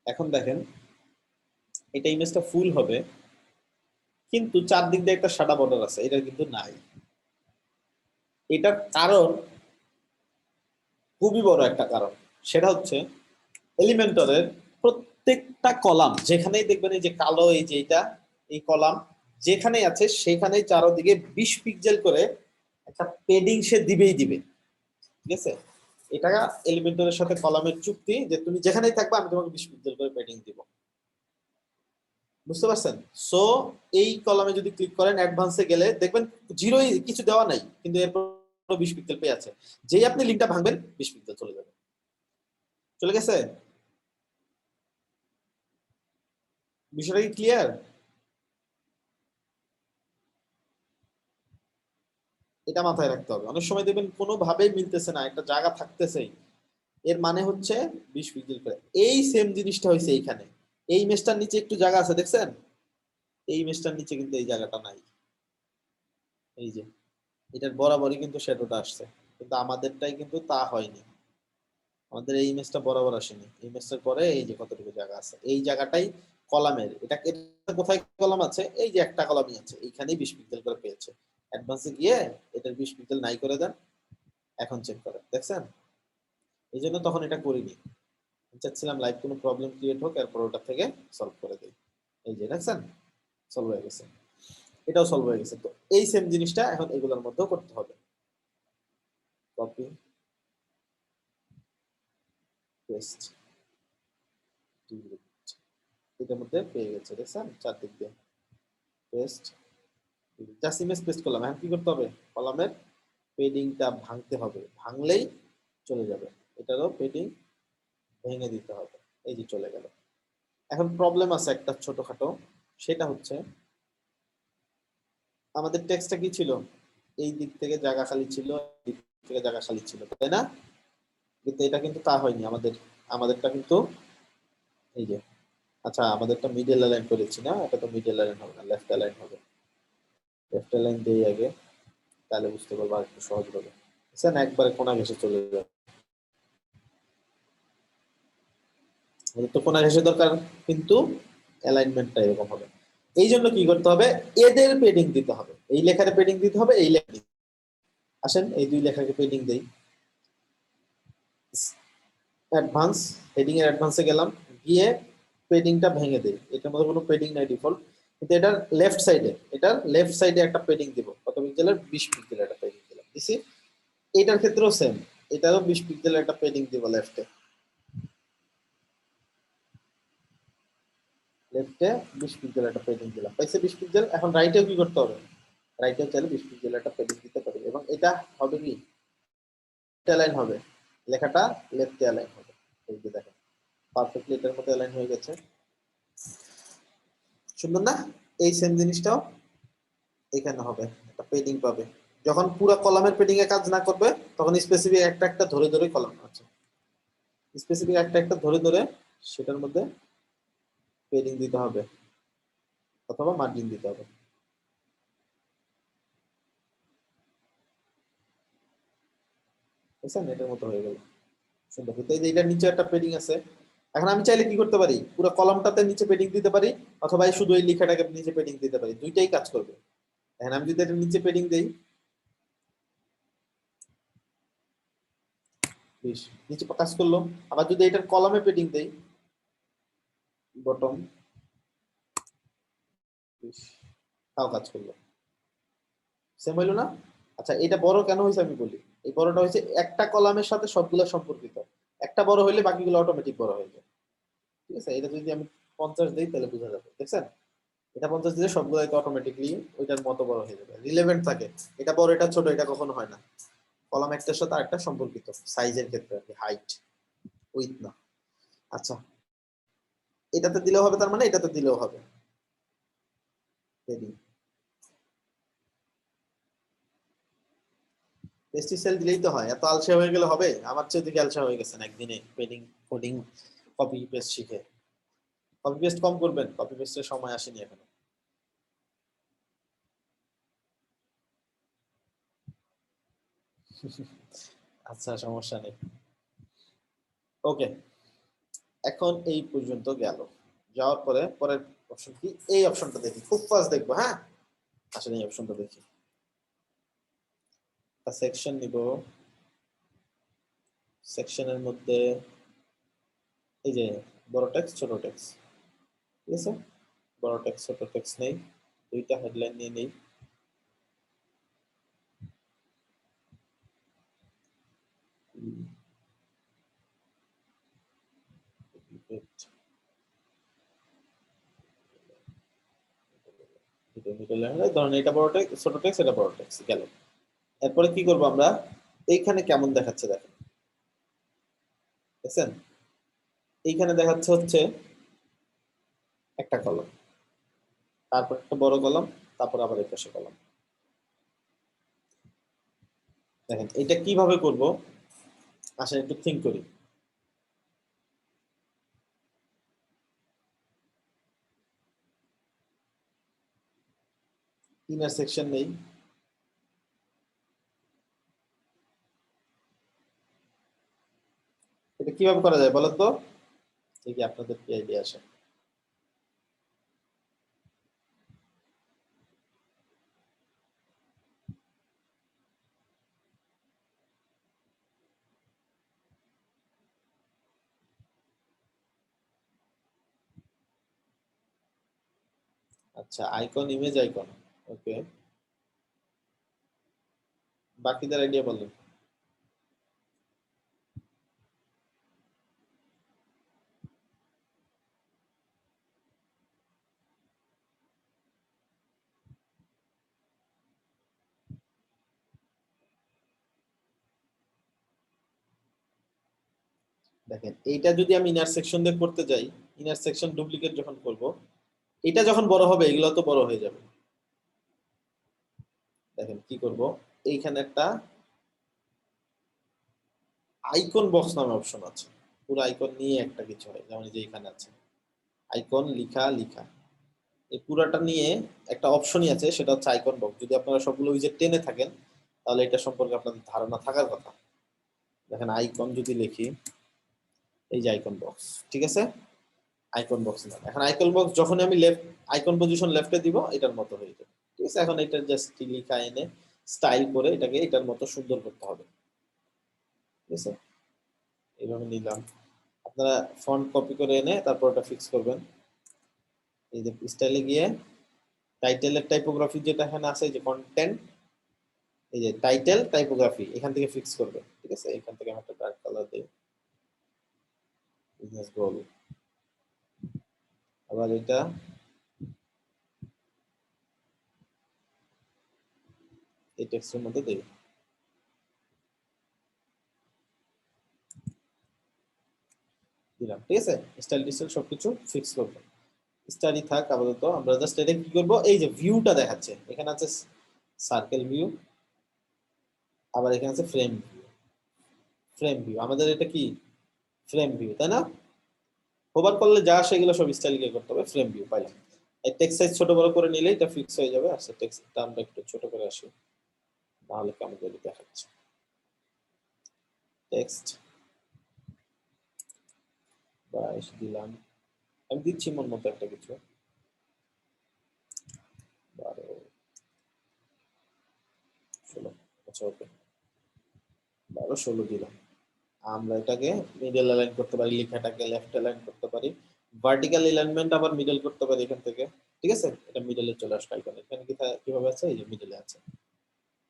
এখন দেখেন এটা ইমেজটা ফুল হবে, কিন্তু চারদিক দিয়ে একটা সাদা বর্ডার আছে, এটা কিন্তু নাই। এটার কারণ খুবই বড় একটা কারণ, সেটা হচ্ছে এলিমেন্টরের প্রত্যেকটা কলাম যেখানেই দেখবেন এই যে কালো, এই যে এটা, এই কলাম যেখানেই আছে সেখানেই চারদিকে 20 পিক্সেল করে একটা পেডিং সে দিবেই দিবে। ঠিক আছে, এটা এলিমেন্টরের সাথে কলামের চুক্তি যে তুমি যেখানেই থাকবে আমি তোমাকে 20 পিক্সেল করে পেডিং দিব। বুঝতে পারছেন? সো এই কলামে যদি ক্লিক করেন অ্যাডভান্সে গেলে দেখবেন জিরোই, কিছু দেওয়া নাই, কিন্তু এরপর 20 পিক্সেল পেয়ে আছে। যেই আপনি লিঙ্কটা ভাঙবেন 20 পিক্সেল চলে যাবে। চলে গেছে? বিষয়টা কি ক্লিয়ার? এটা মাথায় রাখতে হবে। অনেক সময় দেখবেন কোনোভাবেই মিলতেছে না, একটা জায়গা থাকতেছেই, এর মানে হচ্ছে 20 পিক্সেল করে। এই সেম জিনিসটা হয়েছে এইখানে, এই ইমেজটার নিচে একটু জায়গা আছে দেখছেন, এই ইমেজটার নিচে কিন্তু এই জায়গাটা নাই। এই যে এটার বরাবরই কিন্তু শ্যাডোটা আসছে, কিন্তু আমাদেরটাই কিন্তু তা হয়নি। আমাদের এই ইমেজটা বরাবর আসেনি, ইমেজটার পরে এই যে কতটুকু জায়গা আছে, এই জায়গাটাই কলামের। এটা কোথায় কলাম আছে, এই যে একটা কলামই আছে, এইখানেই 20 পিক্সেল করে পেয়েছে। অ্যাডভান্সে গিয়ে এটার 20 পিক্সেল নাই করে দেন, এখন চেক করেন, দেখছেন? এই জন্য তখন এটা করিনি, চাচ্ছিলাম লাইভ কোনো প্রবলেম ক্রিয়েট হোক, এরপর ওটা থেকে সলভ করে দিই। এই যে দেখছেন সলভ হয়ে গেছে, এটাও সলভ হয়ে গেছে। তো এই সেম জিনিসটা এখন এগুলোর মধ্যেও করতে হবে। কপি পেস্ট, এটার মধ্যে পেয়ে গেছে, দেখছেন চারদিক দিয়ে পেস্ট, জাস্ট ইমেজ পেস্ট করলাম। এখন কি করতে হবে, কলামের পেডিংটা ভাঙতে হবে, ভাঙলেই চলে যাবে। এটারও পেডিং ভেঙে দিতে হবে, এই যে চলে গেল। এখন প্রবলেম আছে একটা ছোটখাটো, সেটা হচ্ছে আমাদের টেক্সটটা কি ছিল, এই দিক থেকে জায়গা খালি ছিল, এই দিক থেকে জায়গা খালি ছিল, তাই না? কিন্তু এটা কিন্তু তা হয়নি আমাদের, আমাদেরটা কিন্তু এই যে, আচ্ছা আমাদেরটা মিডল অ্যালাইন করেছি না, এটা তো মিডল অ্যালাইন হবে না, লেফট অ্যালাইন হবে। লেফট অ্যালাইন দেই আগে, তাহলে বুঝতে পারবো আর একটু সহজ হবে। বুঝছেন, একবারে কোনা ঘেসে চলে যাবে, আমাদের তো কোনা ঘেসে দরকার, কিন্তু অ্যালাইনমেন্টটা এরকম হবে। এই জন্য কি করতে হবে, এদের পেডিং দিতে হবে, এই লেখার পেডিং দিতে হবে, এই লেখা। আসেন এই দুই লেখাকে পেডিং দেই। অ্যাডভান্স, হেডিং এর অ্যাডভান্সে গেলাম, গিয়ে পেডিংটা ভেঙে দেই। এটার মধ্যে কোনো পেডিং নাই ডিফল্ট, কিন্তু এটার লেফট সাইডে একটা পেডিং দিব, কত পিক্সেলের, 20 পিক্সেলের একটা পেডিং দিলাম, দিছি। এটার ক্ষেত্রেও সেম, এটারও 20 পিক্সেলের একটা পেডিং দিব লেফটে, লেফটে 20 পিক্সেলের একটা পেডিং দিলাম, পাইছে 20 পিক্সেল। এখন রাইটেও কি করতে হবে, রাইটেও চাইলে 20 পিক্সেলের একটা পেডিং দিতে পারি, এবং এটা হবে কি অ্যালাইন হবে, লেখাটা লেফটে অ্যালাইন হবে। এই যে দেখেন পারফেক্টলি এটার মধ্যে অ্যালাইন হয়ে গেছে, সুন্দর না? এই সেম জিনিসটাও এখানে হবে, একটা পেডিং পাবে। যখন পুরো কলামের পেডিং এ কাজ না করবে, তখন স্পেসিফিক একটা একটা ধরে ধরে কলাম আছে, স্পেসিফিক একটা একটা ধরে ধরে সেটার মধ্যে পেডিং দিতে হবে, অথবা মার্জিন দিতে হবে। বুঝছেন, এটার মতো হয়ে গেল সুন্দর। কিন্তু এই যে এটার নিচে একটা পেডিং আছে, এখন আমি চাইলে কি করতে পারি, পুরো কলামটাতে নিচে পেডিং দিতে পারি, অথবা শুধু এই লেখাটাকে নিচে পেডিং দিতে পারি, দুইটাই কাজ করবে। এখন আমি যদি এটা নিচে পেডিং দেই, 20 নিচে কাজ করলো। আবার যদি এটার কলামে পেডিং দেই, বটম 20, তাও কাজ করলো, সেম হইলো না? আচ্ছা, এটা বড় কেন হয়েছে আমি বলি। এই বড়টা হয়েছে একটা কলামের সাথে সবগুলো সম্পর্কিত, একটা বড় হইলে বাকিগুলো অটোমেটিক বড় হয়ে যায়। ঠিক আছে, এটা যদি আমি 50 দিই তাহলে বোঝা যাবে, দেখছেন? এটা 50 দিলে সবগুলো অটোমেটিকলি ওইটার মতো বড় হয়ে যাবে, রিলেভেন্ট থাকে। এটা বড় এটা ছোট এটা কখনো হয় না, কলাম একটার সাথে আরেকটা সম্পর্কিত সাইজের ক্ষেত্রে আর কি, হাইট উইথ না। আচ্ছা, এটাতে দিলেও হবে, তার মানে এটাতে দিলেও হবে। পেস্টিসাইড দিলেই তো হয়, এত আলসে হয়ে গেলে হবে? আমার চেয়ে দিকে আলসা হয়ে গেছেন একদিনে পেডিং কোডিং কপি পেস্ট শিখে। কপি পেস্ট কম করবেন, কপি পেস্টের সময় আসেনি এখনো। আচ্ছা, সমস্যা নেই। ওকে, এখন এই পর্যন্ত গেল। যাওয়ার পরে পরের অপশন কি? এই অপশনটা দেখি, খুব ফাস্ট দেখবো। হ্যাঁ, আসলে এই অপশনটা দেখি। সেকশন নিব, সেকশনের মধ্যে এই যে বড় টেক্সট ছোট টেক্সট, ঠিক আছে? বড় টেক্সট ছোট টেক্সট নেই, দুইটা হেডলাইন নিয়ে নেই। ধরেন এটা বড় টেক্সট, ছোট টেক্সট, এটা বড় টেক্সট গেল। এরপরে কি করব আমরা? এইখানে কেমন দেখাচ্ছে দেখেন, দেখছেন? এইখানে দেখাচ্ছে হচ্ছে একটা কলম, তারপর একটা বড় কলম, তারপর আবার এই পাশে কলম। দেখেন এটা কিভাবে করব, আসেন একটু থিঙ্ক করি। ইনার সেকশন নেই, এটা কিভাবে করা যায় বলেন তো, দেখি আপনাদের কি আইডিয়া আসে। আচ্ছা, আইকন, ইমেজ আইকন, ওকে, বাকিদের আইডিয়া বলেন। দেখেন এইটা যদি আমি ইনার সেকশন দিয়ে করতে যাই, ইনার সেকশন ডুপ্লিকেট যখন করব, এটা যখন বড় হবে এগুলো তো বড় হয়ে যাবে। দেখেন কি করব, এইখানে একটা আইকন বক্স নামে অপশন আছে, পুরো আইকন নিয়ে একটা কিছু হয়, যেমন এই যে এখানে আছে আইকন লিখা লিখা, এই পুরাটা নিয়ে একটা অপশনই আছে, সেটা হচ্ছে আইকন বক্স। যদি আপনারা সবগুলো উইজেট টেনে থাকেন তাহলে এটা সম্পর্কে আপনাদের ধারণা থাকার কথা। দেখেন আইকন যদি লিখি, এই যে আইকন বক্স, ঠিক আছে? আইকন বক্স না, এখন আইকন বক্স যখন আমি লেফট আইকন পজিশন লেফটে দিব এটার মতো হয়ে যাবে, ঠিক আছে? এখন এটা জাস্ট লিখা এনে স্টাইল করে এটাকে এটার মতো সুন্দর করতে হবে, ঠিক আছে? এইভাবে নিলাম, আপনারা ফন্ট কপি করে এনে তারপর ওটা ফিক্স করবেন। এই যে স্টাইলে গিয়ে টাইটেলের টাইপোগ্রাফি যেটা এখানে আছে, যে কন্টেন্ট, এই যে টাইটেল টাইপোগ্রাফি, এখান থেকে ফিক্স করবেন, ঠিক আছে? এখান থেকে আমি একটা ডার্ক কালার দিই, বিজনেস গোল। আবার এটা এই টেক্সটের মধ্যে দিই, দিলাম, ঠিক আছে? স্টাইল টিস্টাইল সবকিছু ফিক্স করবেন। স্টাডি থাক আপাতত, আমরা জাস্ট এটা কি করব, এই যে ভিউটা দেখাচ্ছে, এখানে আছে সার্কেল ভিউ, আবার এখানে আছে ফ্রেম ভিউ। ফ্রেম ভিউ আমাদের এটা কি ফ্রেম ভিউ, তাই না? হোভার করলে যা আসে এগুলো সব স্টাইল গিয়ে করতে হবে। ফ্রেম ভিউ পাইলাম, এই টেক্সট সাইজ ছোট বড় করে নিলেই এটা ফিক্স হয়ে যাবে। আচ্ছা, টেক্সটটা আমরা একটু ছোট করে আসি, নাহলে কেমন করে দেখাচ্ছে। টেক্সট 22 দিলাম, আমি দিচ্ছি মন মতো একটা কিছু, 12 16, আচ্ছা ওকে, 12 16 দিলাম। আমরা এটাকে মিডল অ্যালাইন করতে পারি, লেখাটাকে লেফট অ্যালাইন করতে পারি, ভার্টিক্যাল অ্যালাইনমেন্ট আবার মিডল করতে পারি এখান থেকে। ঠিক আছে, এটা মিডলে চলে আসবে আইকন। এখানে কিভাবে আছে, এই যে মিডলে আছে।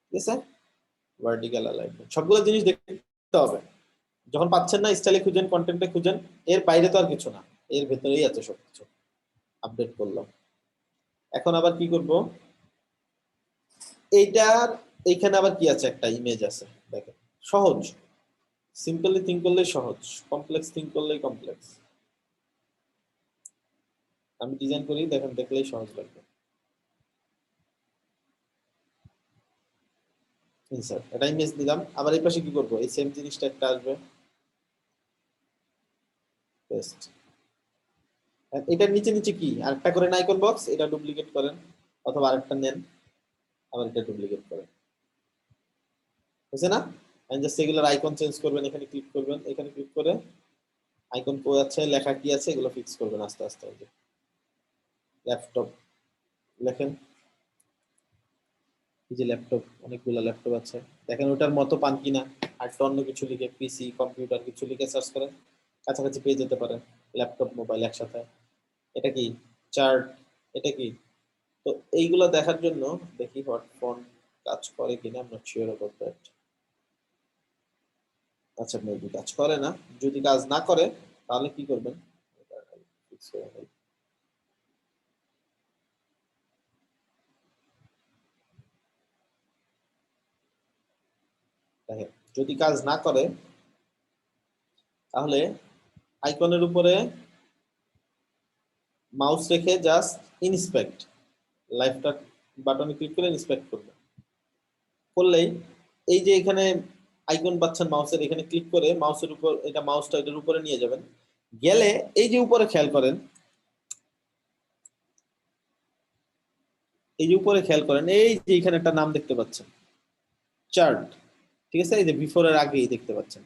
ঠিক আছে, ভার্টিক্যাল অ্যালাইনমেন্ট সবগুলো জিনিস দেখতে হবে। যখন পাচ্ছেন না, স্টাইলে খুঁজেন, কন্টেন্টে খুঁজেন, এর বাইরে তো আর কিছু না, এর ভেতরেই আছে সবকিছু। আপডেট করলাম। এখন আবার কি করব, এইটার এইখানে আবার কি আছে, একটা ইমেজ আছে দেখেন। সহজ, সিম্পলি থিঙ্ক করলেই সহজ, কমপ্লেক্স থিঙ্ক করলেই কমপ্লেক্স। আমি ডিজাইন করি, দেখেন, দেখলেই সহজ লাগবে। ইনসার্ট, এটা ইমেজ দিলাম। আবার এই পাশে কি করব, এই সেম জিনিসটা একটা আসবে, পেস্ট। এটার নিচে নিচে কি আরেকটা করেন আইকন বক্স, এটা ডুপ্লিকেট করেন, অথবা আরেকটা নেন, আবার এটা ডুপ্লিকেট করেন। বুঝছে না? জাস্ট এগুলোর আইকন চেঞ্জ করবেন, এখানে ক্লিক করবেন, এখানে ক্লিক করে আইকন কোড আছে, লেখা কি আছে, এগুলো ফিক্স করবেন আস্তে আস্তে। ল্যাপটপ লেখেন, এই যে ল্যাপটপ, অনেকগুলো ল্যাপটপ আছে, দেখেন ওটার মতো পান কিনা। আর তো অন্য কিছু লিখে, পিসি, কম্পিউটার কিছু লিখে সার্চ করেন, কাছাকাছি পেয়ে যেতে পারেন। ল্যাপটপ, মোবাইল একসাথে। এটা কি চার্ট, এটা কি। তো এইগুলো দেখার জন্য দেখি হট ফন্ট কাজ করে কিনা, আমরা শিওর অ্যাবাউট দ্যাট। আচ্ছা, মেবি কাজ করে না। যদি কাজ না করে তাহলে কি করবেন, fix করে নেই। দেখেন, যদি কাজ না করে তাহলে আইকনের উপরে মাউস রেখে জাস্ট ইনস্পেক্ট, লাইভটা বাটনে ক্লিক করে ইনস্পেক্ট করবেন। করলেই এই যে এখানে আইকন পাচ্ছেন মাউসের, এখানে ক্লিক করে মাউসের উপর, এটা মাউসটা এটার উপরে নিয়ে যাবেন। গেলে এই যে উপরে খেয়াল করেন, এই যে উপরে খেয়াল করেন, এই যে এখানে একটা নাম দেখতে পাচ্ছেন, চার্ট। ঠিক আছে, এই যে বিফোরের আগেই দেখতে পাচ্ছেন,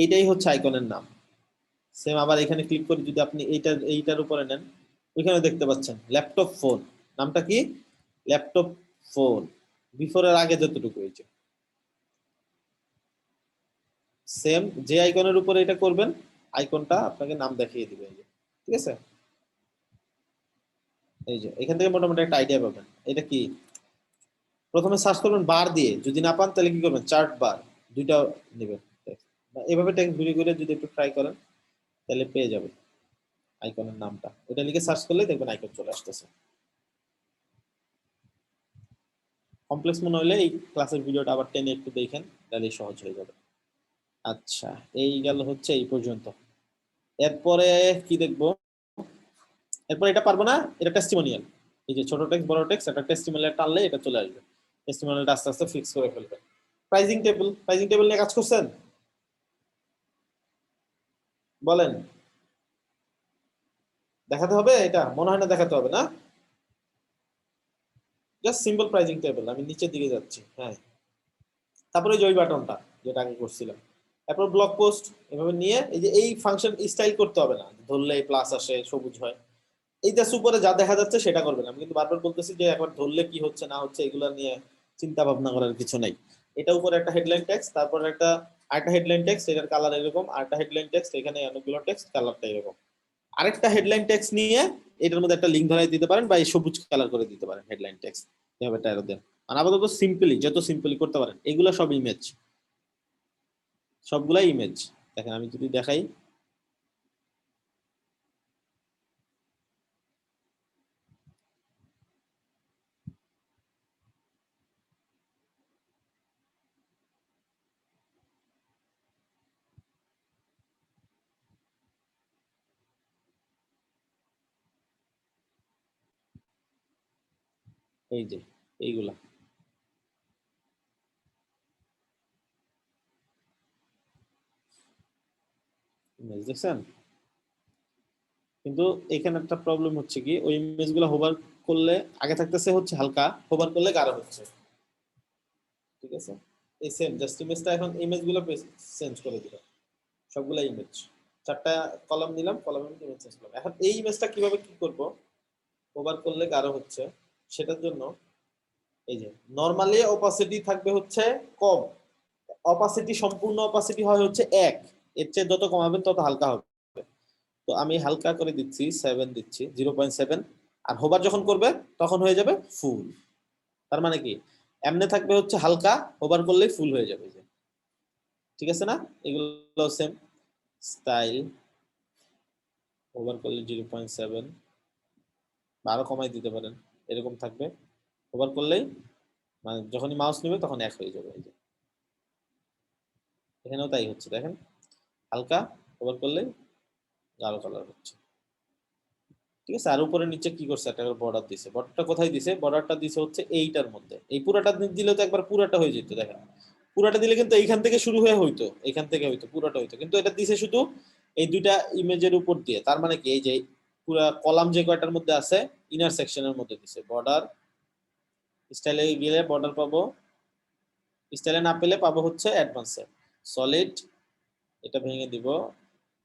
এইটাই হচ্ছে আইকনের নাম। সেম আবার এখানে ক্লিক করে যদি আপনি এইটার উপরে নেন, ওইখানে দেখতে পাচ্ছেন ল্যাপটপ ফোন, নামটা কি, ল্যাপটপ ফোন, বিফোরের আগে যতটুকু হয়েছে। সেম যে আইকনের উপরে এটা করবেন, আইকনটা আপনাকে নাম দেখিয়ে দিবে। এই যে, ঠিক আছে, এই যে এখান থেকে মোটামুটি একটা আইডিয়া পাবেন। এটা কি, প্রথমে সার্চ করবেন বার দিয়ে, যদি না পান তাহলে কি করবেন, চার্ট বার, দুইটা নেবেন। এভাবে টেক্সট ঘুরে ঘুরে যদি একটু ট্রাই করেন তাহলে পেয়ে যাবেন আইকনের নামটা। ওটা লিখে সার্চ করলে দেখবেন আইকন চলে আসতেছে। কমপ্লেক্স মনে হলে এই ক্লাসের ভিডিওটা আবার টেনে একটু দেখেন, তাহলে সহজ হয়ে যাবে। আচ্ছা, এই গেল হচ্ছে এই পর্যন্ত। এরপরে কি দেখবো, এরপর এটা পারবো না, এটা টেস্টিমোনিয়াল। এই যে ছোট টেক্সট বড় টেক্সট, একটা টেস্টিমোনিয়াল টানলে এটা চলে আসবে। টেস্টিমোনিয়ালটা আস্তে আস্তে ফিক্স করে ফেলবেন। প্রাইজিং টেবিল, প্রাইজিং টেবিল নিয়ে কাজ করছেন বলেন? দেখাতে হবে, এটা মনে হয় না দেখাতে হবে না, জাস্ট সিম্পল প্রাইজিং টেবিল। আমি নিচের দিকে যাচ্ছি, হ্যাঁ। তারপরে ওই বাটনটা যেটা আগে করছিলাম, তারপর ব্লগ পোস্ট, এভাবে নিয়ে এই যে এই ফাংশন স্টাইল করতে হবে না, ধরলে প্লাস আসে, সবুজ হয়, এই জাস্ট উপরে যা দেখা যাচ্ছে সেটা করবেন। আমি কিন্তু বারবার বলতেছি যে একবার ধরলে কি হচ্ছে না হচ্ছে এগুলো নিয়ে চিন্তা ভাবনা করার কিছু নাই। এটা উপরে একটা হেডলাইন টেক্সট, তারপর আরেকটা হেডলাইন টেক্সট, এটার কালার এরকম, আরেকটা হেডলাইন টেক্সট, এখানে অনেকগুলো টেক্সট, কালারটা এরকম। আরেকটা হেডলাইন টেক্সট নিয়ে এটার মধ্যে একটা লিঙ্ক ধরাই দিতে পারেন, বা এই সবুজ কালার করে দিতে পারেন হেডলাইন টেক্সট, এভাবে টাইরো দেন। আর আপাতত সিম্পলি, যত সিম্পলি করতে পারেন। এগুলো সব ইমেজ, সবগুলাই ইমেজ। দেখেন আমি যদি দেখাই, এই যে এইগুলা ইমেজ দেখছেন। কিন্তু এখানে একটা প্রবলেম হচ্ছে কি, ওই ইমেজ গুলো হোভার করলে আগে থাকতেছে হচ্ছে হালকা, হোভার করলে গাঢ় হচ্ছে। ঠিক আছে, এই সেম জাস্ট ইমেজটা এখন ইমেজ গুলো চেঞ্জ করে দিলাম, সবগুলা ইমেজ, চারটা কলাম নিলাম, কলামের মধ্যে ইমেজ চেঞ্জ করলাম। এখন এই ইমেজটা কিভাবে কি করব, হোভার করলে গাঢ় হচ্ছে, সেটার জন্য এই যে নরমালি অপাসিটি থাকবে হচ্ছে কম, অপাসিটি সম্পূর্ণ অপাসিটি হয় হচ্ছে 1, এর চেয়ে যত কমাবেন তত হালকা হবে। তো আমি হালকা করে দিচ্ছি 7 দিচ্ছি 0.7, আর হোভার যখন করবে তখন হয়ে যাবে ফুল। তার মানে কি এমনে থাকবে হচ্ছে হালকা, হোভার করলেই ফুল হয়ে যাবে। যে ঠিক আছে না? এগুলো সেম স্টাইল, হোভার করলে 0.7 বা আরো কমাই দিতে পারেন, এরকম থাকবে। হোভার করলেই মানে যখনই মাউস নেবে তখন 1 হয়ে যাবে। এই যে এখানেও তাই হচ্ছে, দেখেন হালকা, হোভার করলেই গাঢ় কালার হচ্ছে। ঠিক আছে, আর উপরে নিচে কি করছে, একটা বর্ডার দিছে। বর্ডারটা কোথায় দিছে? বর্ডারটা দিছে হচ্ছে এইটার মধ্যে। এই পুরাটা দিলে তো একবার পুরাটা হয়ে যেত। দেখেন পুরাটা দিলে কিন্তু এইখান থেকে শুরু হয়ে হইতো, এইখান থেকে হইতো, পুরাটা হইতো, কিন্তু এটা দিছে শুধু এই দুইটা ইমেজের উপর দিয়ে। তার মানে কি এই যে পুরা কলাম যে কয়টার মধ্যে আছে ইনার সেকশনের মধ্যে দিছে। বর্ডার স্টাইলে গেলে বর্ডার পাবো, স্টাইলে না পেলে পাবো হচ্ছে অ্যাডভান্সে সলিড। এটা ভেঙে দিব,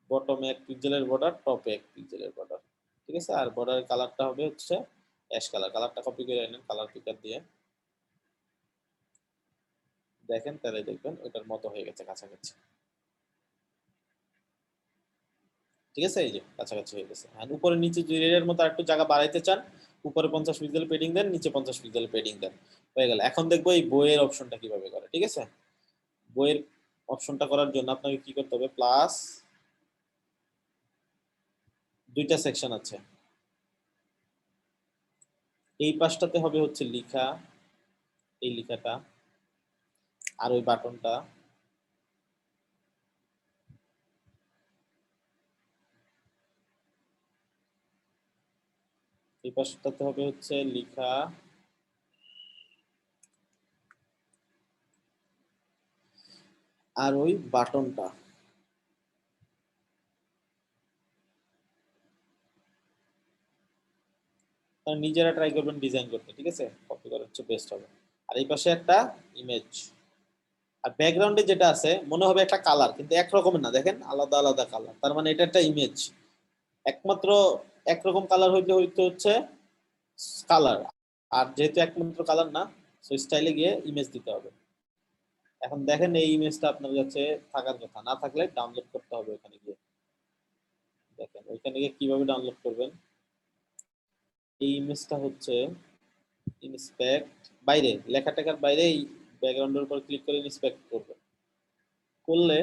বটমে 1 পিক্সেলের বর্ডার, টপে 1 পিক্সেলের বর্ডার। ঠিক আছে, আর বর্ডারের কালারটা হবে হচ্ছে অ্যাশ কালার। কালারটা কপি করে নেন কালার পিকার দিয়ে, দেখেন তাহলে দেখবেন ওটার মতো হয়ে গেছে কাছাকাছি। ঠিক আছে, এই যে কাছাকাছি হয়ে গেছে। আর উপরে নিচে যদি এর মতো একটু জায়গা বাড়াইতে চান, উপরে 50 পিক্সেল পেডিং দেন, নিচে 50 পিক্সেল পেডিং দেন, হয়ে গেল। এখন দেখবো এই বইয়ের অপশনটা কিভাবে করে। ঠিক আছে, বইয়ের অপশনটা করার জন্য আপনাকে কি করতে হবে, প্লাস দুইটা সেকশন আছে। এই পাশটাতে হবে হচ্ছে লেখা, এই লেখাটা, আর ওই বাটনটা। এই পাশটাতে হবে হচ্ছে লেখা, আর ওই বাটনটা। নিজেরা ট্রাই করবেন ডিজাইন করতে। ঠিক আছে, কপি করা হচ্ছে বেস্ট হবে। আর এই পাশে একটা ইমেজ, আর ব্যাকগ্রাউন্ডে যেটা আছে মনে হবে একটা কালার, কিন্তু এক রকমের না, দেখেন আলাদা আলাদা কালার। তার মানে এটা একটা ইমেজ। একমাত্র একরকম কালার হইতে হইতে হচ্ছে কালার, আর যেহেতু একমাত্র কালার না, সো স্টাইলে গিয়ে ইমেজ দিতে হবে। এখন দেখেন এই ইমেজটা আপনার কাছে থাকার কথা, না থাকলে ডাউনলোড করতে হবে ওখানে গিয়ে। দেখেন ওইখানে গিয়ে কিভাবে ডাউনলোড করবেন। এই ইমেজটা হচ্ছে ইন্সপেক্ট, বাইরে লেখা টেখার বাইরে এই ব্যাকগ্রাউন্ডের উপর ক্লিক করে ইন্সপেক্ট করবেন। করলে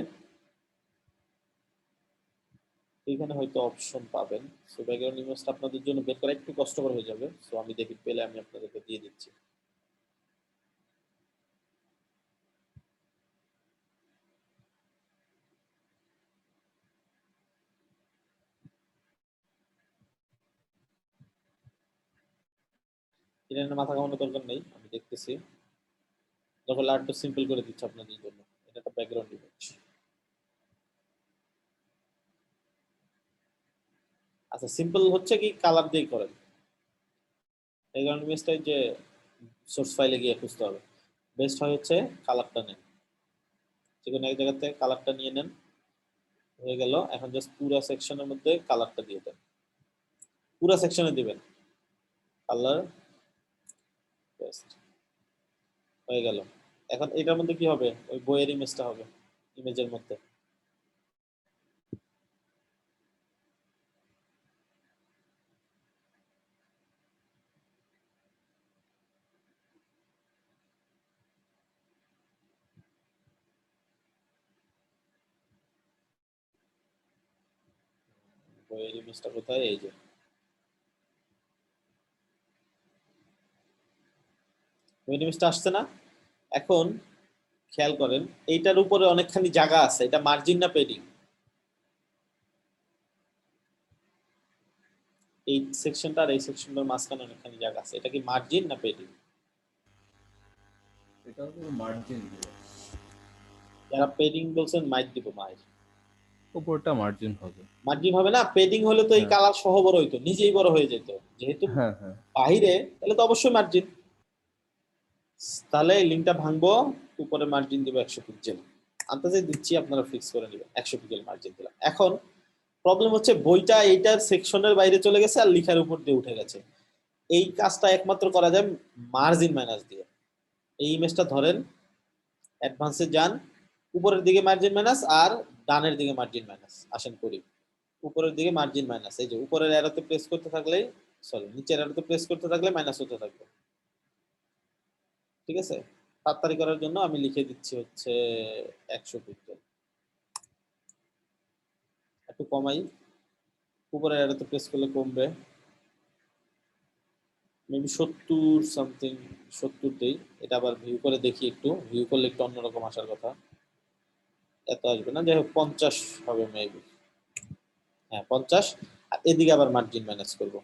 এখানে হয়তো অপশন পাবেন। সো ব্যাকগ্রাউন্ড ইমেজটা আপনাদের জন্য বের করা একটু কষ্টকর হয়ে যাবে, সো আমি দেখি পেলে আমি আপনাদেরকে দিয়ে দিচ্ছি। এটা নিয়ে মাথা ঘামানোর দরকার নেই, আমি দেখতেছি। যখন আর একটু সিম্পল করে দিচ্ছি আপনাদের জন্য। এটা একটা ব্যাকগ্রাউন্ড ইমেজ। আচ্ছা, সিম্পল হচ্ছে কি কালার দিয়ে করেন। ব্যাকগ্রাউন্ড ইমেজটাই যে সোর্স ফাইলে গিয়ে খুঁজতে হবে। বেস্ট হয় হচ্ছে কালারটা নেন, যে কোনো এক জায়গা থেকে কালারটা নিয়ে নেন। হয়ে গেল। এখন জাস্ট পুরো সেকশনের মধ্যে কালারটা দিয়ে দেন, পুরো সেকশনে দিবেন কালার, বেস্ট হয়ে গেল। এখন এটার মধ্যে কি হবে, ওই বইয়ের ইমেজটা হবে ইমেজের মধ্যে। বইয়ের ইমেজটা কোথায়, এই যে বইয়ের ইমেজটা আসছে না? এখন খেয়াল করেন এইটার উপরে অনেকখানি জায়গা আছে, এটা মার্জিন না পেডিং? এই সেকশনটা আর এই সেকশনটার মাঝখানে অনেকখানি জায়গা আছে, এটা কি মার্জিন না পেডিং? এটা তো মার্জিন। যারা পেডিং বলছেন মাইক দিব মাইক। উপরটা মার্জিন হবে। মার্জিন হবে না, পেডিং হলে তো এই হ্যাঁ কালার সহ বড় হইতো, নিজেই বড় হয়ে যেত। যেহেতু হ্যাঁ হ্যাঁ। বাহিরে, তাহলে তো অবশ্যই মার্জিন। তাহলে লিঙ্কটা ভাঙবো, উপরে মার্জিন দিব 100 পিক্সেল। আন্দাজে দিচ্ছি, আপনারা ফিক্স করে নেবেন 100 পিক্সেল মার্জিন দিলাম। এখন প্রবলেম হচ্ছে বইটা এইটার সেকশনের বাইরে চলে গেছে আর লেখার উপর দিয়ে উঠে গেছে। এই কাজটা একমাত্র করা যায় মার্জিন মাইনাস দিয়ে। এই ইমেজটা ধরেন, অ্যাডভান্সে যান, উপরের দিকে মার্জিন মাইনাস, আর ডানের দিকে মার্জিন মাইনাস আসেন করি, উপরের দিকে মার্জিন মাইনাস, এই যে উপরের অ্যারোতে প্রেস করতে থাকলেই সরি নিচের অ্যারোতে প্রেস করতে থাকলে মাইনাস হতে থাকবে। ঠিক আছে, তাড়াতাড়ি করার জন্য আমি লিখে দিচ্ছি হচ্ছে 100 পিক্সেল, একটু কমাই, উপরের অ্যারোতে প্রেস করলে কমবে, মেবি 70 সামথিং, 70 দেই। এটা আবার ভিউ করে দেখি, একটু ভিউ করলে একটু অন্যরকম আসার কথা, এত আসবে না, যাই হোক 50 হবে মেবি, হ্যাঁ 50। আর এদিকে আবার মার্জিন মাইনাস করব,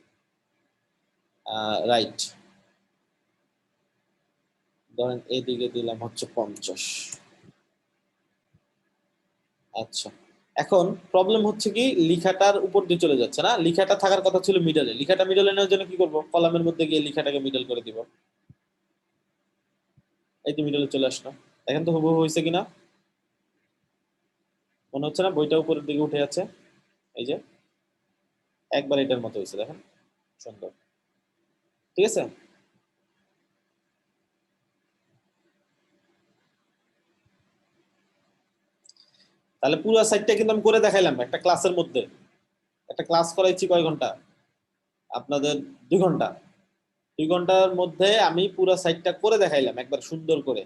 রাইট, ধরেন এদিকে দিলাম হচ্ছে 50। আচ্ছা, এখন প্রবলেম হচ্ছে কি লেখাটার উপর দিয়ে চলে যাচ্ছে না, লেখাটা থাকার কথা ছিল মিডলে, লেখাটা মিডলে নেওয়ার জন্য কি করব, কলামের মধ্যে গিয়ে লেখাটাকে মিডল করে দিব, এই যে মিডলে চলে আসলো, দেখেন তো হুবহু হয়েছে কিনা, মনে হচ্ছে না বইটা উপরের দিকে উঠে যাচ্ছে, এই যে একবার এটার মতো হয়েছে, দেখেন সুন্দর। ঠিক আছে, তাহলে পুরো সাইটটা কিন্তু আমি করে দেখাইলাম একটা ক্লাসের মধ্যে, একটা ক্লাস করাইছি কয় ঘন্টা আপনাদের, 2 ঘন্টা, 2 ঘন্টার মধ্যে আমি পুরো সাইটটা করে দেখাইলাম একবার সুন্দর করে।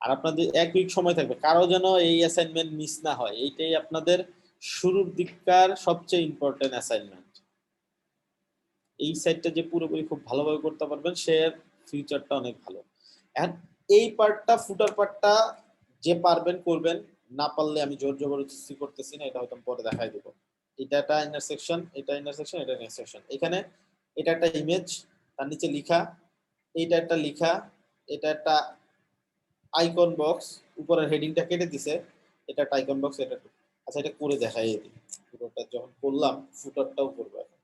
আর আপনাদের 1 উইক সময় থাকবে, কারো যেন এই অ্যাসাইনমেন্ট মিস না হয়, এইটাই আপনাদের শুরুর দিককার সবচেয়ে ইম্পর্টেন্ট অ্যাসাইনমেন্ট। এই সাইটটা যে পুরোপুরি খুব ভালোভাবে করতে পারবেন সে ফিউচারটা অনেক ভালো। এখন এই পার্টটা ফুটার পার্টটা যে পারবেন করবেন, না পারলে আমি জোর জবরদস্তি করতেছি না, এটা হয়তো পরে দেখাই দেবো। এটা একটা ইন্টারসেকশন, এটা ইন্টারসেকশন, এটা ইন্টারসেকশন, এখানে এটা একটা ইমেজ, তার নিচে লিখা, এইটা একটা লিখা, এটা একটা আইকন বক্স, উপরের হেডিংটা কেটে দিছে, এটা একটা আইকন বক্স, এটা। আচ্ছা এটা করে দেখাই দিই, পুরোটা যখন করলাম ফুটারটাও করবো এখন,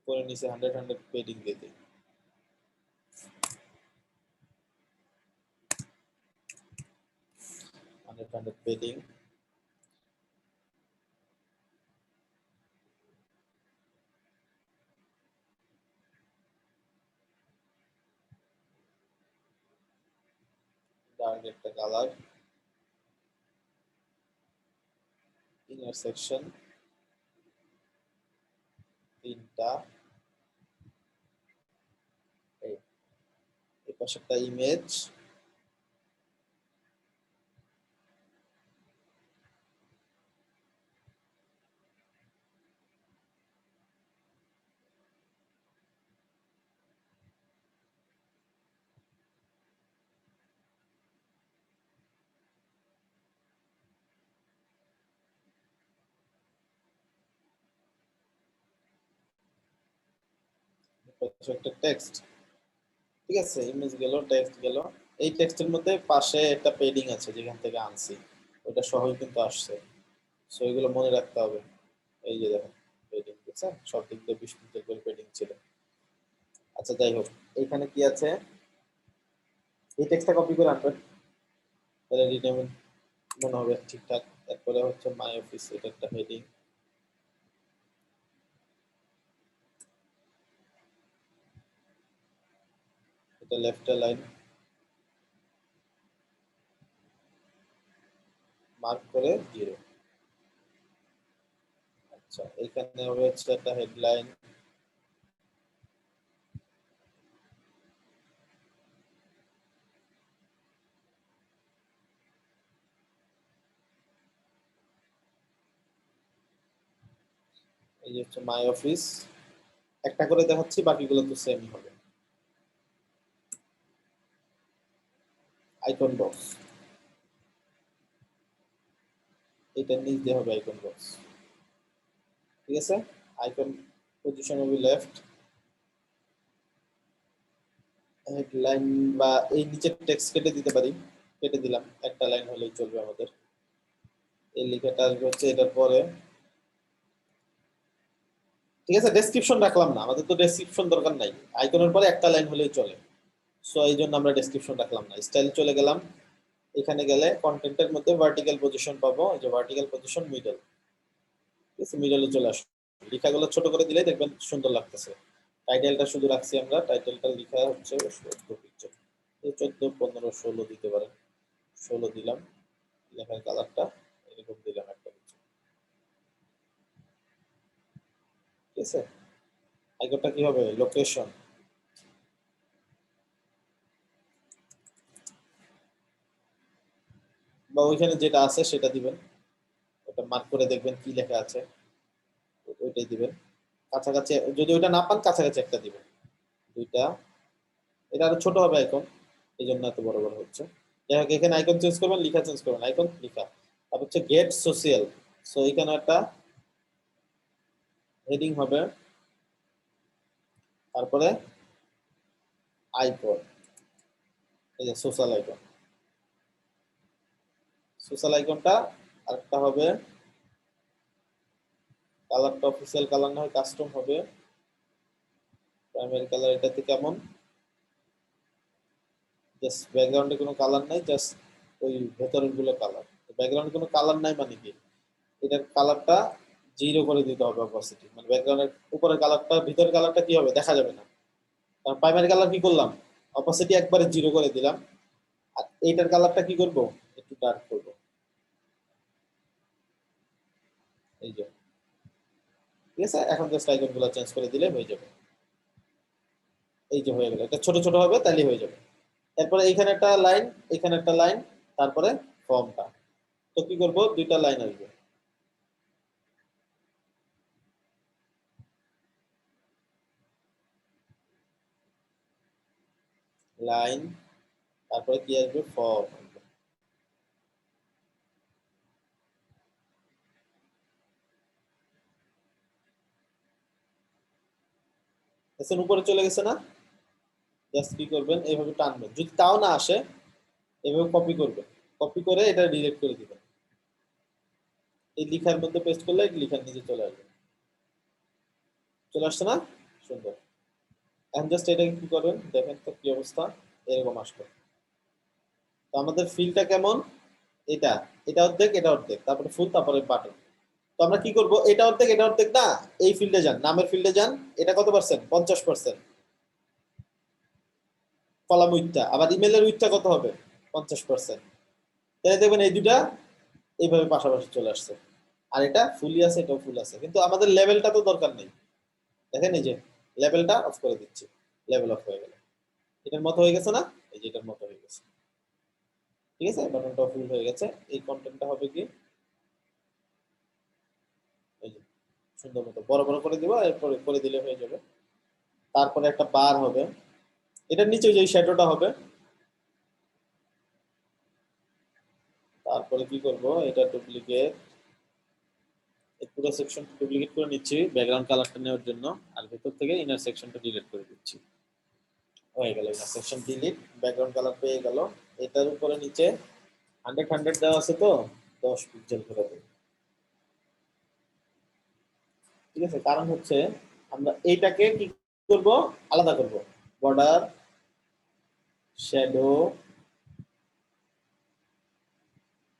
করে নিচে 100 পেডিং দিয়ে দিই, 100 পেডিং, ডার্ক একটা কালার, ইন্টারসেকশন 3টা, এই পাশে একটা ইমেজ, একটা টেক্সট। ঠিক আছে, ইমেজ গেল, টেক্সট গেল, এই টেক্সটের মধ্যে পাশে একটা পেডিং আছে যেখান থেকে আনছি, ওটা সহই কিন্তু আসছে, সো এগুলো মনে রাখতে হবে। এই যে দেখেন পেডিং, বুঝছেন, সব দিক দিয়ে 20 মিনিটের করে পেডিং ছিল। আচ্ছা যাই হোক, এখানে কি আছে, এই টেক্সটটা কপি করে আনবেন, তাহলে রিনেম মনে হবে ঠিকঠাক। তারপরে হচ্ছে মাই অফিস, এটা একটা হেডিং, এটা লেফট লাইন মার্ক করে 0। আচ্ছা এখানে হবে হচ্ছে একটা হেডলাইন, এই যে হচ্ছে মাই অফিস, একটা করে দেখাচ্ছি, বাকিগুলো তো সেমই হবে। আইকন বক্স, এটার নিচ দিয়ে হবে আইকন বক্স। ঠিক আছে, আইকন পজিশন হবে লেফট, হেডলাইন বা এই নিচের টেক্সট কেটে দিতে পারি, কেটে দিলাম, একটা লাইন হলেই চলবে আমাদের। এই লেখাটা আসবে হচ্ছে এটার পরে। ঠিক আছে, ডেসক্রিপশন রাখলাম না, আমাদের তো ডেসক্রিপশন দরকার নাই, আইকনের পরে একটা লাইন হলেই চলে, সো এই জন্য আমরা ডেসক্রিপশন রাখলাম না। স্টাইল চলে গেলাম, এখানে গেলে কন্টেন্টের মধ্যে ভার্টিক্যাল পজিশন পাবো, এই যে ভার্টিক্যাল পজিশন মিডল, ঠিক আছে, মিডলে চলে আসবে। লেখাগুলো ছোট করে দিলে দেখবেন সুন্দর লাগতেছে। টাইটেলটা শুধু রাখছি আমরা, টাইটেলটা লেখা হচ্ছে 14 পিকচার, 14, 15, 16 দিতে পারেন, 16 দিলাম, লেখার কালারটা এরকম দিলাম একটা কিছু, ঠিক আছে। আইকনটা কি হবে, লোকেশন, বা ওইখানে যেটা আছে সেটা দিবেন, ওটা মার্ক করে দেখবেন কি লেখা আছে, ওইটাই দিবেন। কাছাকাছি যদি ওইটা না পান কাছাকাছি একটা দিবেন, দুইটা। এটা আরো ছোট হবে আইকন, এই জন্য এত বড় বড় হচ্ছে। যাই হোক, এখানে আইকন চেঞ্জ করবেন, লিখা চেঞ্জ করবেন, আইকন লিখা। তারপর হচ্ছে গেট সোশিয়াল, সো এখানে একটা হেডিং হবে, তারপরে আইকন, এই যে সোশ্যাল আইকন, সোশ্যাল আইকনটা আরেকটা হবে, কালারটা অফিসিয়াল কালার না হয় কাস্টম হবে, প্রাইমারি কালার এটাতে কেমন, জাস্ট ব্যাকগ্রাউন্ডে কোনো কালার নাই, জাস্ট ওই ভেতরের গুলো কালার। ব্যাকগ্রাউন্ডে কোনো কালার নাই মানে কি, এটার কালারটা 0 করে দিতে হবে অপাসিটি, মানে ব্যাকগ্রাউন্ডের উপরের কালারটা ভিতরের কালারটা কি হবে দেখা যাবে না। কারণ প্রাইমারি কালার কি করলাম, অপাসিটি একবারে 0 করে দিলাম, আর এইটার কালারটা কি করব, একটু ডার্ক করব, এই যে, ঠিক আছে। এখন জাস্ট আইকনগুলো চেঞ্জ করে দিলে হয়ে যাবে, এই যে হয়ে গেল, এটা ছোট ছোট হবে তাহলে হয়ে যাবে। এরপরে এইখানে একটা লাইন, এখানে একটা লাইন, তারপরে ফর্মটা, তো কি করব, দুইটা লাইন আসবে, লাইন, তারপরে কি আসবে, ফর্ম। দেখছেন উপরে চলে গেছে না, জাস্ট কি করবেন, এইভাবে টানবেন, যদি তাও না আসে এভাবে কপি করবেন, কপি করে এটা ডিলিট করে দিবেন, এই লিখার মধ্যে পেস্ট করলে লিখার নিচে চলে আসবে, চলে আসছে না, সুন্দর। এখন জাস্ট এটাকে কি করবেন দেখেন তো কি অবস্থা, এরকম আসবে। তো আমাদের ফিলটা কেমন, এটা, এটা অর্ধেক এটা অর্ধেক, তারপরে ফুল, তারপরে বাটন। তো আমরা কি করব, এটা অর্ধেক না, এই ফিল্ডে যান, নামের ফিল্ডে যান, এটা কত পার্সেন্ট, 50%, কলাম উইথটা, আবার ইমেলের উইথটা কত হবে, 50%। তাহলে দেখবেন এই দুটা এইভাবে পাশাপাশি চলে আসছে, আর এটা ফুলই আছে, এটাও ফুল আছে, কিন্তু আমাদের লেভেলটা তো দরকার নেই। দেখেন এই যে লেভেলটা অফ করে দিচ্ছি, লেভেল অফ হয়ে গেল, এটার মতো হয়ে গেছে না, এই যে এটার মতো হয়ে গেছে, ঠিক আছে। বাটনটা ফুল হয়ে গেছে, এই কন্টেন্টটা হবে কি, এই যে সুন্দর মতো বড় বড় করে দিব, এরপরে করে দিলে হয়ে যাবে। তারপরে একটা বার হবে, এটার নিচে যে শ্যাডোটা হবে, তারপরে কি করব, এটা ডুপ্লিকেট, এই পুরো সেকশনটা ডুপ্লিকেট করে নিচ্ছি ব্যাকগ্রাউন্ড কালারটা নেওয়ার জন্য, আর ভেতর থেকে ইনার সেকশনটা ডিলিট করে দিচ্ছি, হয়ে গেল inner section delete, background colour পেয়ে গেল। এটার উপরে নিচে 100 দেওয়া আছে, তো 10 পিক্সেল করে দেব, ঠিক আছে। কারণ হচ্ছে আমরা এইটাকে কি করব, আলাদা করব, বর্ডার, শ্যাডো,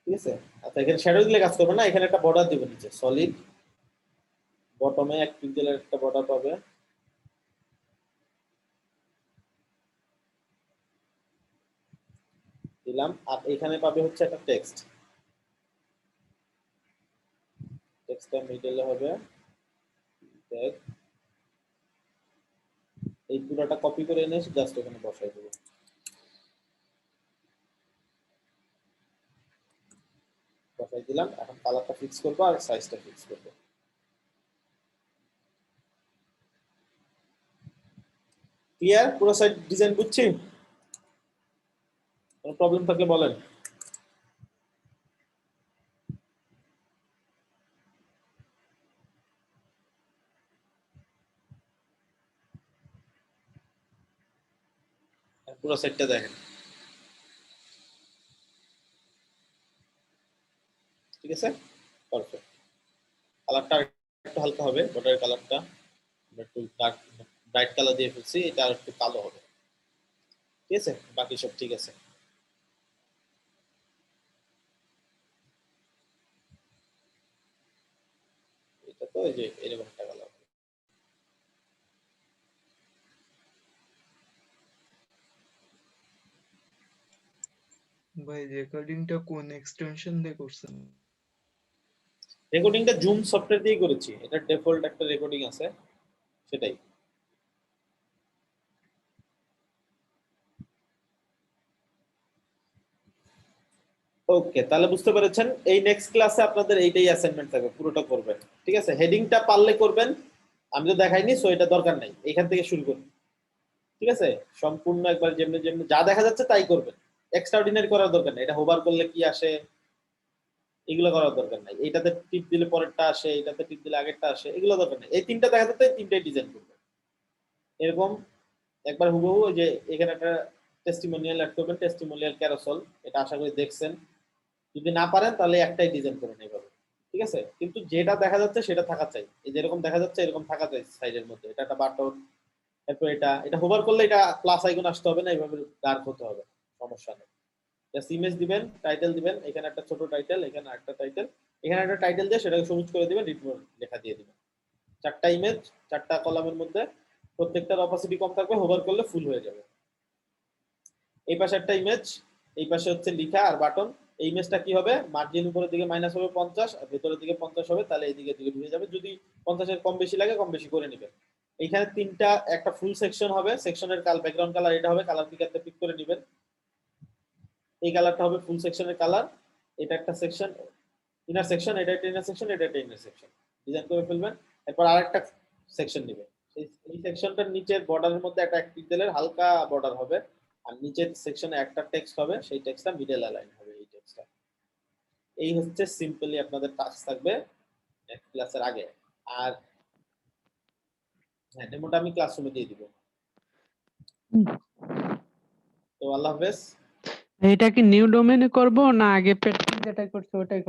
ঠিক আছে। আচ্ছা, এখানে শ্যাডো দিলে কাজ করবে না, এখানে একটা বর্ডার দিব নিচে, সলিড, বটমে 1 পিক্সেলের একটা বর্ডার পাবে, দিলাম। আর এখানে পাবে হচ্ছে একটা টেক্সট, টেক্সটটা মিডলে হবে, text, এই পুরোটা কপি করে এনে জাস্ট এখানে বসাই দেবো, বসাই দিলাম। এখন কালারটা ফিক্স করবো আর সাইজটা ফিক্স করবো, ক্লিয়ার, পুরো সাইড ডিজাইন বুঝছি, কোনো প্রবলেম থাকলে বলেন। পুরো সেটটা দেখেন, ঠিক আছে, পারফেক্ট। কালারটা একটু হালকা হবে, বর্ডারের কালারটা আমরা একটু ডার্ক ব্রাইট কালার দিয়ে ফেলছি, এটা আর একটু কালো হবে, ঠিক আছে, বাকি সব ঠিক আছে। এটা তো এই যে এরকম একটা কালার, ভাই রেকর্ডিংটা কোন এক্সটেনশন দিয়ে করছেন? রেকর্ডিংটা জুম সফটওয়্যার দিয়ে করেছি, এটা ডিফল্ট একটা রেকর্ডিং আছে সেটাই। ওকে, তাহলে বুঝতে পেরেছেন। এই নেক্সট ক্লাসে আপনাদের এইটাই অ্যাসাইনমেন্ট থাকবে, পুরোটা করবেন, ঠিক আছে? হেডিংটা পারলে করবেন, আমি তো দেখাইনি, সো এটা দরকার নাই, এখান থেকে শুরু করুন, ঠিক আছে? সম্পূর্ণ একবার যেমনি যেমনি যা দেখা যাচ্ছে তাই করবেন, এক্সট্রা অর্ডিনারি করার দরকার নেই। এটা হোভার করলে কি আসে এগুলো করার দরকার নাই, এইটাতে টিপ দিলে পরেরটা আসে, এইটাতে টিপ দিলে আগেরটা আসে, এগুলো দরকার নেই। এই তিনটা দেখা যাচ্ছে, এই তিনটাই ডিজাইন করবেন এরকম একবার হুবহু। ওই যে এখানে একটা টেস্টিমোনিয়াল অ্যাড করবেন, টেস্টিমোনিয়াল ক্যারোসেল, এটা আশা করি দেখছেন। যদি না পারেন তাহলে একটাই ডিজাইন করেন এইভাবে, ঠিক আছে? কিন্তু যেটা দেখা যাচ্ছে সেটা থাকা চাই, এই যে এরকম দেখা যাচ্ছে এরকম থাকা চাই সাইডের মধ্যে, এটা একটা বাটন, এরপর এটা হোভার করলে এটা প্লাস আইকন আসতে হবে না, এইভাবে ডার্ক হতে হবে, সমস্যা নেই। জাস্ট ইমেজ দিবেন, টাইটেল দিবেন, এখানে একটা ছোট টাইটেল, এখানে একটা টাইটেল, এখানে একটা টাইটেল দিয়ে সেটাকে সবুজ করে দিবেন, রিডমোর লেখা দিয়ে দিবেন। চারটা ইমেজ, চারটা কলামের মধ্যে প্রত্যেকটার অপাসিটি কম থাকবে, হোভার করলে ফুল হয়ে যাবে। এই পাশে একটা ইমেজ, এই পাশে হচ্ছে লেখা আর বাটন। এই ইমেজটা কি হবে, মার্জিন উপরের দিকে মাইনাস হবে 50 আর ভেতরের দিকে 50 হবে, তাহলে এই দিকে ঢুকে যাবে। যদি 50 এর কম বেশি লাগে কম বেশি করে নেবেন। এইখানে তিনটা, একটা ফুল সেকশন হবে, সেকশনের ব্যাকগ্রাউন্ড কালার এটা হবে, কালার পিকারতে পিক করে নেবেন। এই কালারটা হবে ফুল সেকশনের কালার, এটা একটা সেকশন, ইনার সেকশন, এটা একটা ইনার সেকশন, এটা একটা ইনার সেকশন, ডিজাইন করে ফেলবেন। এরপর আরেকটা সেকশন নেবেন, এই সেকশনটার নিচের বর্ডারের মধ্যে একটা 1 পিক্সেলের হালকা বর্ডার হবে, আর নিচের সেকশনে একটা টেক্সট হবে, সেই টেক্সটটা মিডল অ্যালাইন হবে, এই টেক্সটটা। এই হচ্ছে সিম্পলি আপনাদের টাস্ক থাকবে এক ক্লাসের আগে। আর হ্যাঁ, ডেমোটা আমি ক্লাসরুমে দিয়ে দিব। তো আল্লাহ হাফেজ। এটা কি নিউ ডোমেনে করব না আগে প্র্যাকটিস যেটা করছি ওটাই